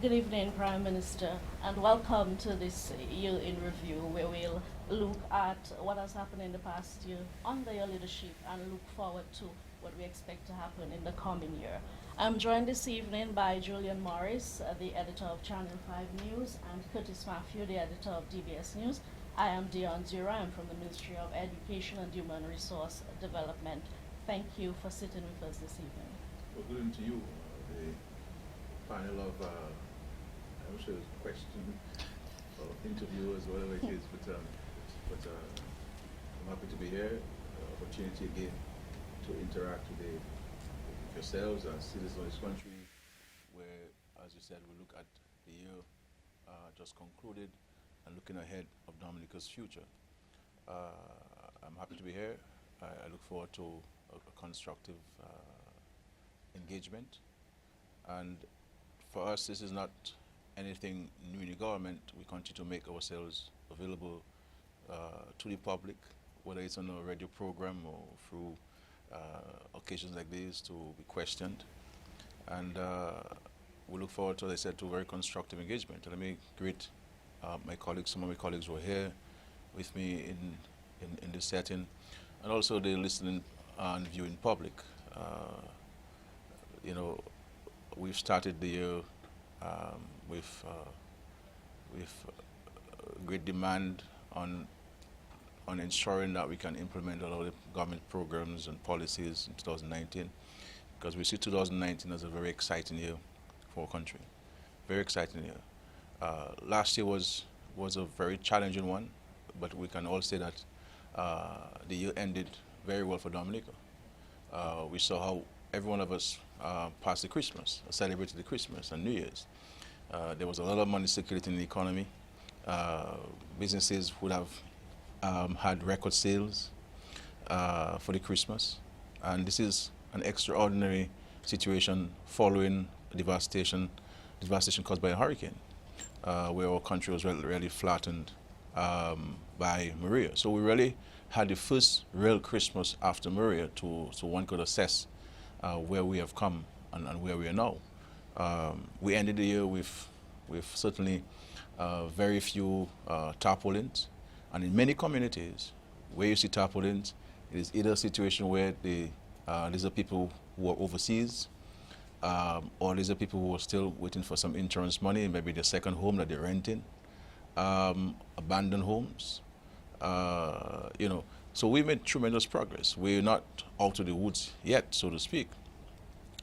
Good evening, Prime Minister, and welcome to this Year in Review, where we'll look at what has happened in the past year under your leadership and look forward to what we expect to happen in the coming year. I'm joined this evening by Julien Morris, the editor of Channel 5 News, and Curtis Matthew, the editor of DBS News. I am Dionne Durand from the Ministry of Education and Human Resource Development. Thank you for sitting with us this evening. Well, good evening to you. The panel of, I'm sure it's a question or interviewers, whatever it is, but I'm happy to be here. Opportunity again to interact with yourselves as citizens of this country, where, as you said, we look at the year just concluded and looking ahead of Dominica's future. I'm happy to be here. I look forward to a constructive engagement. And for us, this is not anything new in the government. We continue to make ourselves available to the public, whether it's on a radio program or through occasions like these to be questioned. And we look forward to, as I said, to very constructive engagement. And let me greet my colleagues, some of my colleagues who are here with me in this setting, and also the listening and viewing public. You know, we've started the year with great demand on ensuring that we can implement a lot of the government programs and policies in 2019, because we see 2019 as a very exciting year for our country. Very exciting year. Last year was a very challenging one, but we can all say that the year ended very well for Dominica. We saw how every one of us passed the Christmas, celebrated the Christmas and New Year's. There was a lot of money circulating in the economy. Businesses would have had record sales for the Christmas. And this is an extraordinary situation following devastation caused by a hurricane, where our country was really flattened by Maria. So we really had the first real Christmas after Maria so one could assess where we have come and where we are now. We ended the year with certainly very few tarpaulins, and in many communities where you see tarpaulins, it is either a situation where these are people who are overseas, or these are people who are still waiting for some insurance money, maybe their second home that they're renting, abandoned homes. You know, so we made tremendous progress. We're not out of the woods yet, so to speak,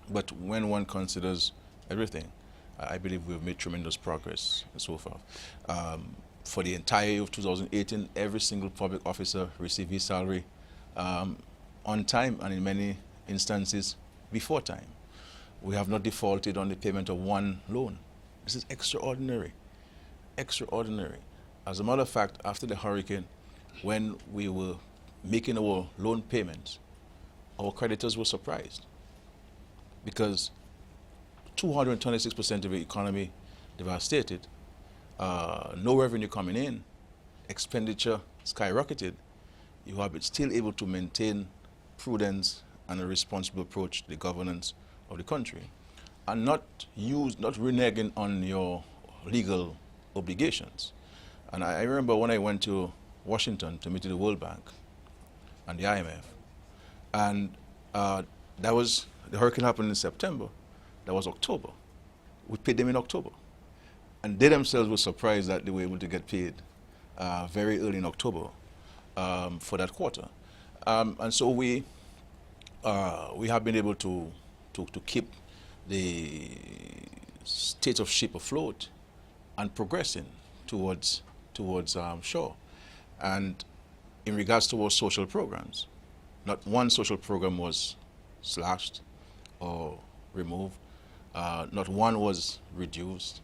but when one considers everything, I believe we've made tremendous progress so far. For the entire year of 2018, every single public officer received his salary on time, and in many instances before time. We have not defaulted on the payment of one loan. This is extraordinary, extraordinary. As a matter of fact, after the hurricane, when we were making our loan payments, our creditors were surprised, because 226% of the economy devastated, no revenue coming in, expenditure skyrocketed. You have been still able to maintain prudence and a responsible approach to the governance of the country, and not reneging on your legal obligations. And I remember when I went to Washington to meet the World Bank and the IMF, and the hurricane happened in September. That was October. We paid them in October, and they themselves were surprised that they were able to get paid very early in October for that quarter. And so we have been able to keep the state of ship afloat and progressing towards shore. And in regards to our social programs, not one social program was slashed or removed. Not one was reduced.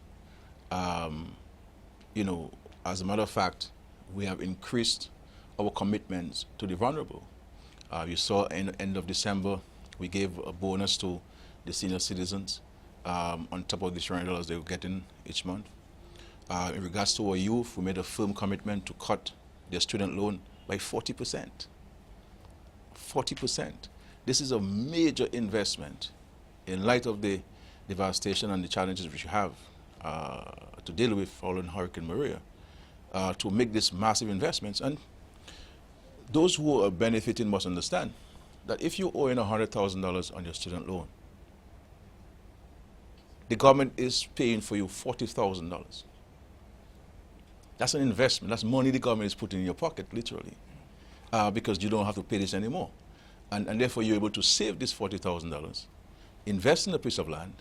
You know, as a matter of fact, we have increased our commitments to the vulnerable. You saw in the end of December, we gave a bonus to the senior citizens on top of the $300 they were getting each month. In regards to our youth, we made a firm commitment to cut their student loan by 40%. 40%. This is a major investment in light of the devastation and the challenges which we have to deal with following Hurricane Maria, to make these massive investments. And those who are benefiting must understand that if you owe in $100,000 on your student loan, the government is paying for you $40,000. That's an investment. That's money the government is putting in your pocket, literally, because you don't have to pay this anymore. And therefore, you're able to save this $40,000, invest in a piece of land,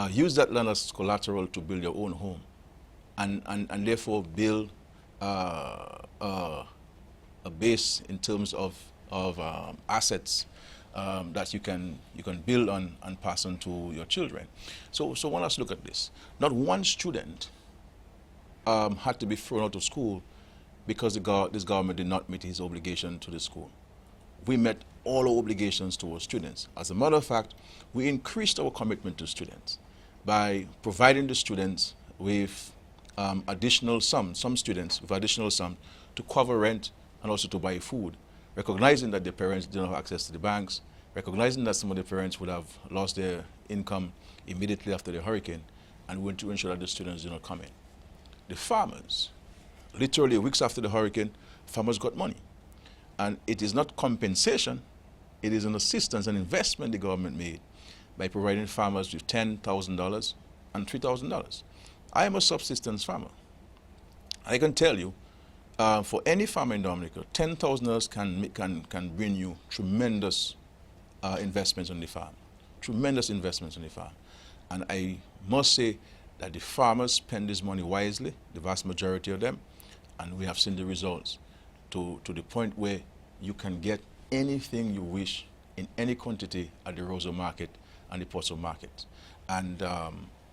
use that land as collateral to build your own home, and therefore build a base in terms of assets that you can build on and pass on to your children. So when us look at this, not one student had to be thrown out of school because this government did not meet his obligation to the school. We met all our obligations to our students. As a matter of fact, we increased our commitment to students by providing the students with additional sums, some students with additional sums to cover rent and also to buy food, recognizing that their parents did not have access to the banks, recognizing that some of their parents would have lost their income immediately after the hurricane, and we want to ensure that the students do not come in. The farmers, literally weeks after the hurricane, farmers got money. And it is not compensation, it is an assistance, an investment the government made by providing farmers with $10,000 and $3,000. I am a subsistence farmer. I can tell you, for any farmer in Dominica, $10,000 can bring you tremendous investments on the farm, tremendous investments on the farm. And I must say that the farmers spend this money wisely, the vast majority of them, and we have seen the results to the point where you can get anything you wish in any quantity at the Roosevelt market and the Portsmouth market. And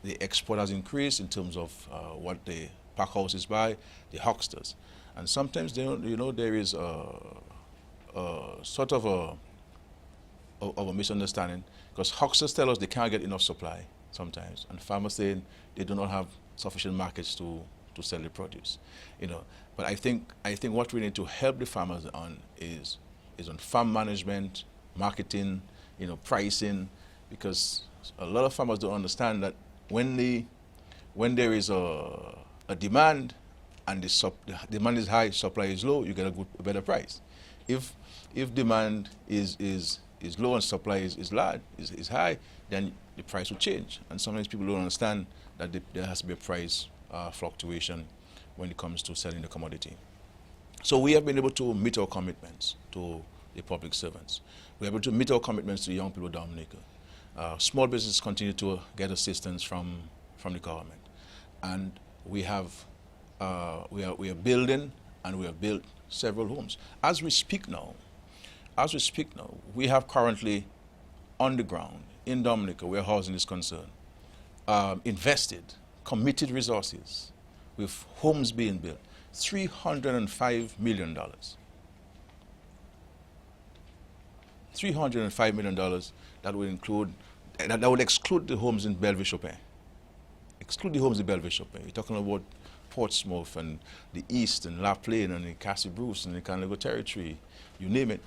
the export has increased in terms of what the pack houses buy, the hucksters. And sometimes there is sort of a misunderstanding, because hucksters tell us they can't get enough supply sometimes, and farmers say they do not have sufficient markets to sell the produce. But I think what we need to help the farmers on is on farm management, marketing, pricing, because a lot of farmers don't understand that when there is a demand and the demand is high, supply is low, you get a better price. If demand is low and supply is large, is high, then the price will change. And sometimes people don't understand that there has to be a price fluctuation when it comes to selling the commodity. So we have been able to meet our commitments to the public servants. We're able to meet our commitments to the young people of Dominica. Small businesses continue to get assistance from the government. And we are building, and we have built several homes. As we speak now, we have currently on the ground in Dominica, where housing is concerned, invested, committed resources with homes being built, $305 million. $305 million that would exclude the homes in Bellevue-Chopin. Exclude the homes in Bellevue-Chopin. You're talking about Portsmouth and the East and La Plaine and the Cassie Bruce and the Canada Territory, you name it,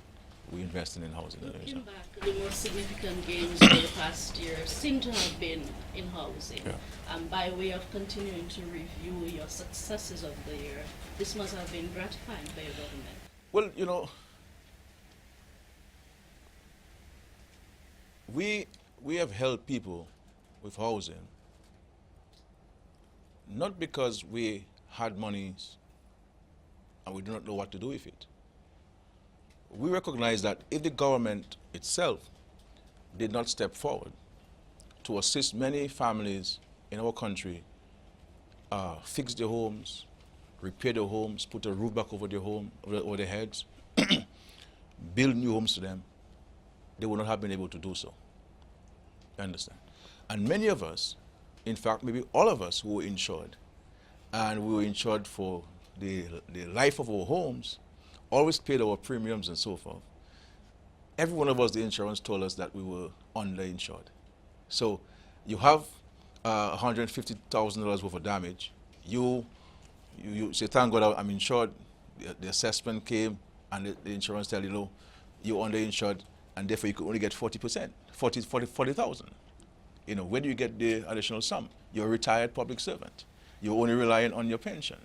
we're investing in housing. Looking back, the most significant gains for the past year seem to have been in housing. Yeah. By way of continuing to review your successes of the year, this must have been gratifying for your government. Well, we have helped people with housing not because we had monies and we do not know what to do with it. We recognize that if the government itself did not step forward to assist many families in our country fix their homes, repair their homes, put a roof back over their heads, build new homes to them, they would not have been able to do so. You understand? And many of us, in fact, maybe all of us who were insured, and we were insured for the life of our homes, always paid our premiums and so forth. Every one of us, the insurance told us that we were underinsured. So you have $150,000 worth of damage. You say, thank God I'm insured. The assessment came and the insurance tell you, you're underinsured, and therefore you could only get 40%, 40,000. Where do you get the additional sum? you're a retired public servant. You're only relying on your pension.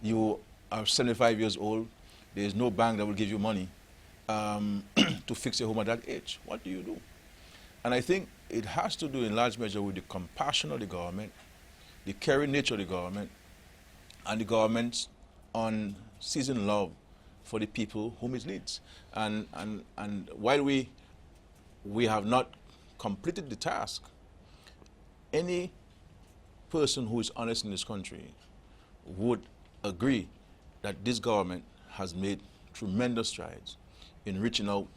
You are 75 years old. There's no bank that will give you money to fix your home at that age. What do you do? And I think it has to do in large measure with the compassion of the government, the caring nature of the government, and the government's unceasing love for the people whom it leads. And while we have not completed the task, any person who is honest in this country would agree that this government has made tremendous strides in reaching out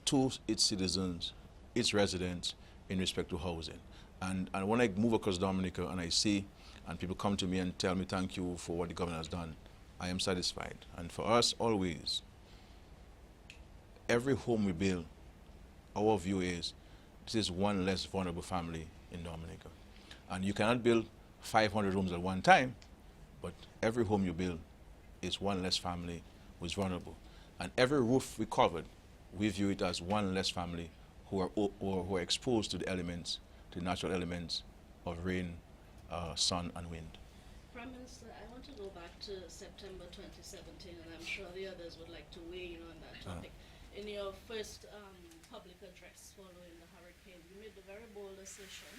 to its citizens, its residents, in respect to housing. And when I move across Dominica and I see, and people come to me and tell me thank you for what the government has done, I am satisfied. And for us, always, every home we build, our view is this is one less vulnerable family in Dominica. And you cannot build 500 homes at one time, but every home you build is one less family who is vulnerable. And every roof we covered, we view it as one less family who are exposed to the elements, to the natural elements of rain, sun, and wind. Prime Minister, I want to go back to September 2017, and I'm sure the others would like to weigh in on that topic. In your first public address following the hurricane, you made the very bold assertion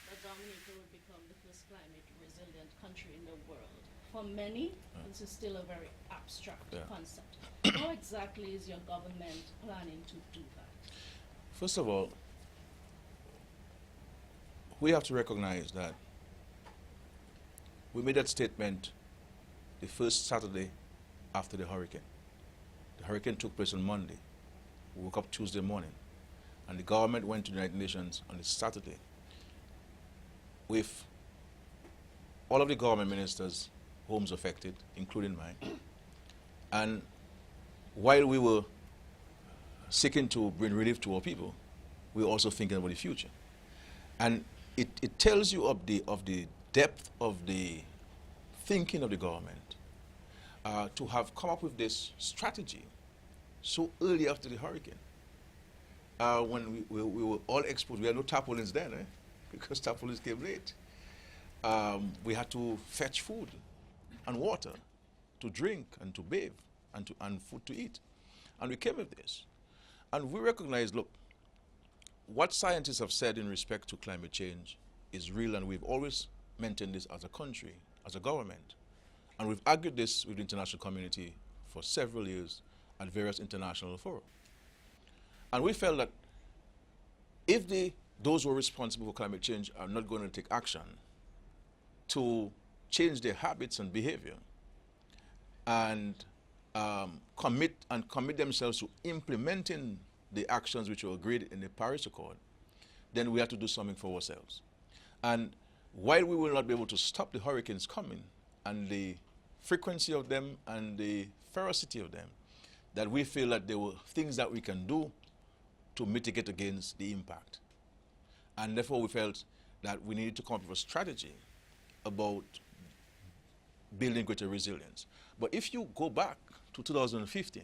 that Dominica would become the first climate resilient country in the world. For many, this is still a very abstract concept. How exactly is your government planning to do that? First of all, we have to recognize that we made that statement the first Saturday after the hurricane. The hurricane took place on Monday. We woke up Tuesday morning, and the government went to the United Nations on the Saturday with all of the government ministers, homes affected, including mine. And while we were seeking to bring relief to our people, we were also thinking about the future. And it tells you of the depth of the thinking of the government to have come up with this strategy so early after the hurricane. When we were all exposed, we had no tarpaulins then, because tarpaulins came late. We had to fetch food and water to drink and to bathe and food to eat. And we came with this. And we recognized, look, what scientists have said in respect to climate change is real, and we've always maintained this as a country, as a government. And we've argued this with the international community for several years at various international fora. And we felt that if those who are responsible for climate change are not going to take action to change their habits and behavior and commit themselves to implementing the actions which were agreed in the Paris Accord, then we have to do something for ourselves. And while we will not be able to stop the hurricanes coming and the frequency of them and the ferocity of them, that we feel that there were things that we can do to mitigate against the impact. And therefore we felt that we needed to come up with a strategy about building greater resilience. But if you go back to 2015,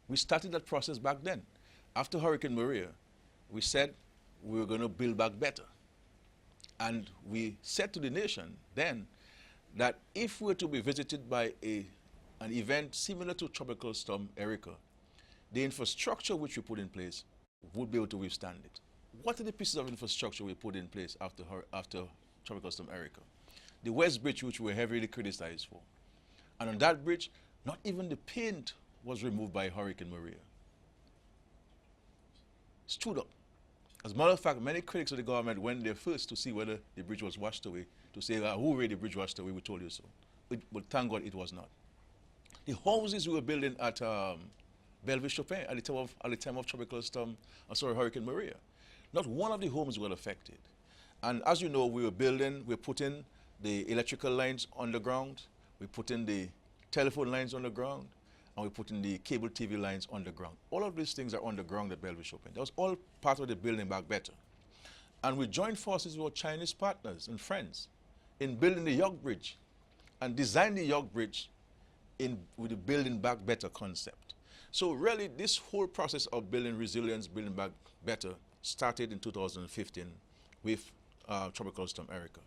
we started that process back then. After Hurricane Maria, we said we were going to build back better. And we said to the nation then that if we were to be visited by an event similar to Tropical Storm Erika, the infrastructure which we put in place would be able to withstand it. What are the pieces of infrastructure we put in place after Tropical Storm Erika? The West Bridge, which we were heavily criticized for. And on that bridge, not even the paint was removed by Hurricane Maria. Stood up. As a matter of fact, many critics of the government went there first to see whether the bridge was washed away, to say, hooray, the bridge washed away, we told you so. But thank God it was not. The houses we were building at Belleville-Chopin at the time of Hurricane Maria, not one of the homes were affected. And as you know, we're putting the electrical lines underground, we put in the telephone lines underground, and we put in the cable TV lines underground. All of these things are underground at Belleville-Chopin. That was all part of the building back better. And we joined forces with our Chinese partners and friends in building the York Bridge and designing the York Bridge with the building back better concept. So really, this whole process of building resilience, building back better, started in 2015 with Tropical Storm Erica.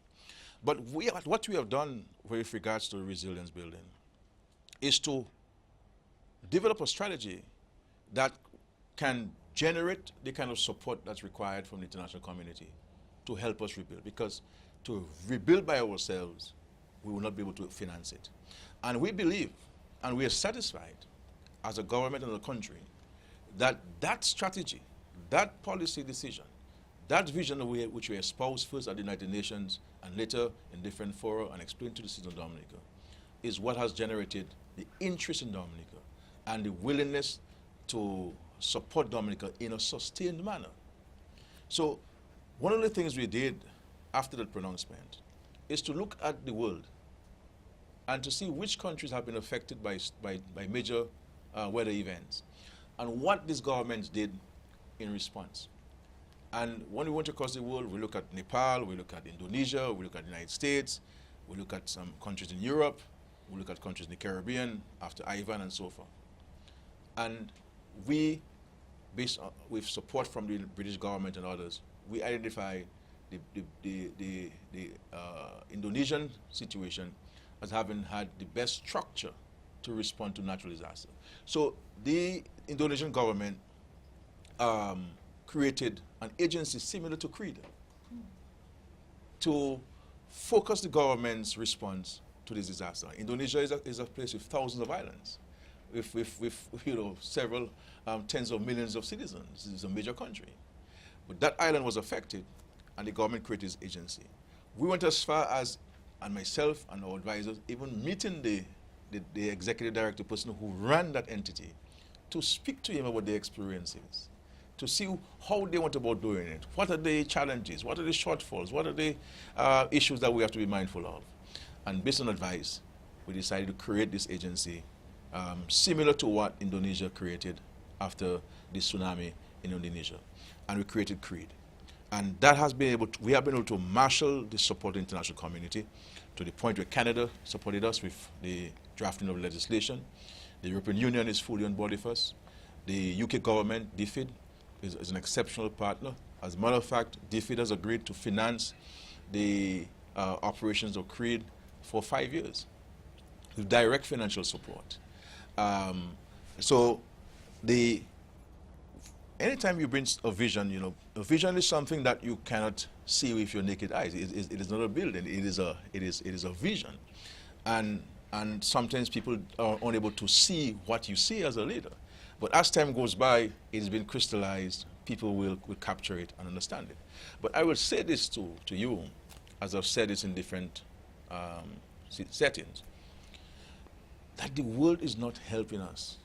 But what we have done with regards to resilience building is to develop a strategy that can generate the kind of support that's required from the international community to help us rebuild. Because to rebuild by ourselves, we will not be able to finance it. And we believe, and we are satisfied as a government and a country, that that strategy, that policy decision, that vision which we espouse first at the United Nations and later in different fora and explained to the citizens of Dominica, is what has generated the interest in Dominica and the willingness to support Dominica in a sustained manner. So one of the things we did after that pronouncement is to look at the world and to see which countries have been affected by major weather events and what these governments did in response. And when we went across the world, we look at Nepal, we look at Indonesia, we look at the United States, we look at some countries in Europe, we look at countries in the Caribbean after Ivan and so forth. And we, based on, with support from the British government and others, we identify the Indonesian situation as having had the best structure to respond to natural disaster. So the Indonesian government created an agency similar to CREED to focus the government's response to this disaster. Indonesia is a place with thousands of islands, with several tens of millions of citizens. It's a major country. But that island was affected, and the government created this agency. We went as far as, and myself and our advisors, even meeting the executive director, person who ran that entity, to speak to him about their experiences, to see how they went about doing it. What are the challenges? What are the shortfalls? What are the issues that we have to be mindful of? And based on advice, we decided to create this agency similar to what Indonesia created after the tsunami in Indonesia. And we created CREED. And that has been able to, we have been able to marshal the support of the international community to the point where Canada supported us with the drafting of legislation. The European Union is fully on board with us. The UK government, DFID, is an exceptional partner. As a matter of fact, DFID has agreed to finance the operations of CREED for 5 years with direct financial support. So anytime you bring a vision, a vision is something that you cannot see with your naked eyes. It is not a building. It is a vision, and sometimes people are unable to see what you see as a leader. But as time goes by, it has been crystallized. People will capture it and understand it. But I will say this to you, as I've said this in different settings, that the world is not helping us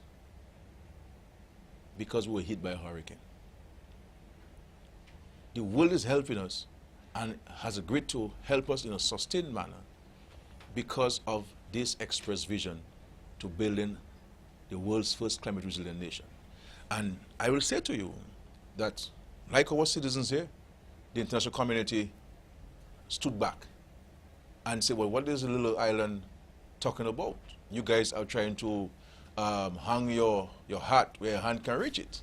because we were hit by a hurricane. The world is helping us and has agreed to help us in a sustained manner because of this express vision to building the world's first climate resilient nation. And I will say to you that, like our citizens here, the international community stood back and said, well, what is a little island talking about? You guys are trying to hang your hat where your hand can reach it.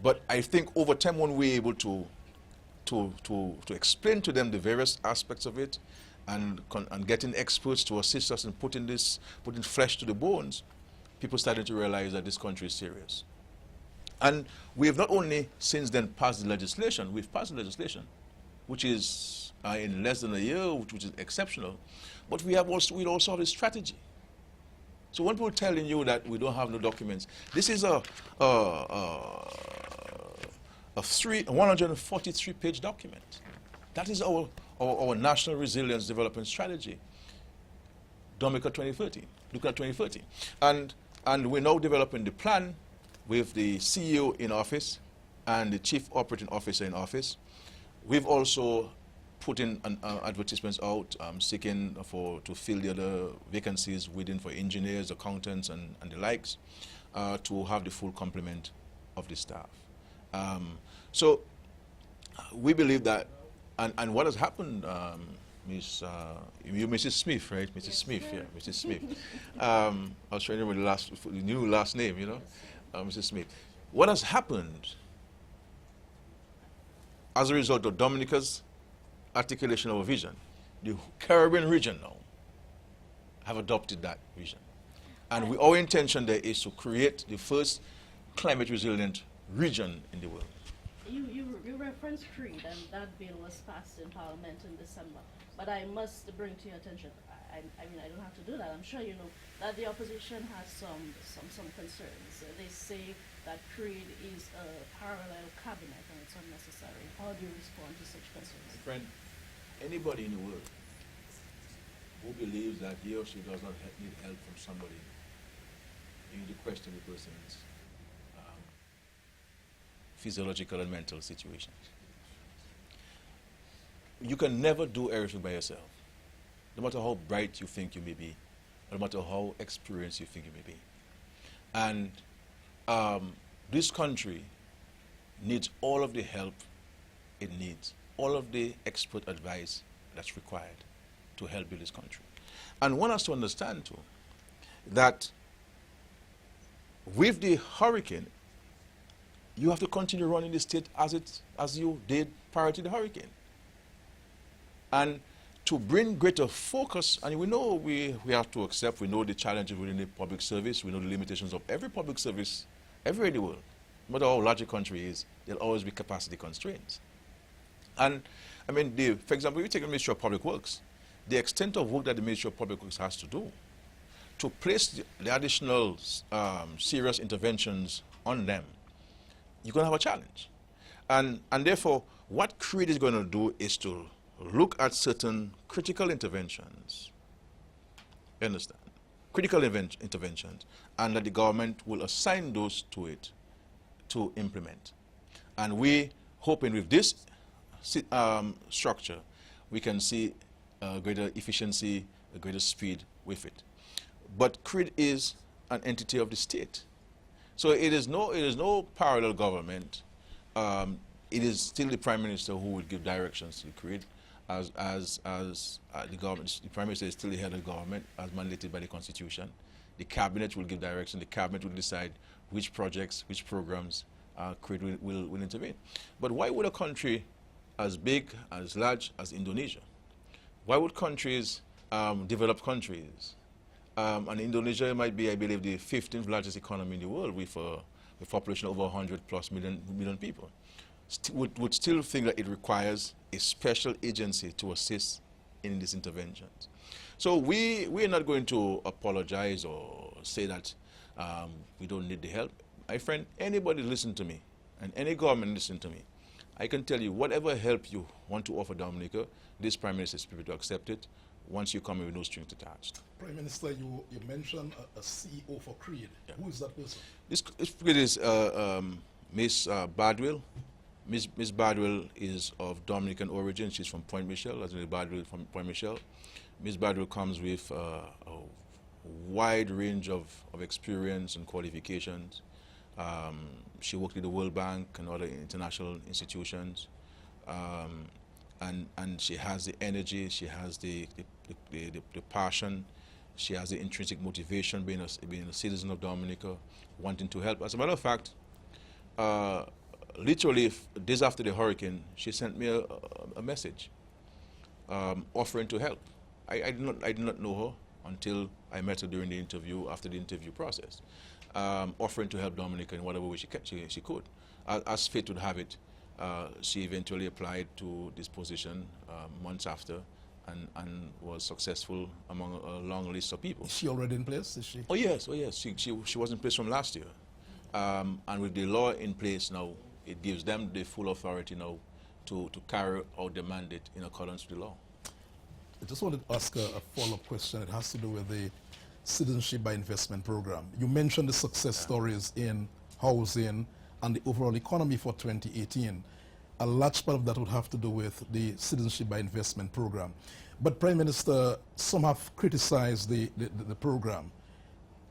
But I think over time, when we're able to explain to them the various aspects of it and getting experts to assist us in putting flesh to the bones, people started to realize that this country is serious. And we have not only since then passed the legislation, we've passed the legislation, which is in less than a year, which is exceptional, but we also have a strategy. So when people are telling you that we don't have no documents, this is a 143-page document. That is our National Resilience Development Strategy, Dominica 2030, looking at 2030. And we're now developing the plan with the CEO in office and the Chief Operating Officer in office. We've also put in advertisements out seeking to fill the other vacancies within for engineers, accountants, and the likes to have the full complement of the staff. So we believe that, and what has happened, Mrs. Smith, right? Mrs. Smith, yeah, Mrs. Smith. I was trying to remember the new last name, Mrs. Smith. What has happened as a result of Dominica's articulation of a vision, the Caribbean region now have adopted that vision. And our intention there is to create the first climate resilient region in the world. You referenced CREED, and that bill was passed in Parliament in December. But I must bring to your attention, I mean, I don't have to do that. I'm sure you know that the opposition has some concerns. They say that CREED is a parallel cabinet and it's unnecessary. How do you respond to such concerns? My friend, anybody in the world who believes that he or she does not need help from somebody, you need to question the person's physiological and mental situation. You can never do everything by yourself, no matter how bright you think you may be, no matter how experienced you think you may be. And this country needs all of the help it needs, all of the expert advice that's required to help build this country. And one has to understand too that with the hurricane, you have to continue running the state as you did prior to the hurricane. And to bring greater focus, and we know we have to accept, we know the challenges within the public service, we know the limitations of every public service everywhere in the world. No matter how large a country is, there'll always be capacity constraints. And I mean, for example, if you take the Ministry of Public Works, the extent of work that the Ministry of Public Works has to do to place the additional serious interventions on them, you're going to have a challenge. And therefore, what CREED is going to do is to look at certain critical interventions, you understand? Critical interventions, and that the government will assign those to it to implement. And we hoping with this structure, we can see greater efficiency, a greater speed with it. But CREED is an entity of the state. So it is no parallel government. It is still the Prime Minister who will give directions to the CREED, as the government. The Prime Minister is still the head of the government, as mandated by the Constitution. The Cabinet will give direction. The Cabinet will decide which projects, which programs CREED will intervene. But why would a country as big, as large as Indonesia, why would countries, developed countries, and Indonesia might be, I believe, the 15th largest economy in the world with a population of over 100+ million people, would still think that it requires a special agency to assist in these interventions. So we are not going to apologize or say that we don't need the help. My friend, anybody listen to me, and any government listen to me, I can tell you whatever help you want to offer Dominica, this Prime Minister is prepared to accept it once you come in with no strings attached. Prime Minister, you mentioned a CEO for CREED. Yeah. Who is that person? This CREED is Miss Bardwell. Miss Bardwell is of Dominican origin. She's from Point Michel, as in Bardwell from Point Michel. Miss Bardwell comes with a wide range of experience and qualifications. She worked with the World Bank and other international institutions. And she has the energy, she has the passion, she has the intrinsic motivation, being a citizen of Dominica, wanting to help. As a matter of fact, literally days after the hurricane, she sent me a message offering to help. I did not know her until I met her during the interview, after the interview process, offering to help Dominica in whatever way she could. As fate would have it, she eventually applied to this position months after and was successful among a long list of people. Is she already in place? Is she? Oh yes. She was in place from last year. And with the law in place now, it gives them the full authority now to carry out the mandate in accordance with the law. I just wanted to ask a follow-up question. It has to do with the Citizenship by Investment program. You mentioned the success stories in housing and the overall economy for 2018. A large part of that would have to do with the Citizenship by Investment program. But Prime Minister, some have criticized the program.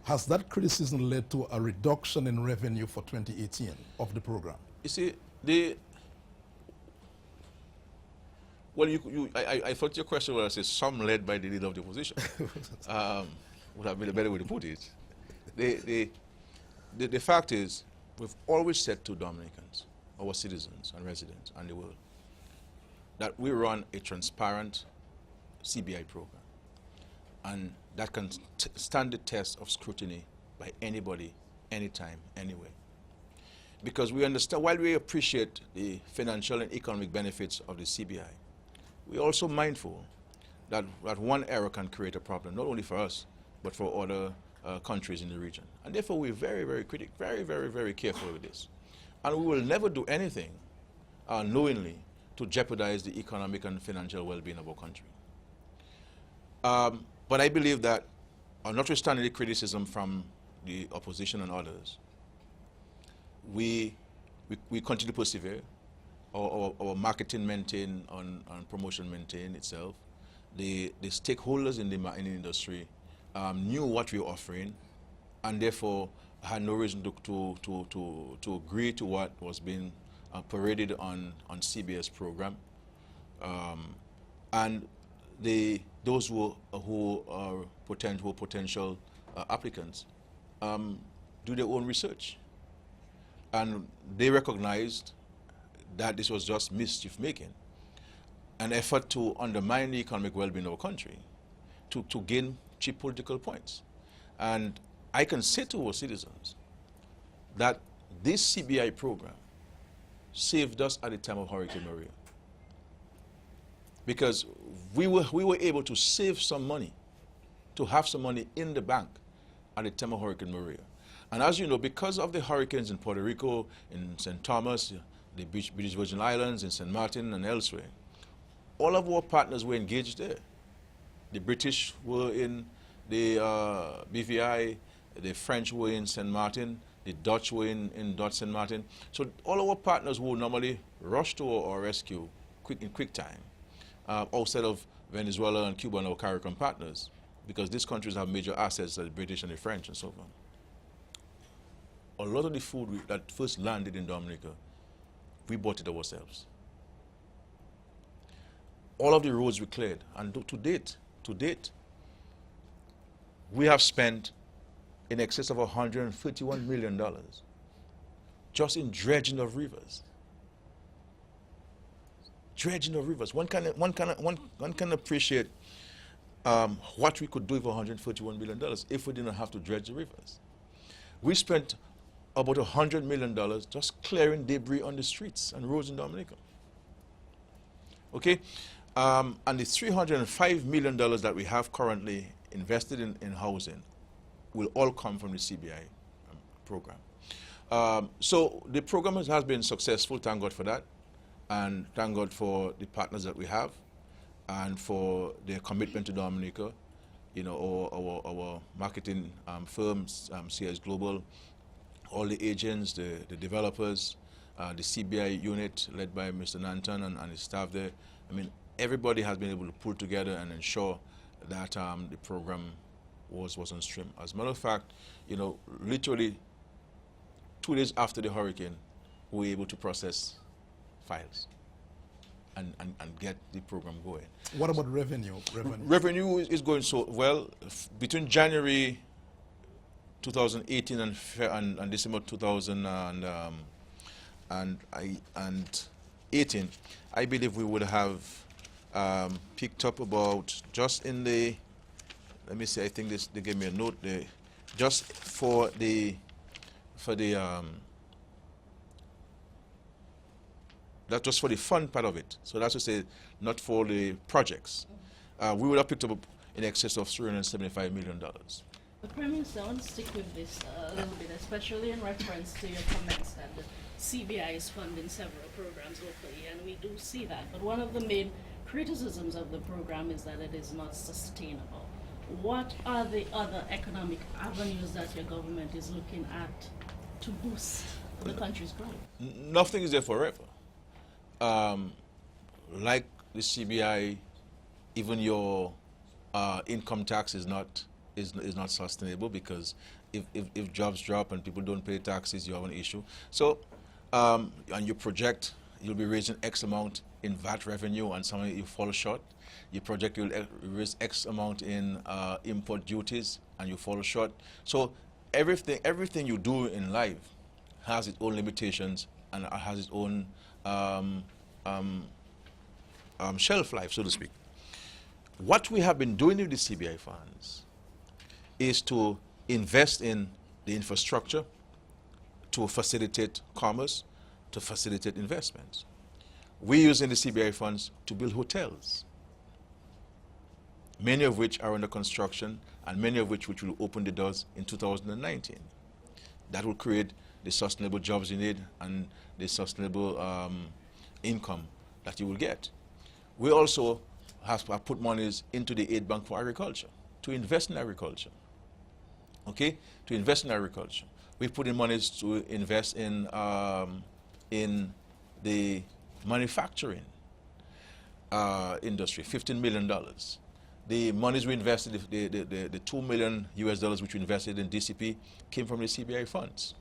Has that criticism led to a reduction in revenue for 2018 of the program? You see, I thought your question was some led by the leader of the opposition. Would have been a better way to put it. The fact is, we've always said to Dominicans, our citizens and residents and the world, that we run a transparent CBI program, and that can stand the test of scrutiny by anybody, anytime, anywhere. Because we understand, while we appreciate the financial and economic benefits of the CBI, we're also mindful that one error can create a problem, not only for us, but for other countries in the region. And therefore, we're very, very critical, very, very, very careful with this. And we will never do anything knowingly to jeopardize the economic and financial well-being of our country. But I believe that, notwithstanding the criticism from the opposition and others, we continue to persevere. Our marketing maintain and promotion maintain itself. The stakeholders in the industry knew what we were offering, and therefore had no reason to agree to what was being paraded on CBS program. And those who are potential applicants do their own research. And they recognized that this was just mischief making, an effort to undermine the economic well-being of our country, to gain cheap political points. And I can say to our citizens that this CBI program saved us at the time of Hurricane Maria, because we were able to save some money, to have some money in the bank at the time of Hurricane Maria. And as you know, because of the hurricanes in Puerto Rico, in St. Thomas, the British Virgin Islands, in St. Martin, and elsewhere, all of our partners were engaged there. The British were in the BVI, the French were in St. Martin, the Dutch were in Dutch St. Martin. So all our partners will normally rush to our rescue in quick time, outside of Venezuela and Cuba and our CARICOM partners, because these countries have major assets like the British and the French and so on. A lot of the food that first landed in Dominica, we bought it ourselves. All of the roads we cleared, and to date, we have spent in excess of $131 million just in dredging of rivers. Dredging of rivers. One can appreciate what we could do with $131 million if we didn't have to dredge the rivers. We spent about $100 million just clearing debris on the streets and roads in Dominica. Okay? And the $305 million that we have currently invested in housing will all come from the CBI program. So the program has been successful, thank God for that, and thank God for the partners that we have and for their commitment to Dominica. You know, our marketing firms, CS Global, all the agents, the developers, the CBI unit led by Mr. Nanton and his staff there. I mean, everybody has been able to pull together and ensure that the program was on stream. As a matter of fact, you know, literally 2 days after the hurricane, we were able to process files and get the program going. What about revenue? Revenue is going so well. Between January 2018 and December 2018, I believe we would have picked up about, just in the, let me see, I think they gave me a note there, just for the that's just for the fund part of it. So that's to say, not for the projects. We would have picked up in excess of $375 million. But Prime Minister, I want to stick with this a little bit, especially in reference to your comments that the CBI is funding several programs locally, and we do see that. But one of the main criticisms of the program is that it is not sustainable. What are the other economic avenues that your government is looking at to boost the country's growth? Nothing is there forever. Like the CBI, even your income tax is not sustainable, because if jobs drop and people don't pay taxes, you have an issue. So, and you project you'll be raising X amount in VAT revenue, and somehow you fall short. You project you'll raise X amount in import duties, and you fall short. So everything you do in life has its own limitations and has its own shelf life, so to speak. What we have been doing with the CBI funds is to invest in the infrastructure to facilitate commerce, to facilitate investments. We're using the CBI funds to build hotels, many of which are under construction and many of which will open the doors in 2019. That will create the sustainable jobs you need and the sustainable income that you will get. We also have put monies into the aid bank for agriculture, to invest in agriculture. Okay, to invest in agriculture. We put in monies to invest in the manufacturing industry, $15 million. The monies we invested, the $2 million US which we invested in DCP came from the CBI funds.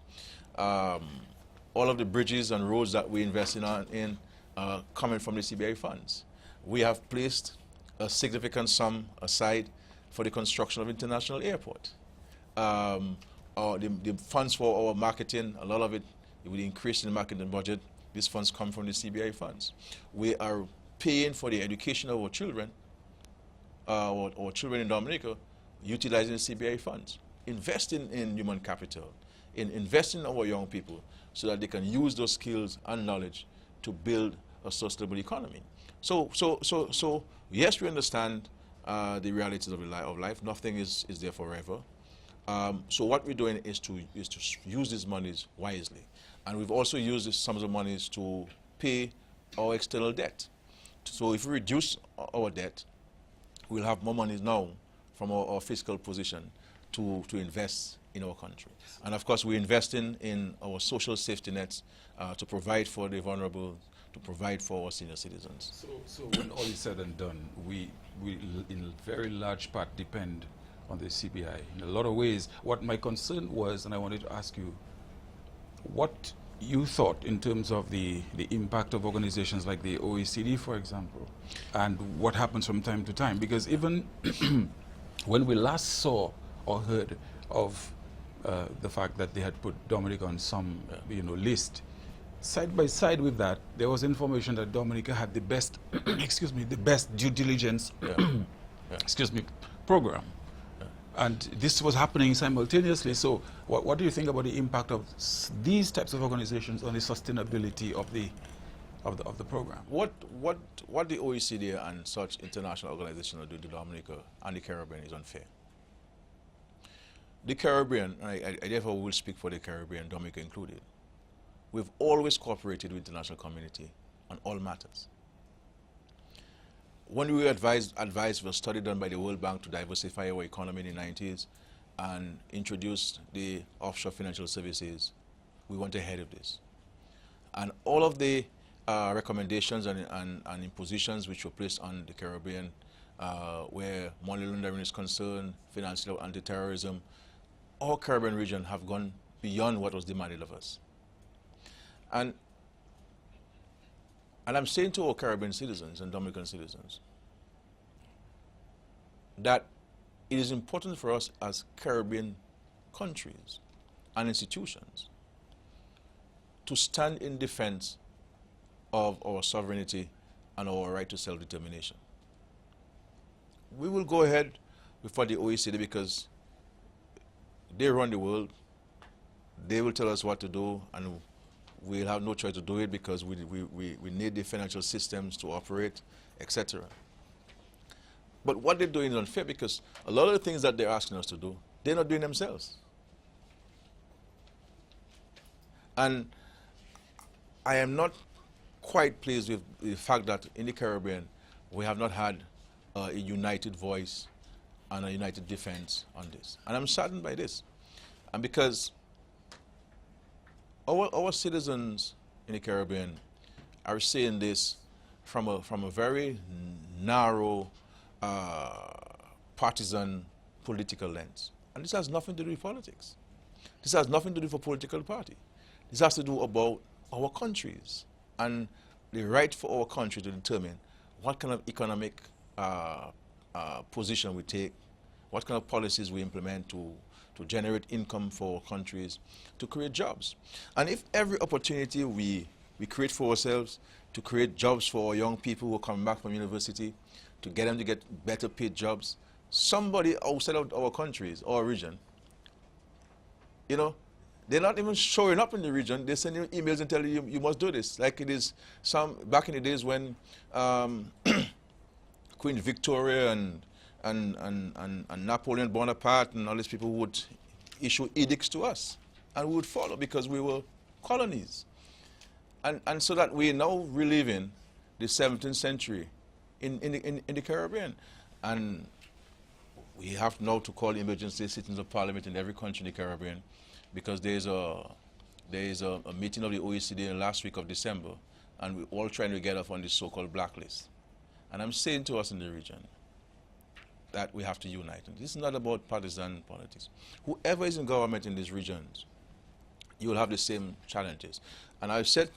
All of the bridges and roads that we invested in coming from the CBI funds. We have placed a significant sum aside for the construction of international airport. The funds for our marketing, a lot of it, with the increase in the marketing budget, these funds come from the CBI funds. We are paying for the education of our children, our children in Dominica, utilizing the CBI funds, investing in human capital, in investing in our young people so that they can use those skills and knowledge to build a sustainable economy. So yes, we understand the realities of life. Nothing is there forever. So what we're doing is to use these monies wisely. And we've also used some of the monies to pay our external debt. So if we reduce our debt, we'll have more money now from our fiscal position to invest in our country. And of course, we're investing in our social safety nets to provide for the vulnerable, to provide for our senior citizens. So when all is said and done, we in a very large part depend on the CBI. In a lot of ways, what my concern was, and I wanted to ask you, what you thought in terms of the impact of organizations like the OECD, for example, and what happens from time to time. Because even when we last saw or heard of the fact that they had put Dominica on some list, side by side with that, there was information that Dominica had the best, excuse me, the best due diligence, excuse me, program. And this was happening simultaneously. So what do you think about the impact of these types of organizations on the sustainability of the program? What the OECD and such international organizations are doing to Dominica and the Caribbean is unfair. The Caribbean, I therefore will speak for the Caribbean, Dominica included, we've always cooperated with the international community on all matters. When we were advised for a study done by the World Bank to diversify our economy in the 90s and introduce the offshore financial services, we went ahead of this. And all of the recommendations and impositions which were placed on the Caribbean, where money laundering is concerned, financial anti-terrorism, our Caribbean region have gone beyond what was demanded of us. And I'm saying to our Caribbean citizens and Dominican citizens that it is important for us as Caribbean countries and institutions to stand in defense of our sovereignty and our right to self-determination. We will go ahead before the OECD because they run the world. They will tell us what to do, and we'll have no choice to do it because we need the financial systems to operate, etc. But what they're doing is unfair because a lot of the things that they're asking us to do, they're not doing themselves. And I am not quite pleased with the fact that in the Caribbean, we have not had a united voice and a united defense on this. And I'm saddened by this. And because our citizens in the Caribbean are seeing this from a very narrow partisan political lens. And this has nothing to do with politics. This has nothing to do with a political party. This has to do about our countries and the right for our country to determine what kind of economic position we take, what kind of policies we implement to generate income for our countries, to create jobs. And if every opportunity we create for ourselves to create jobs for young people who are coming back from university, to get them to get better paid jobs. Somebody outside of our countries or region, you know, they're not even showing up in the region. They send you emails and tell you, you must do this. Like it is back in the days when Queen Victoria and Napoleon Bonaparte and all these people would issue edicts to us, and we would follow because we were colonies. And so that we are now reliving the 17th century in the Caribbean. And we have now to call emergency sittings of parliament in every country in the Caribbean, because there is a meeting of the OECD in the last week of December, and we're all trying to get off on this so-called blacklist. And I'm saying to us in the region that we have to unite. And this is not about partisan politics. Whoever is in government in these regions, you will have the same challenges. And I've said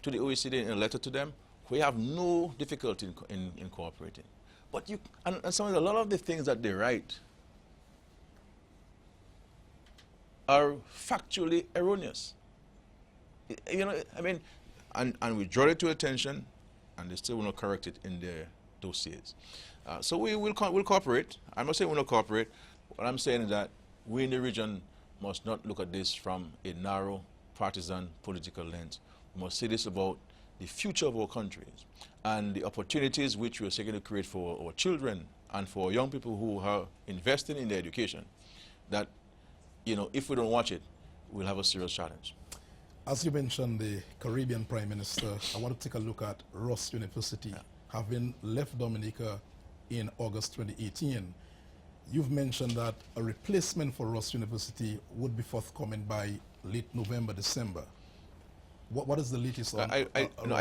to the OECD in a letter to them, we have no difficulty in cooperating. But a lot of the things that they write are factually erroneous. You know, I mean, and we draw it to attention, and they still will not correct it in their dossiers. So we'll cooperate. I'm not saying we'll not cooperate. What I'm saying is that we in the region must not look at this from a narrow partisan political lens. We must see this about the future of our countries and the opportunities which we are seeking to create for our children and for young people who are investing in their education. That, you know, if we don't watch it, we'll have a serious challenge. As you mentioned, the Caribbean Prime Minister, I want to take a look at Ross University, having left Dominica in August 2018. You've mentioned that a replacement for Ross University would be forthcoming by late November, December. What is the latest on I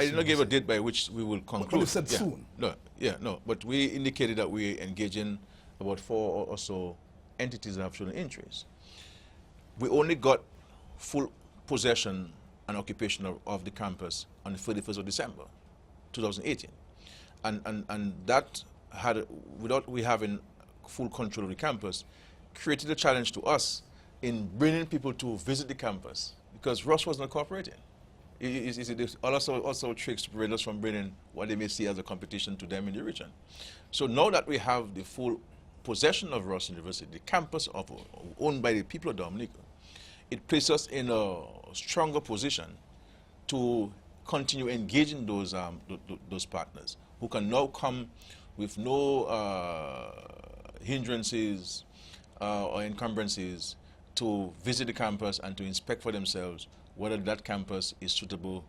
did not give a date by which we will conclude. But you said soon. No. But we indicated that we engage in about 4 or so entities that have shown interest. We only got full possession and occupation of the campus on the 31st of December, 2018. And that had, without we having full control of the campus, created a challenge to us in bringing people to visit the campus, because Ross was not cooperating. It also tricks to prevent us from bringing what they may see as a competition to them in the region. So now that we have the full possession of Ross University, the campus owned by the people of Dominica, it places us in a stronger position to continue engaging those partners who can now come with no hindrances or encumbrances to visit the campus and to inspect for themselves whether that campus is suitable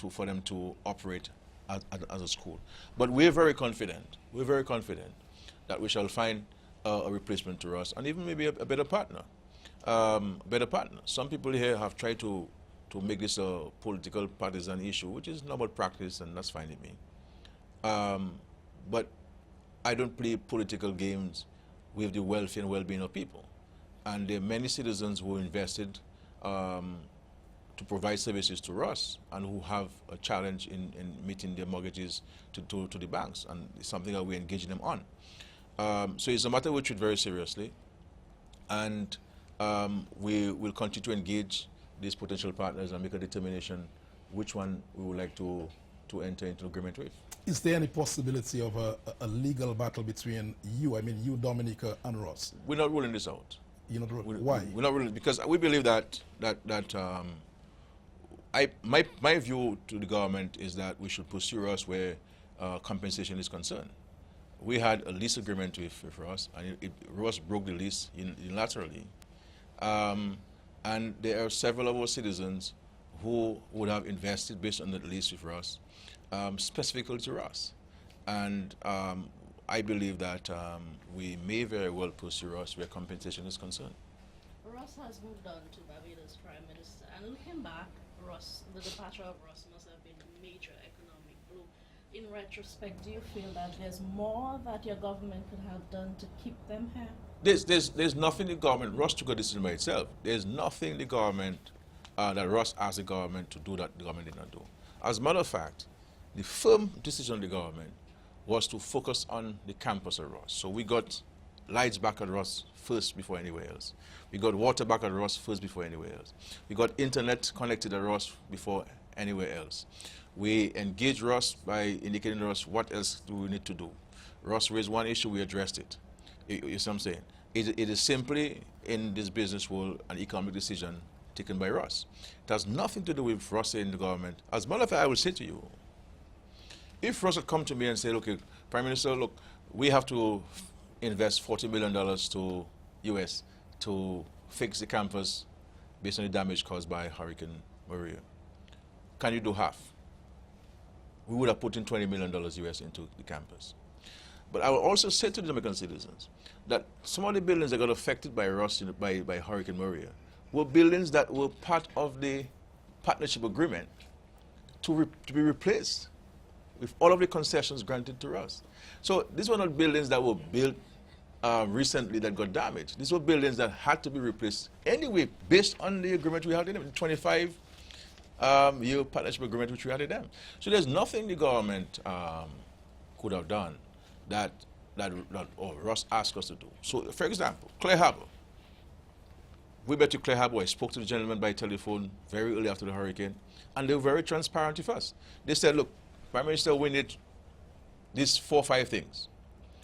for them to operate as a school. But we're very confident that we shall find a replacement to us, and even maybe a better partner. Some people here have tried to make this a political partisan issue, which is normal practice, and that's fine with me. But I don't play political games with the welfare and well-being of people. And there are many citizens who invested to provide services to us and who have a challenge in meeting their mortgages to the banks, and it's something that we're engaging them on. So it's a matter we treat very seriously, and we will continue to engage these potential partners and make a determination which one we would like to enter into agreement with. Is there any possibility of a legal battle between you, Dominica, and Ross? We're not ruling this out. You're not ruling? Why? We're not ruling, because we believe that my view to the government is that we should pursue Ross where compensation is concerned. We had a lease agreement with Ross, and Ross broke the lease unilaterally. And there are several of our citizens who would have invested based on that lease with Ross, specifically to Ross. And I believe that we may very well pursue Ross where compensation is concerned. Ross has moved on to Barbados Prime Minister, and looking back, the departure of Ross must have been a major economic blow. In retrospect, do you feel that there's more that your government could have done to keep them here? There's nothing the government, Ross took a decision by itself. There's nothing the government, that Ross asked the government to do that the government did not do. As a matter of fact, the firm decision of the government was to focus on the campus of Ross. So we got lights back at Ross first before anywhere else. We got water back at Ross first before anywhere else. We got internet connected at Ross before anywhere else. We engaged Ross by indicating to Ross what else do we need to do. Ross raised one issue, we addressed it. You see what I'm saying? It is simply in this business world an economic decision taken by Ross. It has nothing to do with Ross in the government. As a matter of fact, I will say to you, if Ross had come to me and said, okay, Prime Minister, look, we have to invest $40 million to US to fix the campus based on the damage caused by Hurricane Maria. Can you do half? We would have put in $20 million US into the campus. But I will also say to the Dominican citizens that some of the buildings that got affected by by Hurricane Maria were buildings that were part of the partnership agreement to be replaced with all of the concessions granted to us. So these were not buildings that were built recently that got damaged. These were buildings that had to be replaced anyway based on the agreement we had in them, the 25-year partnership agreement which we had in them. So there's nothing the government could have done that Ross asked us to do. So, for example, Clay Harbor. We went to Clay Harbor. I spoke to the gentleman by telephone very early after the hurricane, and they were very transparent with us. They said, look, Prime Minister, we need these 4 or 5 things.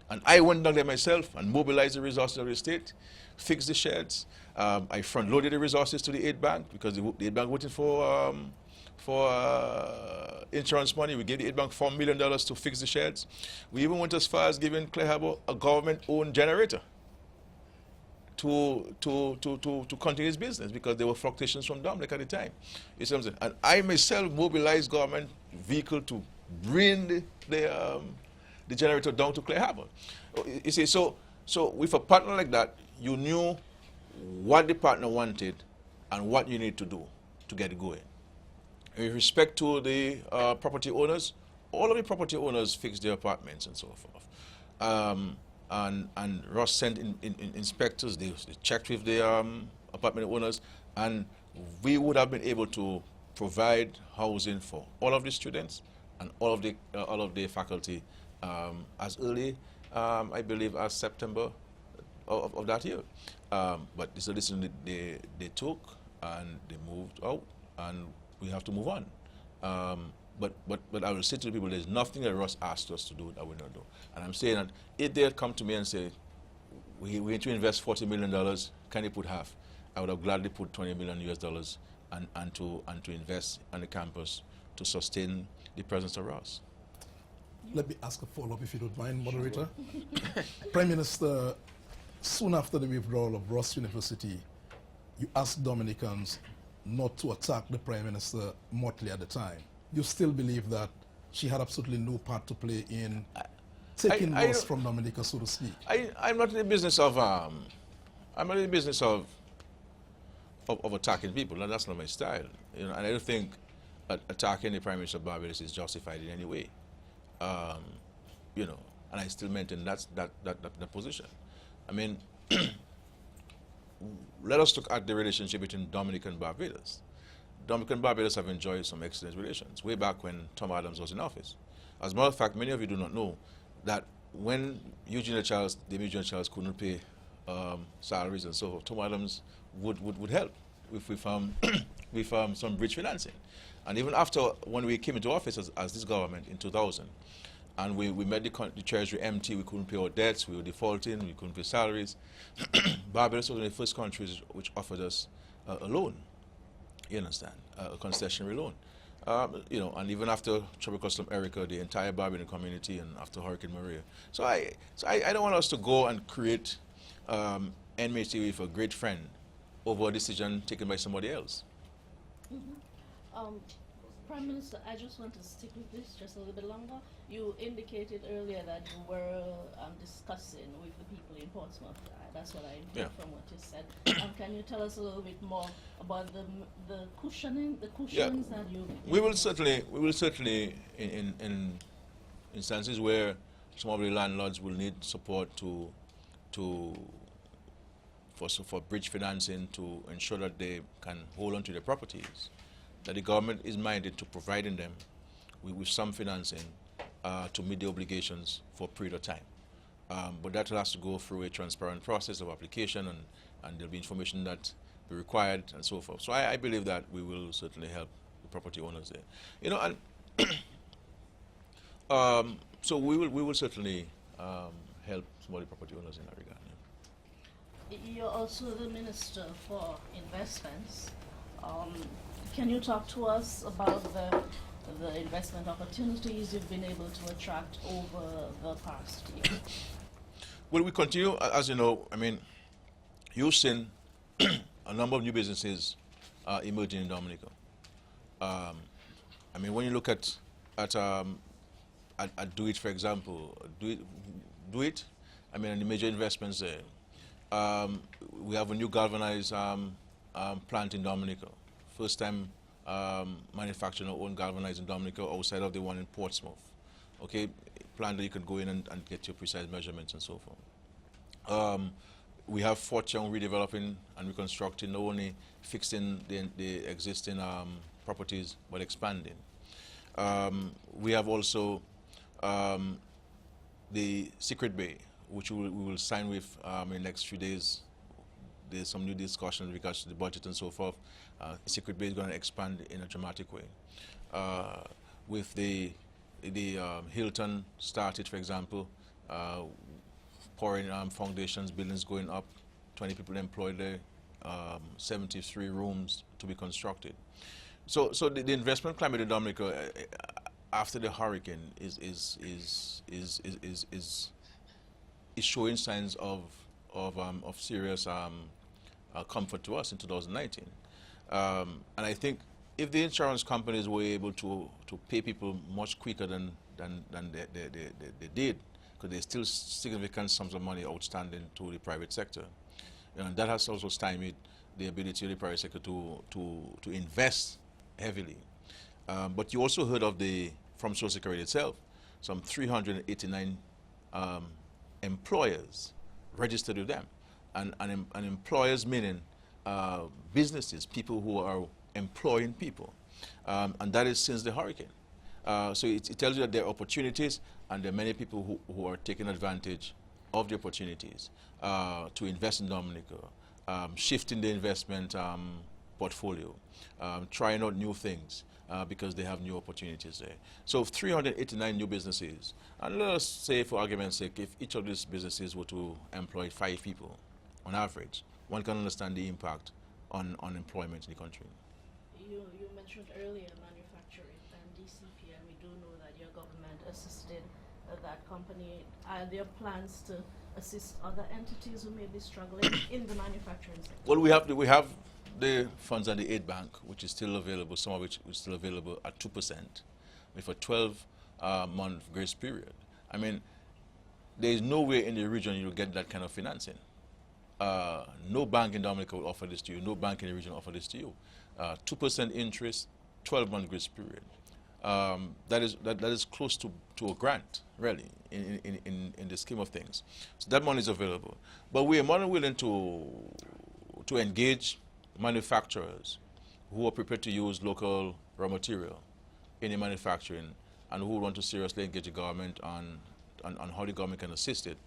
And I went down there myself and mobilized the resources of the state, fixed the sheds. I front-loaded the resources to the aid bank because the aid bank waited for insurance money. We gave the aid bank $4 million to fix the sheds. We even went as far as giving Clay Harbor a government-owned generator to continue his business because there were fluctuations from Dominic at the time. You see what I'm saying? And I myself mobilized government vehicle to bring the generator down to Clay Harbor. You see, so with a partner like that, you knew what the partner wanted and what you need to do to get it going. With respect to the property owners, all of the property owners fixed their apartments and so forth. And Ross sent in inspectors, they checked with the apartment owners, and we would have been able to provide housing for all of the students and all of the faculty as early, I believe, as September of that year. But this is a decision they took, and they moved out, and we have to move on. But I will say to the people, there's nothing that Ross asked us to do that we not do. And I'm saying that if they had come to me and say, we need to invest $40 million, can you put half? I would have gladly put $20 million US and to invest on the campus to sustain the presence of Ross. Let me ask a follow-up, if you don't mind, moderator. Prime Minister, soon after the withdrawal of Ross University, you asked Dominicans not to attack the Prime Minister mortally at the time. You still believe that she had absolutely no part to play in taking Ross from Dominica, so to speak? I'm not in the business of attacking people. That's not my style. You know, and I don't think attacking the Prime Minister of Barbados is justified in any way. You know, and I still maintain that position. I mean, let us look at the relationship between Dominica and Barbados. Dominica and Barbados have enjoyed some excellent relations way back when Tom Adams was in office. As a matter of fact, many of you do not know that when Eugene Charles couldn't pay salaries and so forth, Tom Adams would help with some bridge financing. And even after, when we came into office as this government in 2000, and we made the treasury empty, we couldn't pay our debts, we were defaulting, we couldn't pay salaries. Barbados was one of the first countries which offered us a loan, you understand, a concessionary loan. You know, and even after Tropical Storm Erica, the entire Barbadian community, and after Hurricane Maria. So I don't want us to go and create enmity with a great friend over a decision taken by somebody else. Mm-hmm. Prime Minister, I just want to stick with this just a little bit longer. You indicated earlier that you were discussing with the people in Portsmouth. That's what I heard from what you said. Can you tell us a little bit more about the cushions that you? We will certainly in instances where some of the landlords will need support for bridge financing to ensure that they can hold on to their properties, that the government is minded to providing them with some financing to meet the obligations for a period of time. But that has to go through a transparent process of application, and there'll be information that be required and so forth. So I believe that we will certainly help the property owners there. You know, and So we will certainly help small property owners in that regard. Yeah. You're also the Minister for Investments. Can you talk to us about the investment opportunities you've been able to attract over the past year? Well, we continue, as you know, I mean, you've seen a number of new businesses emerging in Dominica. I mean, when you look at Do It, for example, Do It, I mean, and the major investments there. We have a new galvanized plant in Dominica. First time manufacturing our own galvanized in Dominica outside of the one in Portsmouth. Okay, plant that you can go in and get your precise measurements and so forth. We have Fort Young redeveloping and reconstructing, not only fixing the existing properties, but expanding. We have also the Secret Bay, which we will sign with in the next few days. There's some new discussion in regards to the budget and so forth. Secret Bay is going to expand in a dramatic way. With the Hilton started, for example, pouring foundations, buildings going up, 20 people employed there, 73 rooms to be constructed. So the investment climate in Dominica after the hurricane is showing signs of serious comfort to us in 2019. And I think if the insurance companies were able to pay people much quicker than they did, because there's still significant sums of money outstanding to the private sector, and that has also stymied the ability of the private sector to invest heavily. But you also heard of from Social Security itself, some 389 employers registered with them, and employers meaning businesses, people who are employing people, and that is since the hurricane. So it tells you that there are opportunities, and there are many people who are taking advantage of the opportunities to invest in Dominica, shifting the investment portfolio, trying out new things because they have new opportunities there. So 389 new businesses, and let us say, for argument's sake, if each of these businesses were to employ 5 people on average, one can understand the impact on employment in the country. You mentioned earlier manufacturing and DCP, and we do know that your government assisted that company. Are there plans to assist other entities who may be struggling in the manufacturing sector? Well, we have the funds and the aid bank, which is still available, some of which is still available at 2%, with a 12-month grace period. I mean, there is nowhere in the region you'll get that kind of financing. No bank in Dominica will offer this to you. No bank in the region will offer this to you. 2% interest, 12-month grace period. That is close to a grant, really, in the scheme of things. So that money is available. But we are more than willing to engage manufacturers who are prepared to use local raw material in the manufacturing, and who want to seriously engage the government on how the government can assist it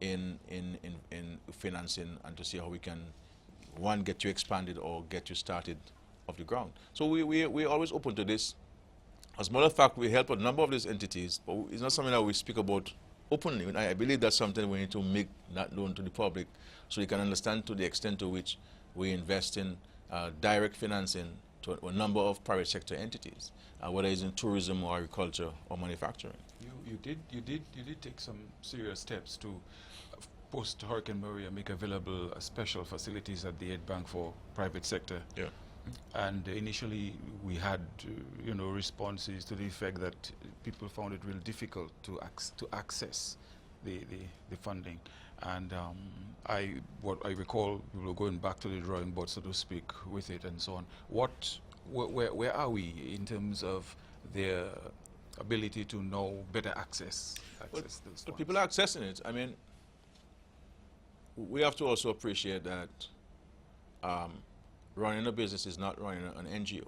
in financing, and to see how we can, one, get you expanded or get you started off the ground. So we're always open to this. As a matter of fact, we help a number of these entities, but it's not something that we speak about openly. I believe that's something we need to make that known to the public, so they can understand to the extent to which we invest in direct financing to a number of private sector entities, whether it's in tourism or agriculture or manufacturing. You did take some serious steps to post Hurricane Maria make available special facilities at the aid bank for private sector. Yeah. And initially we had responses to the effect that people found it real difficult to access the funding. And what I recall, we were going back to the drawing board, so to speak, with it and so on. Where are we in terms of their ability to know better access those funds? People are accessing it. I mean, we have to also appreciate that running a business is not running an NGO,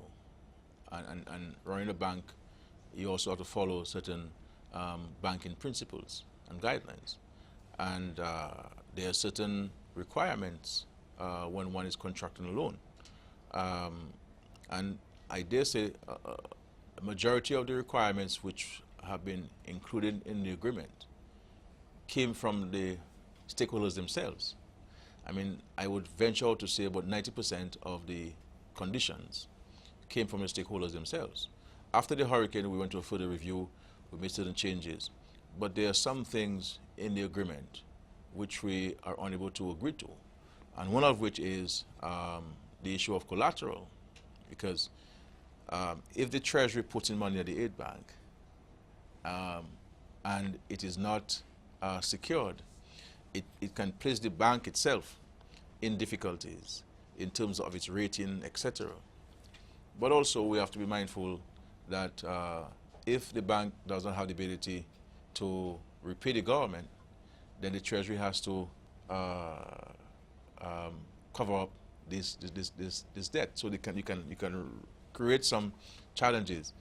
and running a bank, you also have to follow certain banking principles and guidelines, and there are certain requirements when one is contracting a loan, and I dare say a majority of the requirements which have been included in the agreement came from the stakeholders themselves. I mean, I would venture out to say about 90% of the conditions came from the stakeholders themselves. After the hurricane, we went to a further review, we made certain changes, but there are some things in the agreement which we are unable to agree to, and one of which is the issue of collateral, because if the Treasury puts in money at the aid bank and it is not secured, it can place the bank itself in difficulties in terms of its rating, etc. But also we have to be mindful that if the bank doesn't have the ability to repay the government, then the Treasury has to cover up this debt. So you can create some challenges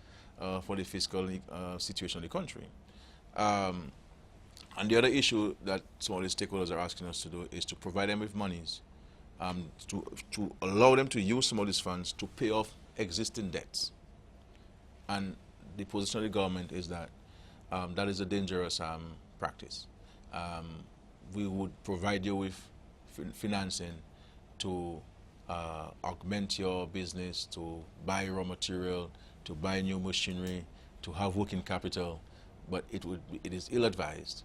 for the fiscal situation of the country. And the other issue that some of the stakeholders are asking us to do is to provide them with monies to allow them to use some of these funds to pay off existing debts. And the position of the government is that that is a dangerous practice. We would provide you with financing to augment your business, to buy raw material, to buy new machinery, to have working capital, but it is ill-advised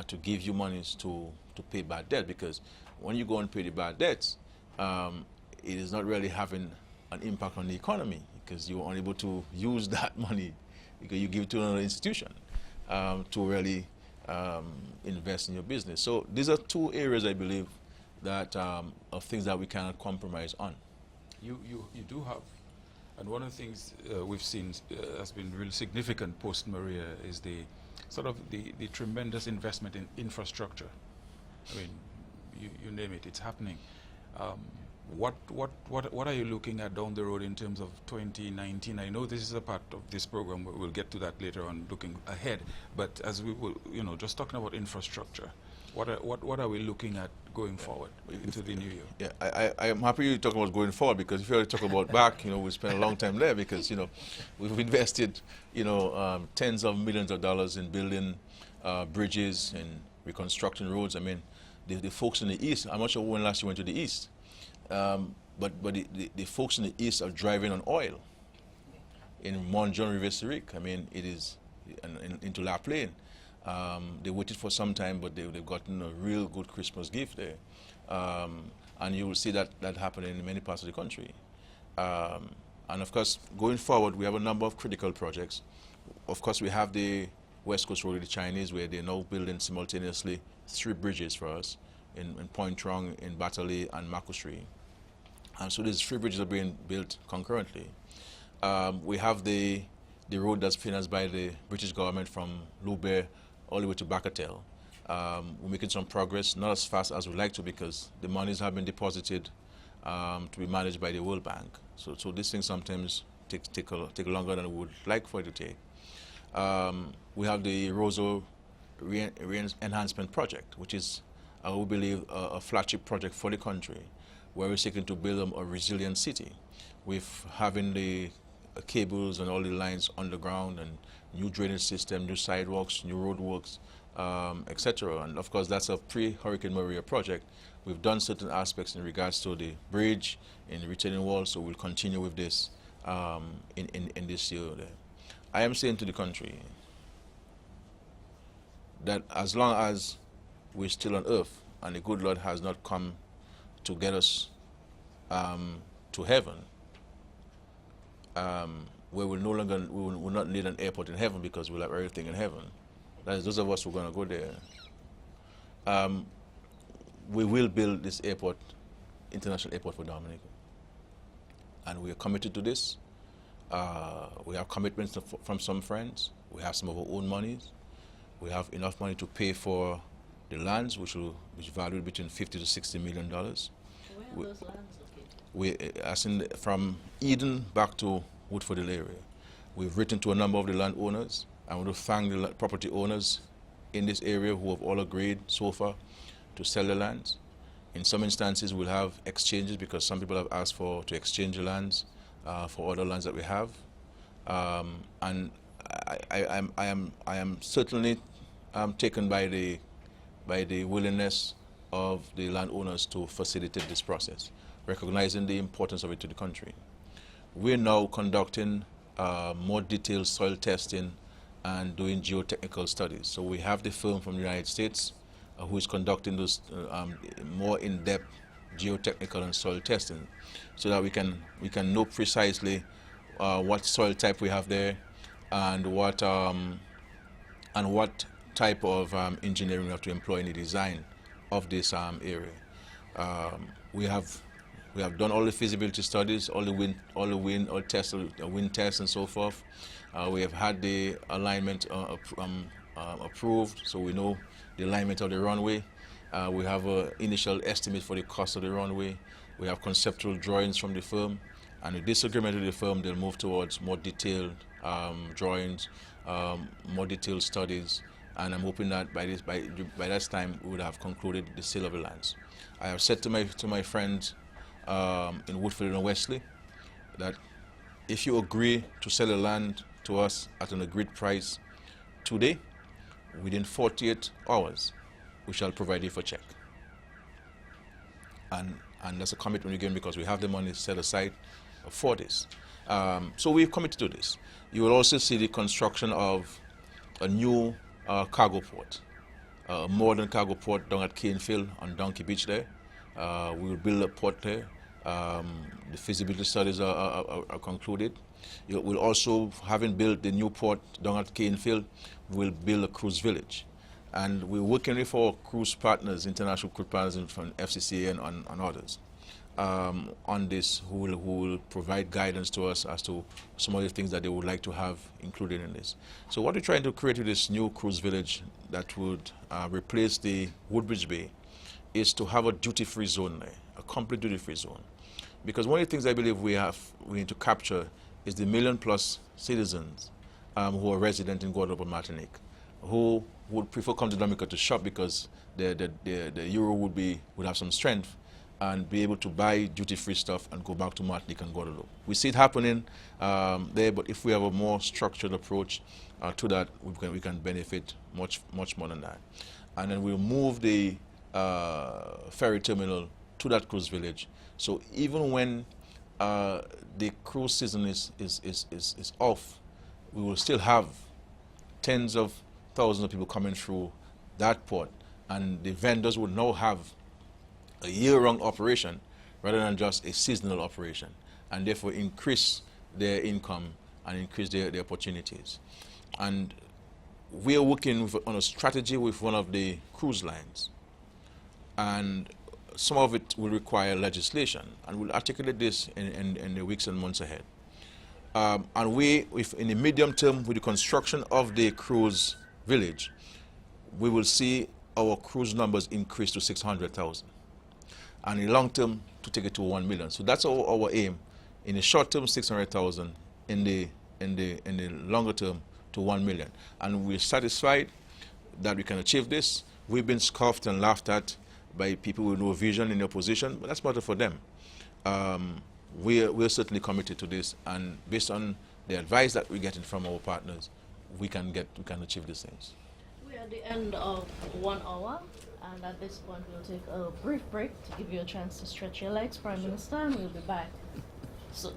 to give you monies to pay bad debt, because when you go and pay the bad debts, it is not really having an impact on the economy, because you are unable to use that money because you give it to another institution to really invest in your business. So these are two areas, I believe, that of things that we cannot compromise on. You do have, and one of the things we've seen has been really significant post-Maria is the sort of the tremendous investment in infrastructure. I mean, you name it, it's happening. What are you looking at down the road in terms of 2019? I know this is a part of this program, we'll get to that later on, looking ahead, but as we will, just talking about infrastructure, what are we looking at going forward into the new year? Yeah, I am happy you talk about going forward, because if you talk about back, we spent a long time there, because we've invested tens of millions of dollars in building bridges and reconstructing roads. I mean, the folks in the east, I'm not sure when last you went to the east, but the folks in the east are driving on oil. In Mont John River Syric, I mean, it is into La Plaine. They waited for some time, but they've gotten a real good Christmas gift there. And you will see that happening in many parts of the country. And of course, going forward, we have a number of critical projects. Of course, we have the West Coast Road with the Chinese, where they're now building simultaneously 3 bridges for us in Point Trong, in Batali, and Makusri. And so these 3 bridges are being built concurrently. We have the road that's financed by the British government from Lubert all the way to Bakatel. We're making some progress, not as fast as we'd like to, because the monies have been deposited to be managed by the World Bank. So these things sometimes take longer than we would like for it to take. We have the Roseau Enhancement Project, which is, we believe, a flagship project for the country, where we're seeking to build a resilient city with having the cables and all the lines underground, and new drainage system, new sidewalks, new roadworks, etc. And of course, that's a pre-Hurricane Maria project. We've done certain aspects in regards to the bridge and the retaining wall, so we'll continue with this in this year. I am saying to the country that as long as we're still on earth and the good Lord has not come to get us to heaven, where we will not need an airport in heaven, because we'll have everything in heaven. That is, those of us who are going to go there. We will build this airport, international airport for Dominica. And we are committed to this. We have commitments from some friends. We have some of our own monies. We have enough money to pay for the lands, which valued between $50 to $60 million. Where are those lands located? As in from Eden back to Woodfordale area. We've written to a number of the landowners. I want to thank the property owners in this area who have all agreed so far to sell the lands. In some instances, we'll have exchanges, because some people have asked to exchange the lands for other lands that we have. And I am certainly taken by the willingness of the landowners to facilitate this process, recognizing the importance of it to the country. We're now conducting more detailed soil testing and doing geotechnical studies. So we have the firm from the United States who is conducting those more in-depth geotechnical and soil testing, so that we can know precisely what soil type we have there, and what type of engineering we have to employ in the design of this area. We have done all the feasibility studies, all the wind tests and so forth. We have had the alignment approved, so we know the alignment of the runway. We have an initial estimate for the cost of the runway. We have conceptual drawings from the firm, and with this agreement with the firm, they'll move towards more detailed drawings, more detailed studies, and I'm hoping that by that time we would have concluded the sale of the lands. I have said to my friends in Woodfield and Wesley that if you agree to sell the land to us at an agreed price today, within 48 hours, we shall provide you for check. And that's a commitment we're giving, because we have the money set aside for this. So we've committed to this. You will also see the construction of a new cargo port, a modern cargo port down at Canefield on Donkey Beach there. We will build a port there. The feasibility studies are concluded. We'll also, having built the new port down at Canefield, we'll build a cruise village. And we're working with our cruise partners, international cruise partners from FCCA and others, on this, who will provide guidance to us as to some of the things that they would like to have included in this. So what we're trying to create with this new cruise village that would replace the Woodbridge Bay is to have a duty-free zone there, a complete duty-free zone. Because one of the things I believe we need to capture is the million-plus citizens who are resident in Guadeloupe and Martinique, who would prefer come to Dominica to shop because the euro would have some strength and be able to buy duty-free stuff and go back to Martinique and Guadeloupe. We see it happening there, but if we have a more structured approach to that, we can benefit much more than that. And then we'll move the ferry terminal to that cruise village. So even when the cruise season is off, we will still have tens of thousands of people coming through that port, and the vendors would now have a year-round operation rather than just a seasonal operation, and therefore increase their income and increase their opportunities. And we are working on a strategy with one of the cruise lines, and some of it will require legislation, and we'll articulate this in the weeks and months ahead. And in the medium term, with the construction of the cruise village, we will see our cruise numbers increase to 600,000, and in the long term to take it to 1 million. So that's our aim. In the short term, 600,000. In the longer term, to 1 million. And we're satisfied that we can achieve this. We've been scoffed and laughed at by people with no vision in the opposition, but that's matter for them. We're certainly committed to this, and based on the advice that we're getting from our partners, we can achieve these things. We're at the end of 1 hour, and at this point we'll take a brief break to give you a chance to stretch your legs, Prime Minister, and we'll be back soon.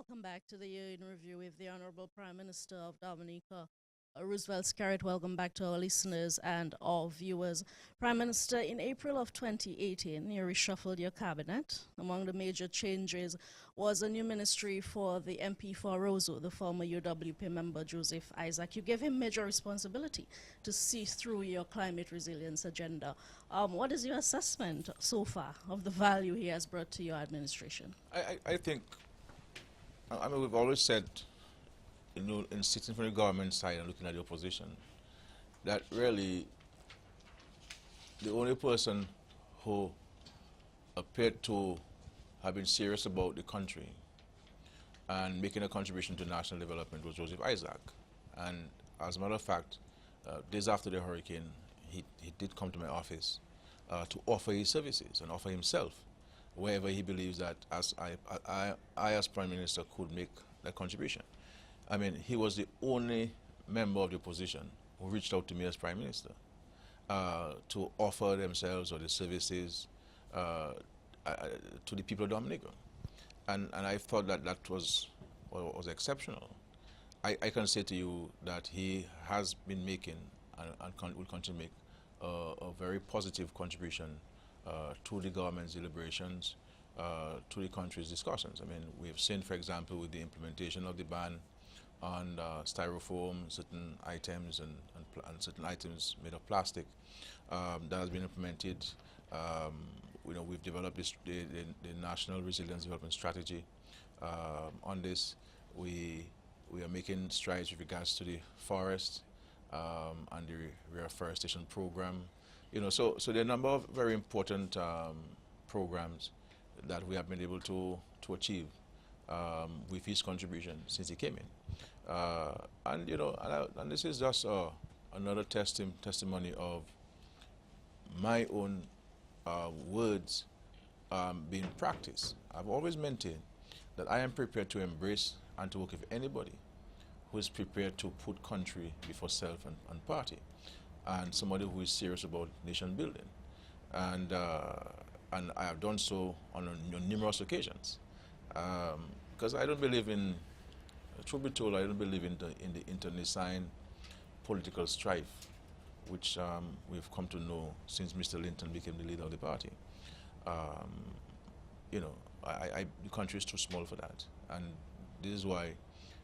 Welcome back to the Year in Review with the Honorable Prime Minister of Dominica, Roosevelt Skerrit. Welcome back to our listeners and our viewers. Prime Minister, in April of 2018, you reshuffled your cabinet. Among the major changes was a new ministry for the MP for Roseau, the former UWP member Joseph Isaac. You gave him major responsibility to see through your climate resilience agenda. What is your assessment so far of the value he has brought to your administration? I think, I mean, we've always said, you know, in sitting from the government side and looking at the opposition, that really the only person who appeared to have been serious about the country and making a contribution to national development was Joseph Isaac. And as a matter of fact, days after the hurricane, he did come to my office to offer his services and offer himself wherever he believes that I as Prime Minister could make that contribution. I mean, he was the only member of the opposition who reached out to me as Prime Minister to offer themselves or the services to the people of Dominica. And I thought that that was exceptional. I can say to you that he has been making and will continue to make a very positive contribution to the government's deliberations, to the country's discussions. I mean, we've seen, for example, with the implementation of the ban on styrofoam, certain items and certain items made of plastic that has been implemented. You know, we've developed the National Resilience Development Strategy. On this, we are making strides with regards to the forest and the reforestation program. You know, so there are a number of very important programs that we have been able to achieve with his contribution since he came in. And you know, and this is just another testimony of my own words being practiced. I've always maintained that I am prepared to embrace and to work with anybody who is prepared to put country before self and party, and somebody who is serious about nation building. And I have done so on numerous occasions. Because I don't believe in, truth be told, I don't believe in the internecine political strife, which we've come to know since Mr. Linton became the leader of the party. You know, the country is too small for that, and this is why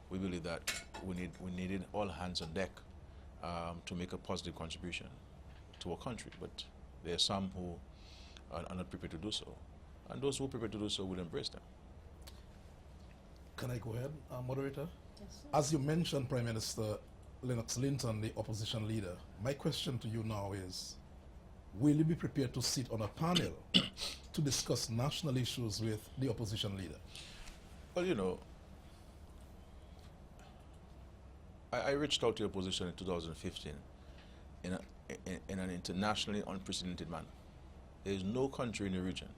we believe that we needed all hands on deck to make a positive contribution to our country. But there are some who are not prepared to do so, and those who are prepared to do so will embrace them. Can I go ahead, moderator? Yes, sir. As you mentioned, Prime Minister Lennox Linton, the opposition leader, my question to you now is, will you be prepared to sit on a panel to discuss national issues with the opposition leader? Well, you know, I reached out to the opposition in 2015 in an internationally unprecedented manner. There is no country in the region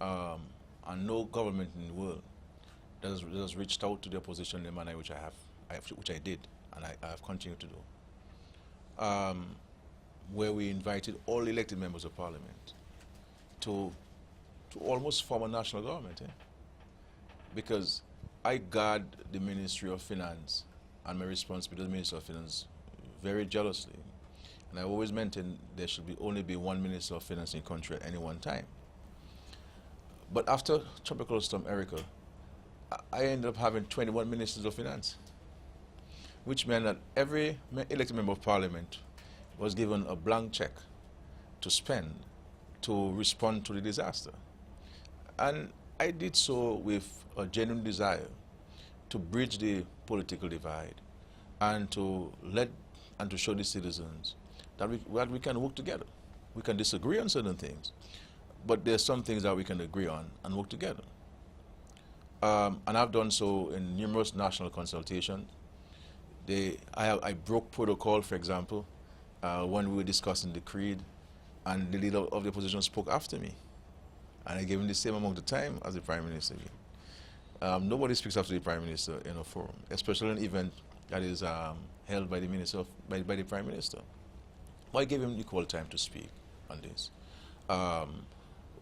and no government in the world that has reached out to the opposition in the manner which which I did, and I have continued to do. Where we invited all elected members of parliament to almost form a national government, because I guard the Ministry of Finance and my responsibility as Minister of Finance very jealously, and I always maintain there should only be one Minister of Finance in the country at any one time. But after Tropical Storm Erica, I ended up having 21 Ministers of Finance, which meant that every elected member of parliament was given a blank check to spend to respond to the disaster. And I did so with a genuine desire to bridge the political divide and to show the citizens that we can work together. We can disagree on certain things, but there's some things that we can agree on and work together. And I've done so in numerous national consultations. I broke protocol, for example, when we were discussing the creed, and the leader of the opposition spoke after me, and I gave him the same amount of time as the Prime Minister. Nobody speaks after the Prime Minister in a forum, especially an event that is held by by the Prime Minister. But I gave him equal time to speak on this.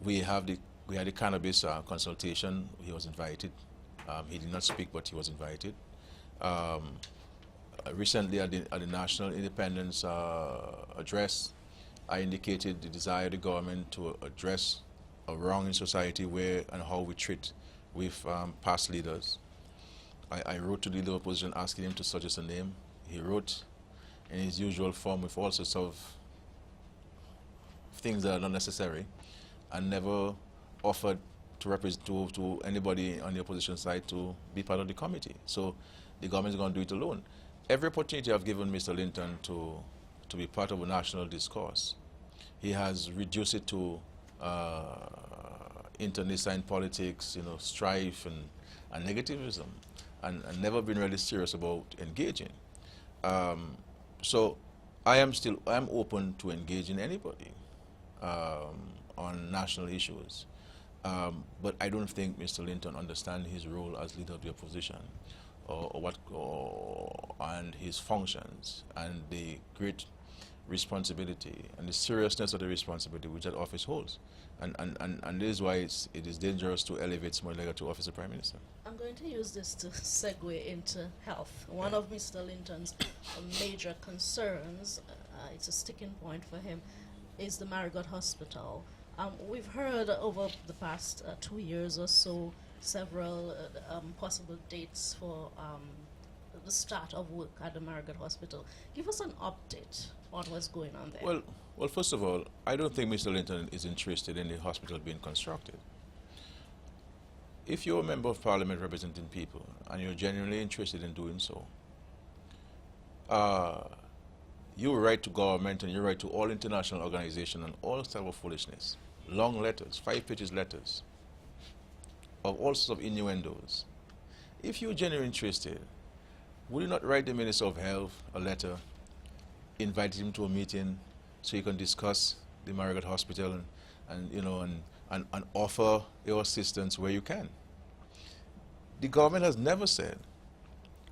We had the cannabis consultation. He was invited He did not speak, but he was invited. Recently at the National Independence Address, I indicated the desire of the government to address a wrong in society where and how we treat with past leaders. I wrote to the leader of opposition asking him to suggest a name. He wrote in his usual form with all sorts of things that are not necessary, and never offered to represent to anybody on the opposition side to be part of the committee. So the government is going to do it alone. Every opportunity I've given Mr. Linton to be part of a national discourse, he has reduced it to internecine politics, strife and negativism, and never been really serious about engaging. So I am open to engaging anybody on national issues. But I don't think Mr. Linton understands his role as leader of the opposition, and his functions, and the great responsibility and the seriousness of the responsibility which that office holds. And this is why it is dangerous to elevate somebody like that to office of Prime Minister. I'm going to use this to segue into health. One of Mr. Linton's major concerns, it's a sticking point for him, is the Marigot Hospital. We've heard over the past 2 years or so several possible dates for the start of work at the Marigot Hospital. Give us an update on what's going on there. Well, first of all, I don't think Mr. Linton is interested in the hospital being constructed. If you're a member of Parliament representing people and you're genuinely interested in doing so, you write to government and you write to all international organizations and all type of foolishness. Long letters, 5-page letters, of all sorts of innuendos. If you're genuinely interested, would you not write the Minister of Health a letter, invite him to a meeting so you can discuss the Marigot Hospital and offer your assistance where you can? The government has never said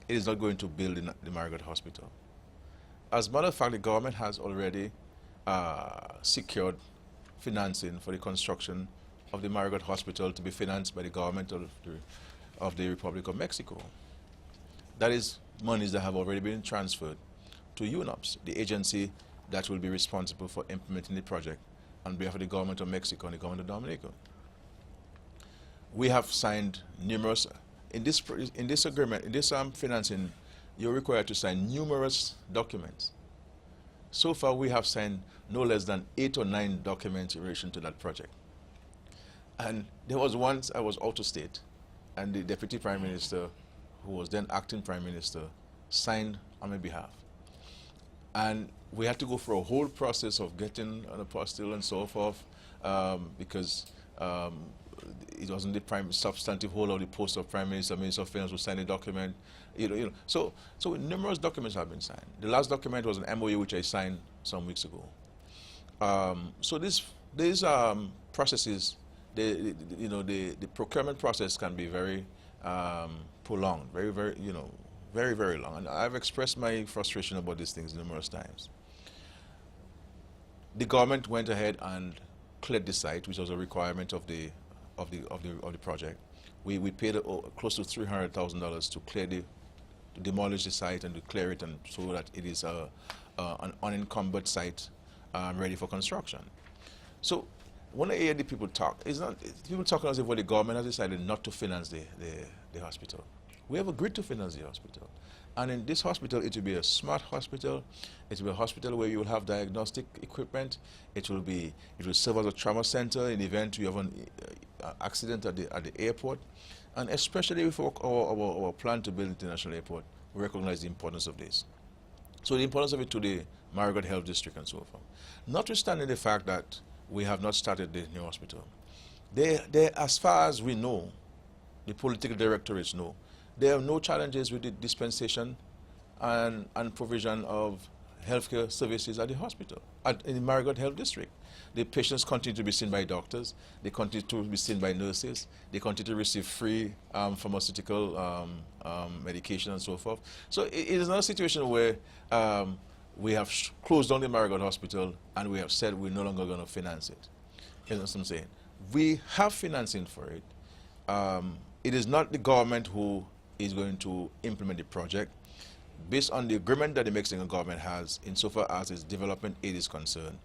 it is not going to build the Marigot Hospital. As a matter of fact, the government has already secured financing for the construction of the Marigot Hospital to be financed by the government of the Republic of Mexico. That is monies that have already been transferred to UNOPS, the agency that will be responsible for implementing the project on behalf of the government of Mexico and the government of Dominica. We have signed numerous, in this agreement, in this financing, you're required to sign numerous documents. So far, we have signed no less than 8 or 9 documents in relation to that project. And there was once I was out of state, and the Deputy Prime Minister, who was then acting Prime Minister, signed on my behalf. And we had to go through a whole process of getting an apostille and so forth, because it wasn't the substantive holder of the post of Prime Minister, Minister of Finance, who signed the document. So numerous documents have been signed. The last document was an MOU which I signed some weeks ago. So these processes, the procurement process can be very prolonged, very long. And I've expressed my frustration about these things numerous times. The government went ahead and cleared the site, which was a requirement of the project. We paid close to $300,000 to demolish the site and to clear it, and so that it is an unencumbered site ready for construction. So when I hear the people talk, it's not people talking as if the government has decided not to finance the hospital. We have agreed to finance the hospital. And in this hospital, it will be a smart hospital. It will be a hospital where you will have diagnostic equipment. It will serve as a trauma center in the event you have an accident at the airport. And especially with our plan to build an international airport, we recognize the importance of this. So the importance of it to the Marigot Health District and so forth. Notwithstanding the fact that we have not started the new hospital, as far as we know, the political directorates know, there are no challenges with the dispensation and provision of healthcare services at the hospital, in the Marigot Health District. The patients continue to be seen by doctors, they continue to be seen by nurses, they continue to receive free pharmaceutical medication and so forth. So it is not a situation where we have closed down the Marigot Hospital and we have said we're no longer going to finance it. You know what I'm saying? We have financing for it. it is not the government who is going to implement the project. Based on the agreement that the Mexican government has, insofar as its development aid is concerned,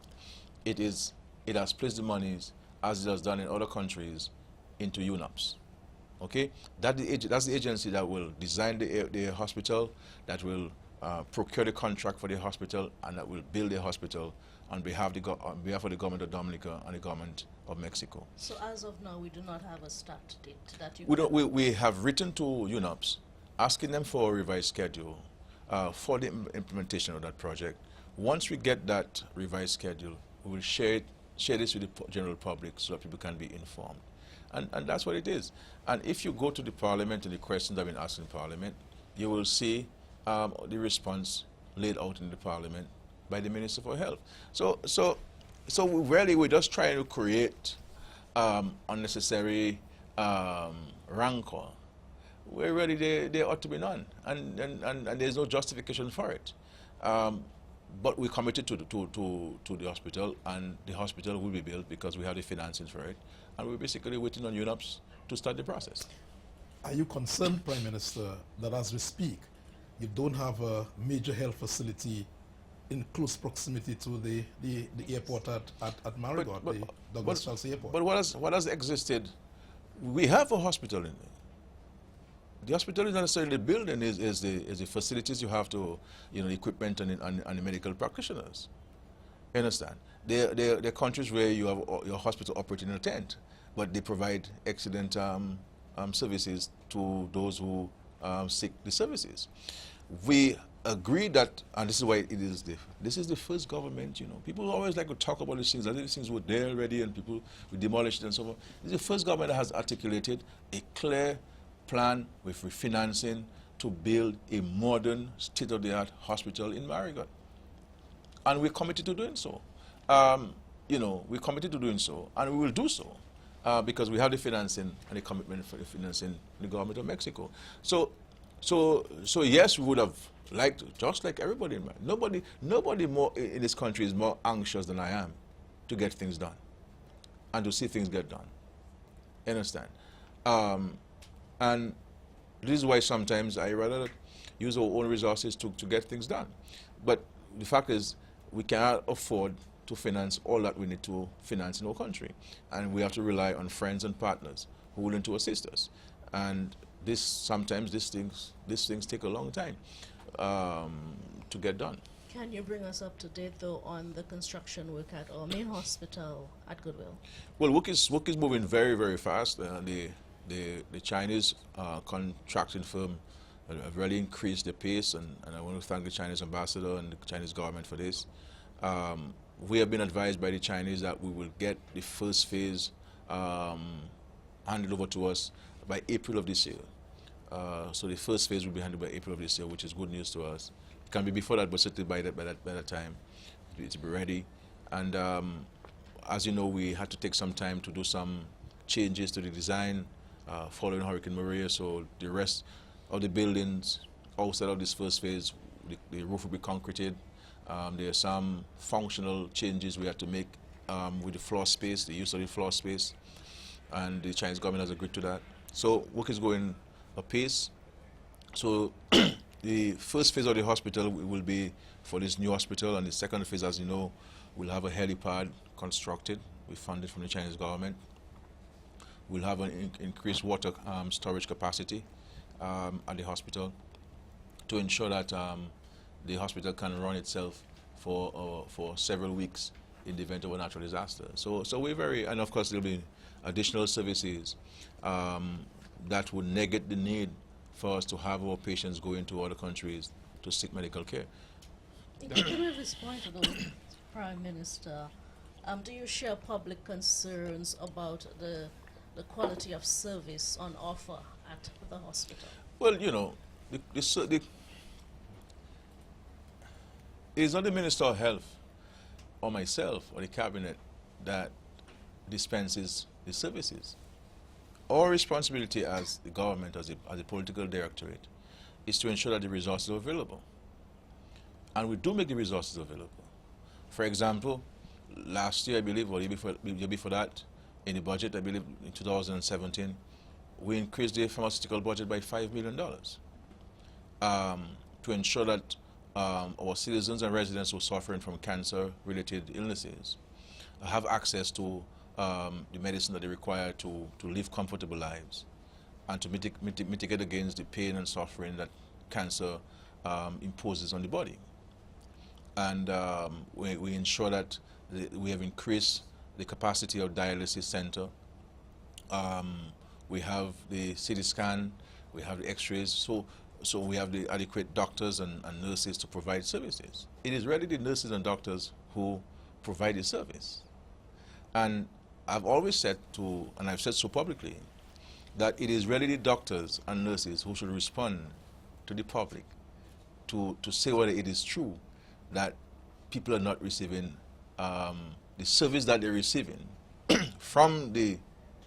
it has placed the monies, as it has done in other countries, into UNOPS. Okay, that's the agency that will design the hospital, that will procure the contract for the hospital, and that will build the hospital on behalf of the government of Dominica and the government of Mexico. So as of now, we do not have a start date that you. We have written to UNOPS, asking them for a revised schedule for the implementation of that project. Once we get that revised schedule, we will share this with the general public so that people can be informed. And that's what it is. And if you go to the Parliament and the questions I've been asked in Parliament, you will see the response laid out in the Parliament by the Minister for Health. So we're just trying to create unnecessary rancor. Where really there ought to be none, and there's no justification for it. But we're committed to the hospital, and the hospital will be built because we have the financing for it, and we're basically waiting on UNOPS to start the process. Are you concerned, Prime Minister, that as we speak, you don't have a major health facility in close proximity to the airport at Marigot, the Douglas Chelsea Airport? But what has existed? We have a hospital in there. The hospital is not necessarily the building, is the facilities you have to, the equipment and the medical practitioners. You understand? There are countries where you have your hospital operating in a tent, but they provide excellent services to those who seek the services. We agree that, and this is why this is the first government, people always like to talk about these things, as if these things were there already and people we demolished and so forth. This is the first government that has articulated a clear plan with refinancing to build a modern, state-of-the-art hospital in Marigot. And we're committed to doing so. We're committed to doing so, and we will do so because we have the financing and the commitment for the financing in the government of Mexico. So yes, we would have liked to, just like everybody in Marigot. Nobody more in this country is more anxious than I am to get things done and to see things get done. You understand? And this is why sometimes I rather use our own resources to get things done. But the fact is, we cannot afford to finance all that we need to finance in our country. And we have to rely on friends and partners who are willing to assist us. And sometimes these things take a long time to get done. Can you bring us up to date, though, on the construction work at our main hospital at Goodwill? Well, work is moving very, very fast. The Chinese contracting firm have really increased the pace, and I want to thank the Chinese ambassador and the Chinese government for this. We have been advised by the Chinese that we will get the first phase handed over to us by April of this year. So the first phase will be handled by April of this year, which is good news to us. It can be before that, but certainly by that time, it will be ready. And as you know, we had to take some time to do some changes to the design following Hurricane Maria. So the rest of the buildings outside of this first phase, the roof will be concreted. There are some functional changes we had to make with the floor space, the use of the floor space, and the Chinese government has agreed to that. So work is going apace. So the first phase of the hospital will be for this new hospital, and the second phase, as you know, we'll have a helipad constructed. We funded from the Chinese government. We'll have an increased water storage capacity at the hospital to ensure that the hospital can run itself for several weeks in the event of a natural disaster. So we're very, and of course there'll be additional services that would negate the need for us to have our patients go into other countries to seek medical care. Given this point, though, Prime Minister, do you share public concerns about the quality of service on offer at the hospital? Well, it's not the Minister of Health or myself or the Cabinet that dispenses the services. Our responsibility as the government, as a political directorate, is to ensure that the resources are available. And we do make the resources available. For example, last year, I believe, or the year before that, in the budget, I believe in 2017, we increased the pharmaceutical budget by $5 million to ensure that our citizens and residents who are suffering from cancer-related illnesses have access to the medicine that they require to live comfortable lives and to mitigate against the pain and suffering that cancer imposes on the body. And we ensure that we have increased the capacity of dialysis center. We have the CT scan, we have the x-rays, so we have the adequate doctors and nurses to provide services. It is really the nurses and doctors who provide the service. And I've always said and I've said so publicly, that it is really the doctors and nurses who should respond to the public to say whether it is true that people are not receiving the service that they're receiving from the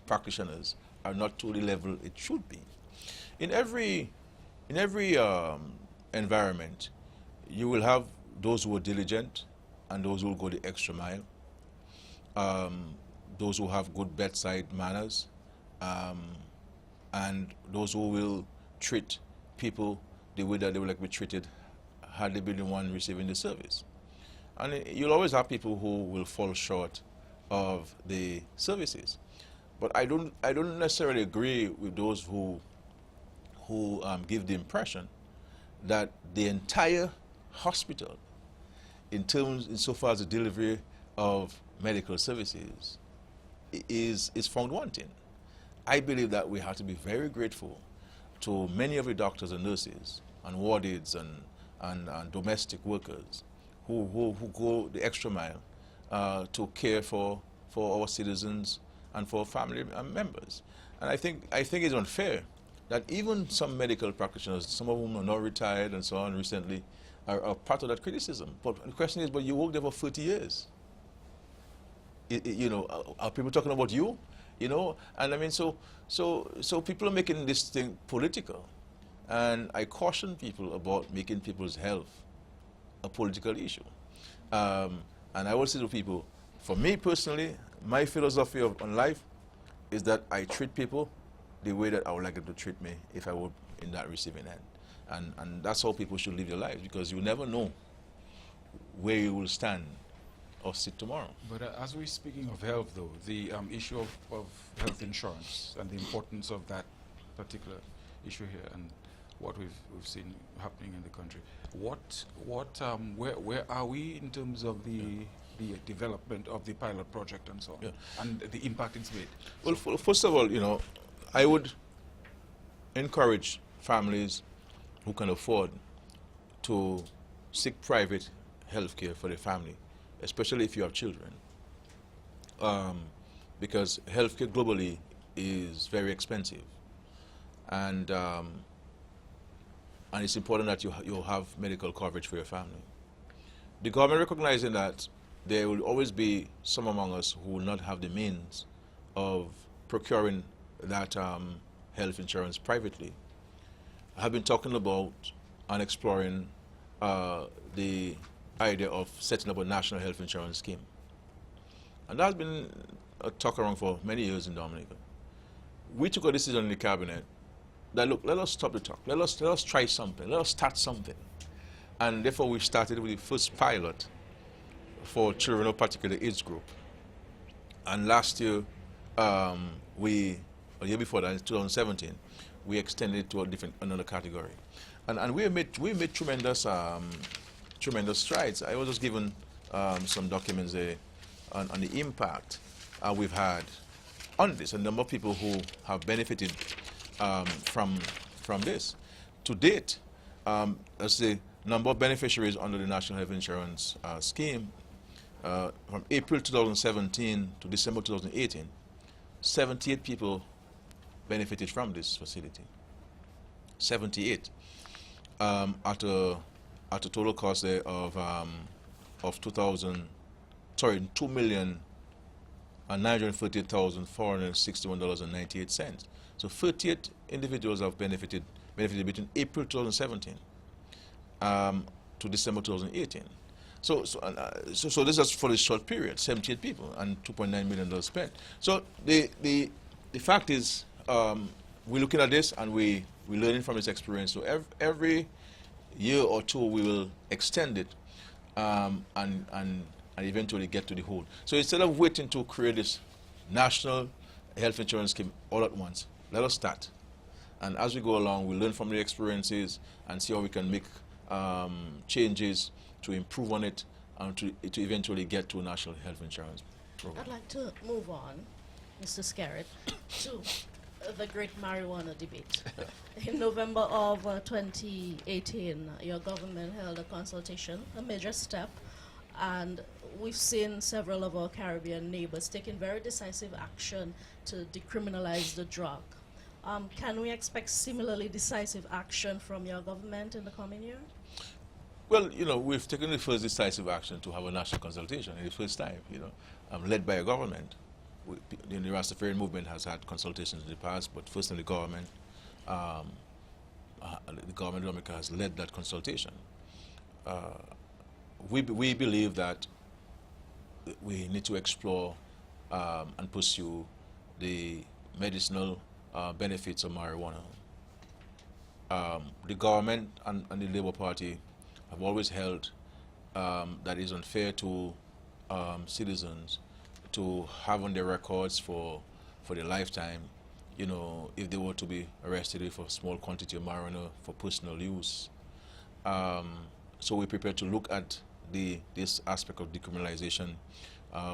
practitioners are not to the level it should be. In every environment, you will have those who are diligent and those who will go the extra mile, those who have good bedside manners, and those who will treat people the way that they would like to be treated had they been the one receiving the service. And you'll always have people who will fall short of the services. But I don't necessarily agree with those who give the impression that the entire hospital, insofar as the delivery of medical services, is found wanting. I believe that we have to be very grateful to many of the doctors and nurses and ward aides and domestic workers who go the extra mile to care for our citizens and for family members. And I think it's unfair that even some medical practitioners, some of whom are not retired and so on recently, are part of that criticism. But the question is, but you worked there for 30 years. You know, are people talking about you? You know, and I mean, so people are making this thing political. And I caution people about making people's health a political issue. And I will say to people, for me personally, my philosophy on life is that I treat people the way that I would like them to treat me if I were in that receiving end. And that's how people should live their lives, because you never know where you will stand or sit tomorrow. But as we're speaking of health, though, the issue of health insurance and the importance of that particular issue here and what we've seen happening in the country, where are we in terms of the development of the pilot project and so on, and the impact it's made? Well, first of all, you know, I would encourage families who can afford to seek private health care for their family, especially if you have children, because healthcare globally is very expensive, and it's important that you have medical coverage for your family. The government, recognizing that there will always be some among us who will not have the means of procuring that health insurance privately, have been talking about and exploring the idea of setting up a national health insurance scheme. And that's been a talk around for many years in Dominica. We took a decision in the cabinet that, look, let us stop the talk. Let us try something. Let us start something. And therefore we started with the first pilot for children of particular age group. And last year, a year before that, in 2017, we extended it to another category. And we made tremendous strides. I was just given some documents there on the impact we've had on this, and the number of people who have benefited from this. To date, let's say, number of beneficiaries under the National Health Insurance Scheme, from April 2017 to December 2018, 78 people benefited from this facility. 78 at a total cost there of $2,938,461.98. So 38 individuals have benefited between April 2017 to December 2018. So this is for this short period, 78 people and $2.9 million spent. So the fact is, we're looking at this and we're learning from this experience. So every year or two we will extend it and eventually get to the whole. So instead of waiting to create this national health insurance scheme all at once, let us start. And as we go along, we learn from the experiences and see how we can make changes to improve on it and to eventually get to a national health insurance program. I'd like to move on, Mr. Skerrit, to the great marijuana debate. In November of 2018, your government held a consultation, a major step, and we've seen several of our Caribbean neighbors taking very decisive action to decriminalize the drug. Can we expect similarly decisive action from your government in the coming year? Well, you know, we've taken the first decisive action to have a national consultation in the first time, you know, led by a government. The Rastafarian movement has had consultations in the past, but first in the government of Dominica has led that consultation. We believe that we need to explore and pursue the medicinal benefits of marijuana. The government and the Labour Party have always held that it's unfair to citizens to have on their records for their lifetime, you know, if they were to be arrested for a small quantity of marijuana for personal use. So we're prepared to look at this aspect of decriminalization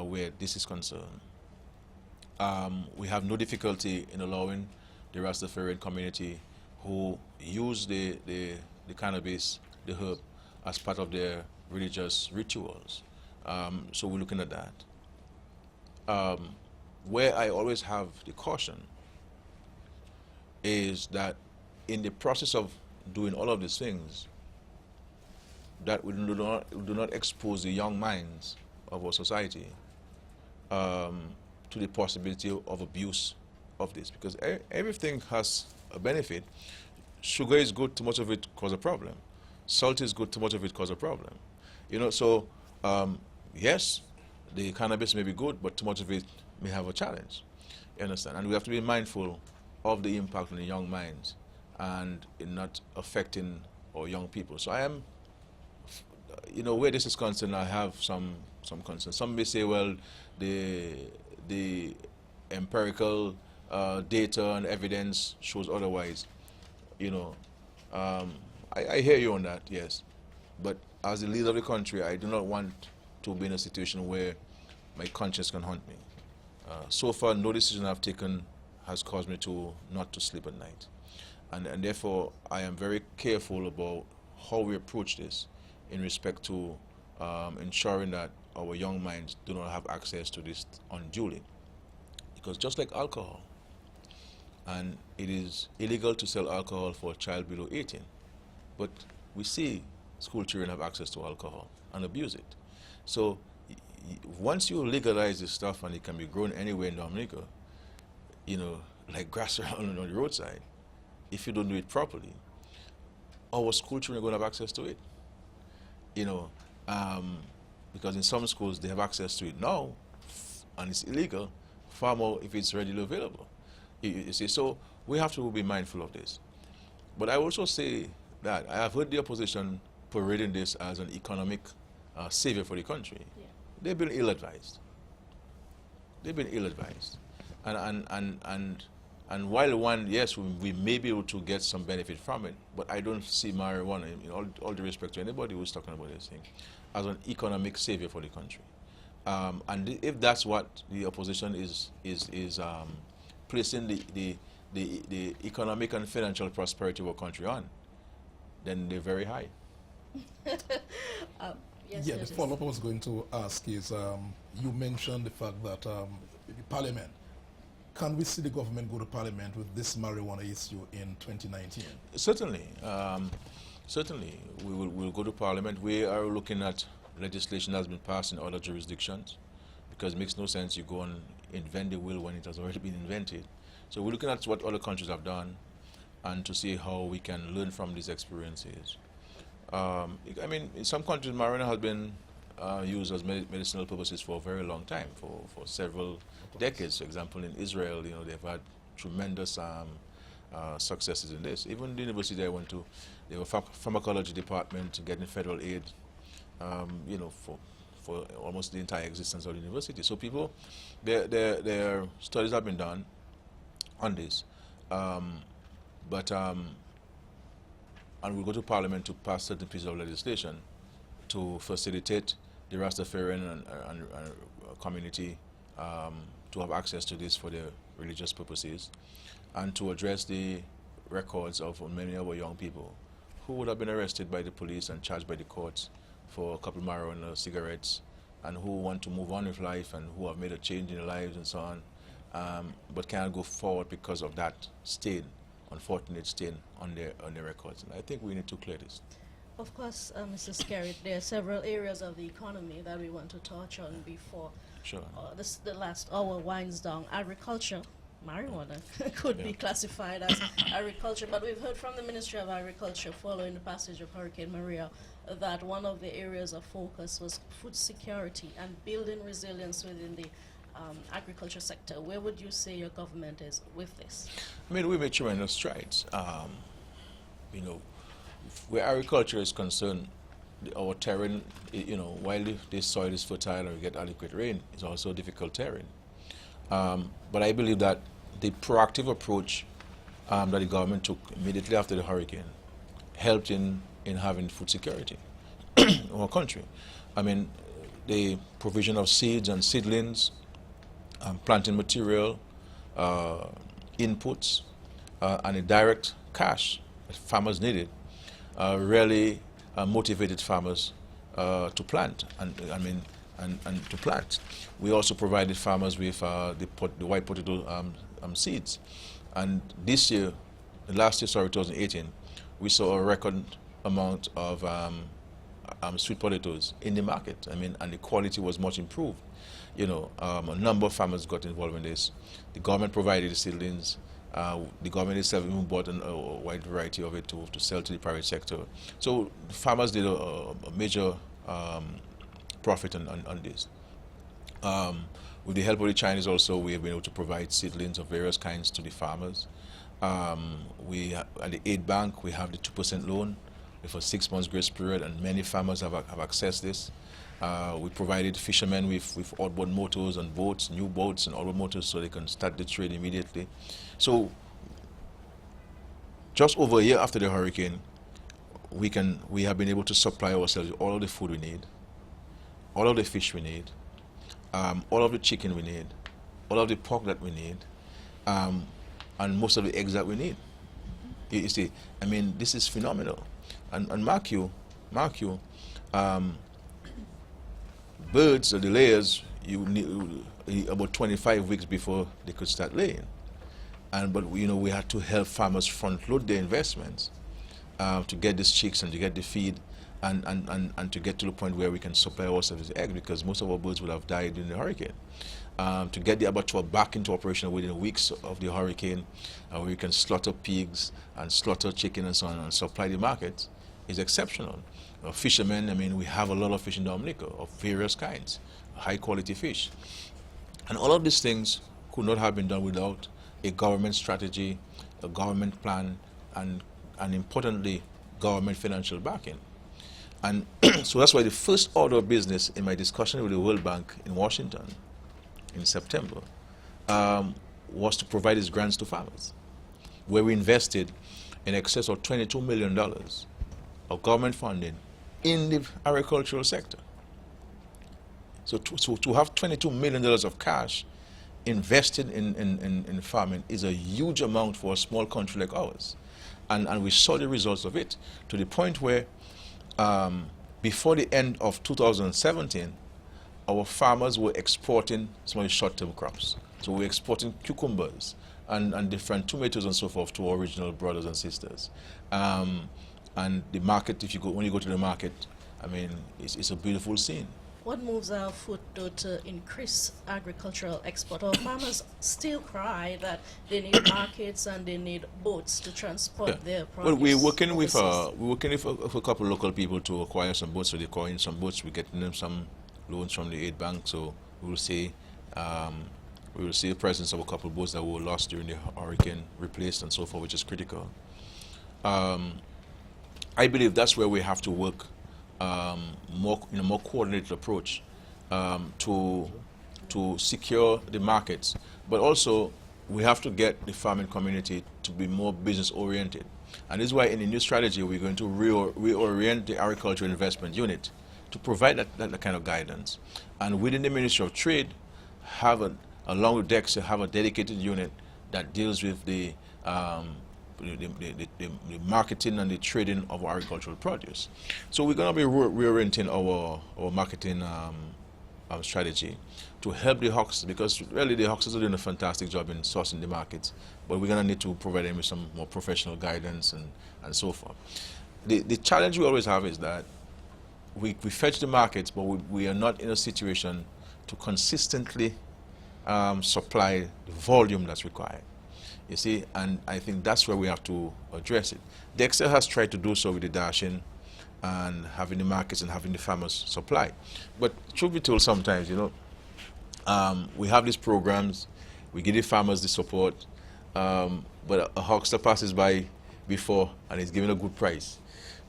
where this is concerned. We have no difficulty in allowing the Rastafarian community who use the cannabis, the herb, as part of their religious rituals. So we're looking at that. Where I always have the caution is that in the process of doing all of these things, that we do not expose the young minds of our society to the possibility of abuse of this, because everything has a benefit. Sugar is good, too much of it causes a problem. Salt is good, too much of it causes a problem. You know, so yes, the cannabis may be good, but too much of it may have a challenge. You understand? And we have to be mindful of the impact on the young minds and in not affecting our young people. So I am, you know, where this is concerned, I have some concerns. Some may say, well, the empirical data and evidence shows otherwise. You know, I hear you on that, yes. But as the leader of the country, I do not want to be in a situation where my conscience can haunt me. So far, no decision I've taken has caused me not to sleep at night. And therefore, I am very careful about how we approach this in respect to ensuring that our young minds do not have access to this unduly. Because just like alcohol, and it is illegal to sell alcohol for a child below 18, but we see school children have access to alcohol and abuse it. So once you legalize this stuff and it can be grown anywhere in Dominica, you know, like grass around on the roadside, if you don't do it properly, our school children are going to have access to it. You know, because in some schools they have access to it now, and it's illegal, far more if it's readily available. You see, so we have to be mindful of this. But I also say that I have heard the opposition parading this as an economic savior for the country. Yeah. They've been ill-advised. They've been ill-advised. And while one, yes, we may be able to get some benefit from it, but I don't see marijuana, in all due respect to anybody who's talking about this thing, as an economic savior for the country. And if that's what the opposition is placing the economic and financial prosperity of our country on, then they're very high. Yes, yeah, the follow-up I was going to ask is, you mentioned the fact that the Parliament, can we see the government go to Parliament with this marijuana issue in 2019? Certainly. Certainly. We'll go to Parliament. We are looking at legislation that has been passed in other jurisdictions, because it makes no sense you go and invent the wheel when it has already been invented. So we're looking at what other countries have done and to see how we can learn from these experiences. I mean, in some countries, marijuana has been used as medicinal purposes for a very long time, for several decades. For example, in Israel, you know, they've had tremendous successes in this. Even the university I went to, they were pharmacology department getting federal aid, you know, for almost the entire existence of the university. So people, their studies have been done on this, and we'll go to Parliament to pass certain pieces of legislation to facilitate the Rastafarian and community to have access to this for their religious purposes, and to address the records of many of our young people who would have been arrested by the police and charged by the courts for a couple of marijuana cigarettes, and who want to move on with life and who have made a change in their lives and so on, but can't go forward because of that stain, unfortunate stain on their records. And I think we need to clear this. Of course, Mr. Skerrit, there are several areas of the economy that we want to touch on before Sure. the last hour winds down. Agriculture, marijuana could be classified as agriculture, but we've heard from the Ministry of Agriculture following the passage of Hurricane Maria that one of the areas of focus was food security and building resilience within the agriculture sector. Where would you say your government is with this? I mean, we made tremendous strides. You know, where agriculture is concerned, our terrain, you know, while the soil is fertile and we get adequate rain, it's also difficult terrain. But I believe that the proactive approach that the government took immediately after the hurricane helped in having food security in our country. I mean, the provision of seeds and seedlings, planting material, inputs, and the direct cash that farmers needed really motivated farmers to plant and to plant. We also provided farmers with the white potato seeds, and this year, last year, sorry, 2018, we saw a record amount of sweet potatoes in the market. I mean, and the quality was much improved. You know, a number of farmers got involved in this. The government provided the seedlings. The government itself even bought a wide variety of it to sell to the private sector. So farmers did a major profit on this. With the help of the Chinese also, we have been able to provide seedlings of various kinds to the farmers. At the aid bank, we have the 2% loan with a 6 months grace period, and many farmers have accessed this. We provided fishermen with outboard motors and boats, new boats and outboard motors, so they can start the trade immediately. So just over a year after the hurricane, we have been able to supply ourselves with all of the food we need, all of the fish we need, all of the chicken we need, all of the pork that we need, and most of the eggs that we need. You see, I mean, this is phenomenal. And mark you, birds or the layers, you need about 25 weeks before they could start laying. But you know, we had to help farmers front load their investments to get these chicks and to get the feed and to get to the point where we can supply ourselves with eggs, because most of our birds would have died in the hurricane. To get the abattoir back into operation within weeks of the hurricane, where we can slaughter pigs and slaughter chicken and so on and supply the market, is exceptional. Fishermen, I mean, we have a lot of fish in Dominica of various kinds, high quality fish. And all of these things could not have been done without a government strategy, a government plan, and importantly, government financial backing. And so that's why the first order of business in my discussion with the World Bank in Washington in September was to provide these grants to farmers, where we invested in excess of $22 million of government funding in the agricultural sector. So to have $22 million of cash invested in farming is a huge amount for a small country like ours. And we saw the results of it to the point where before the end of 2017, our farmers were exporting some of the short-term crops. So we're exporting cucumbers and different tomatoes and so forth to our original brothers and sisters. And the market, when you go to the market, I mean, it's a beautiful scene. What moves our foot though to increase agricultural export? Our farmers still cry that they need markets and they need boats to transport their produce. Well, we're working with a couple of local people to acquire some boats. So they call in some boats. We're getting them some loans from the aid bank. So we'll see We will see the presence of a couple of boats that were lost during the hurricane, replaced and so forth, which is critical. I believe that's where we have to work more, in a more coordinated approach to secure the markets, but also we have to get the farming community to be more business oriented. And this is why in the new strategy we're going to reorient the agricultural investment unit to provide that kind of guidance. And within the Ministry of Trade, along with DEXA, have a dedicated unit that deals with the marketing and the trading of agricultural produce. So we're going to be reorienting our marketing strategy to help the hucksters, because really the hucksters are doing a fantastic job in sourcing the markets, but we're going to need to provide them with some more professional guidance and so forth. The challenge we always have is that we fetch the markets, but we are not in a situation to consistently supply the volume that's required. You see, and I think that's where we have to address it. DEXA has tried to do so with the dashing and having the markets and having the farmers supply. But truth be told, sometimes, we have these programs, we give the farmers the support, but a huckster passes by before and is given a good price.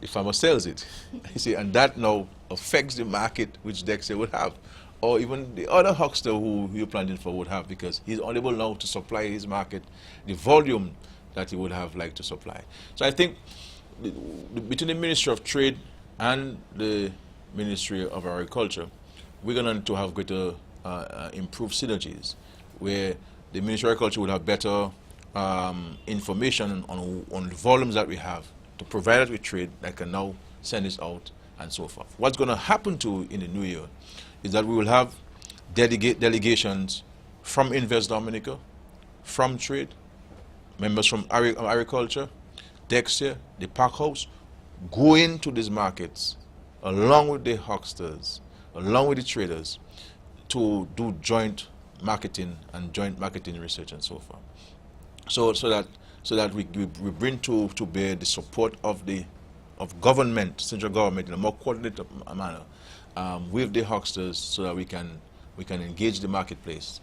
The farmer sells it, you see, and that now affects the market which DEXA would have, or even the other huckster who you're planting for would have, because he's unable now to supply his market the volume that he would have liked to supply. So I think between the Ministry of Trade and the Ministry of Agriculture, we're going to need to have greater improved synergies, where the Ministry of Agriculture would have better information on the volumes that we have to provide it with trade that can now send this out and so forth. What's going to happen in the new year is that we will have delegations from Invest Dominica, from trade, members from agriculture, DEXA, the pack house, go into these markets along with the hucksters, along with the traders, to do joint marketing and joint marketing research and so forth. So that we bring to bear the support of government, central government, in a more coordinated manner with the hucksters, so that we can engage the marketplace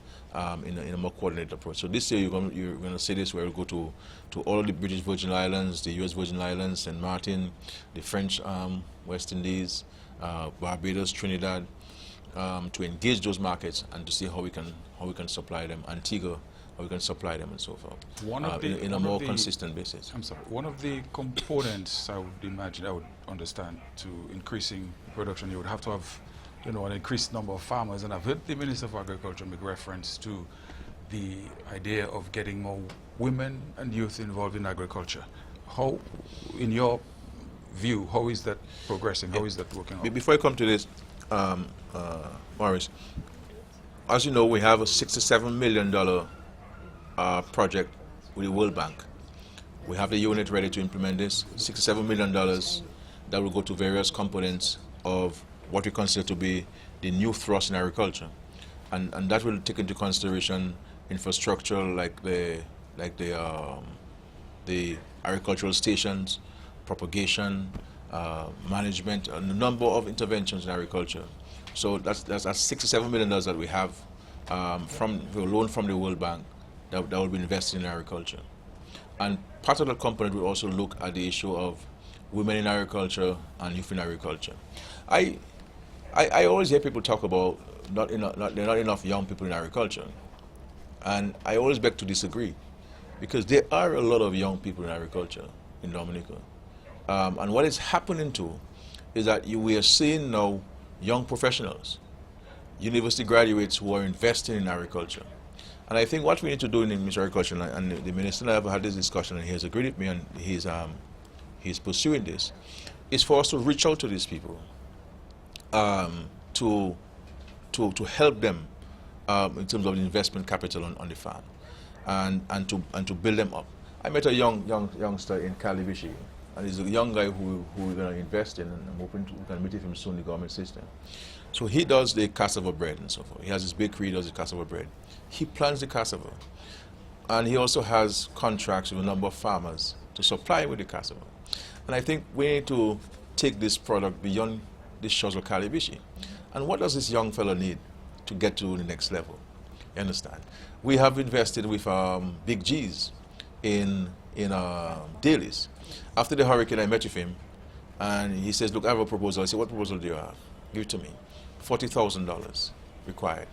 in a more coordinated approach. So this year you're going to see this, where we'll go to all of the British Virgin Islands, the U.S. Virgin Islands, St. Martin, the French West Indies, Barbados, Trinidad, to engage those markets and to see how we can supply them. Antigua, how we can supply them and so forth, in a more consistent basis. I'm sorry. One of the components I would imagine, I would understand, to increasing production, you would have to have, an increased number of farmers. And I've heard the Minister of Agriculture make reference to the idea of getting more women and youth involved in agriculture. How, in your view, how is that progressing? How is that working out? Before I come to this, Morris, as you know, we have a $67 million project with the World Bank. We have the unit ready to implement this. $67 million that will go to various components of what we consider to be the new thrust in agriculture, and that will take into consideration infrastructure like the agricultural stations, propagation, management, and a number of interventions in agriculture. So that's $67 million that we have from a loan from the World Bank that will be invested in agriculture. And part of the component will also look at the issue of women in agriculture and youth in agriculture. I always hear people talk about there are not enough young people in agriculture, and I always beg to disagree, because there are a lot of young people in agriculture in Dominica, and what is happening too is that we are seeing now young professionals, university graduates who are investing in agriculture. And I think what we need to do in the Ministry of Agriculture, and the Minister and I have had this discussion, and he has agreed with me, and he's pursuing this, is for us to reach out to these people, to help them in terms of the investment capital on the farm, and to build them up. I met a youngster in Calibishi, and he's a young guy who we're going to invest in, and I'm hoping we can meet with him soon in the government system. So he does the cassava bread and so forth. He has his bakery, he does the cassava bread. He plants the cassava, and he also has contracts with a number of farmers to supply with the cassava. And I think we need to take this product beyond the shores of Calibishi. And what does this young fellow need to get to the next level? You understand? We have invested with Big G's in dailies. After the hurricane, I met with him, and he says, look, I have a proposal. I said, what proposal do you have? Give it to me. $40,000 required.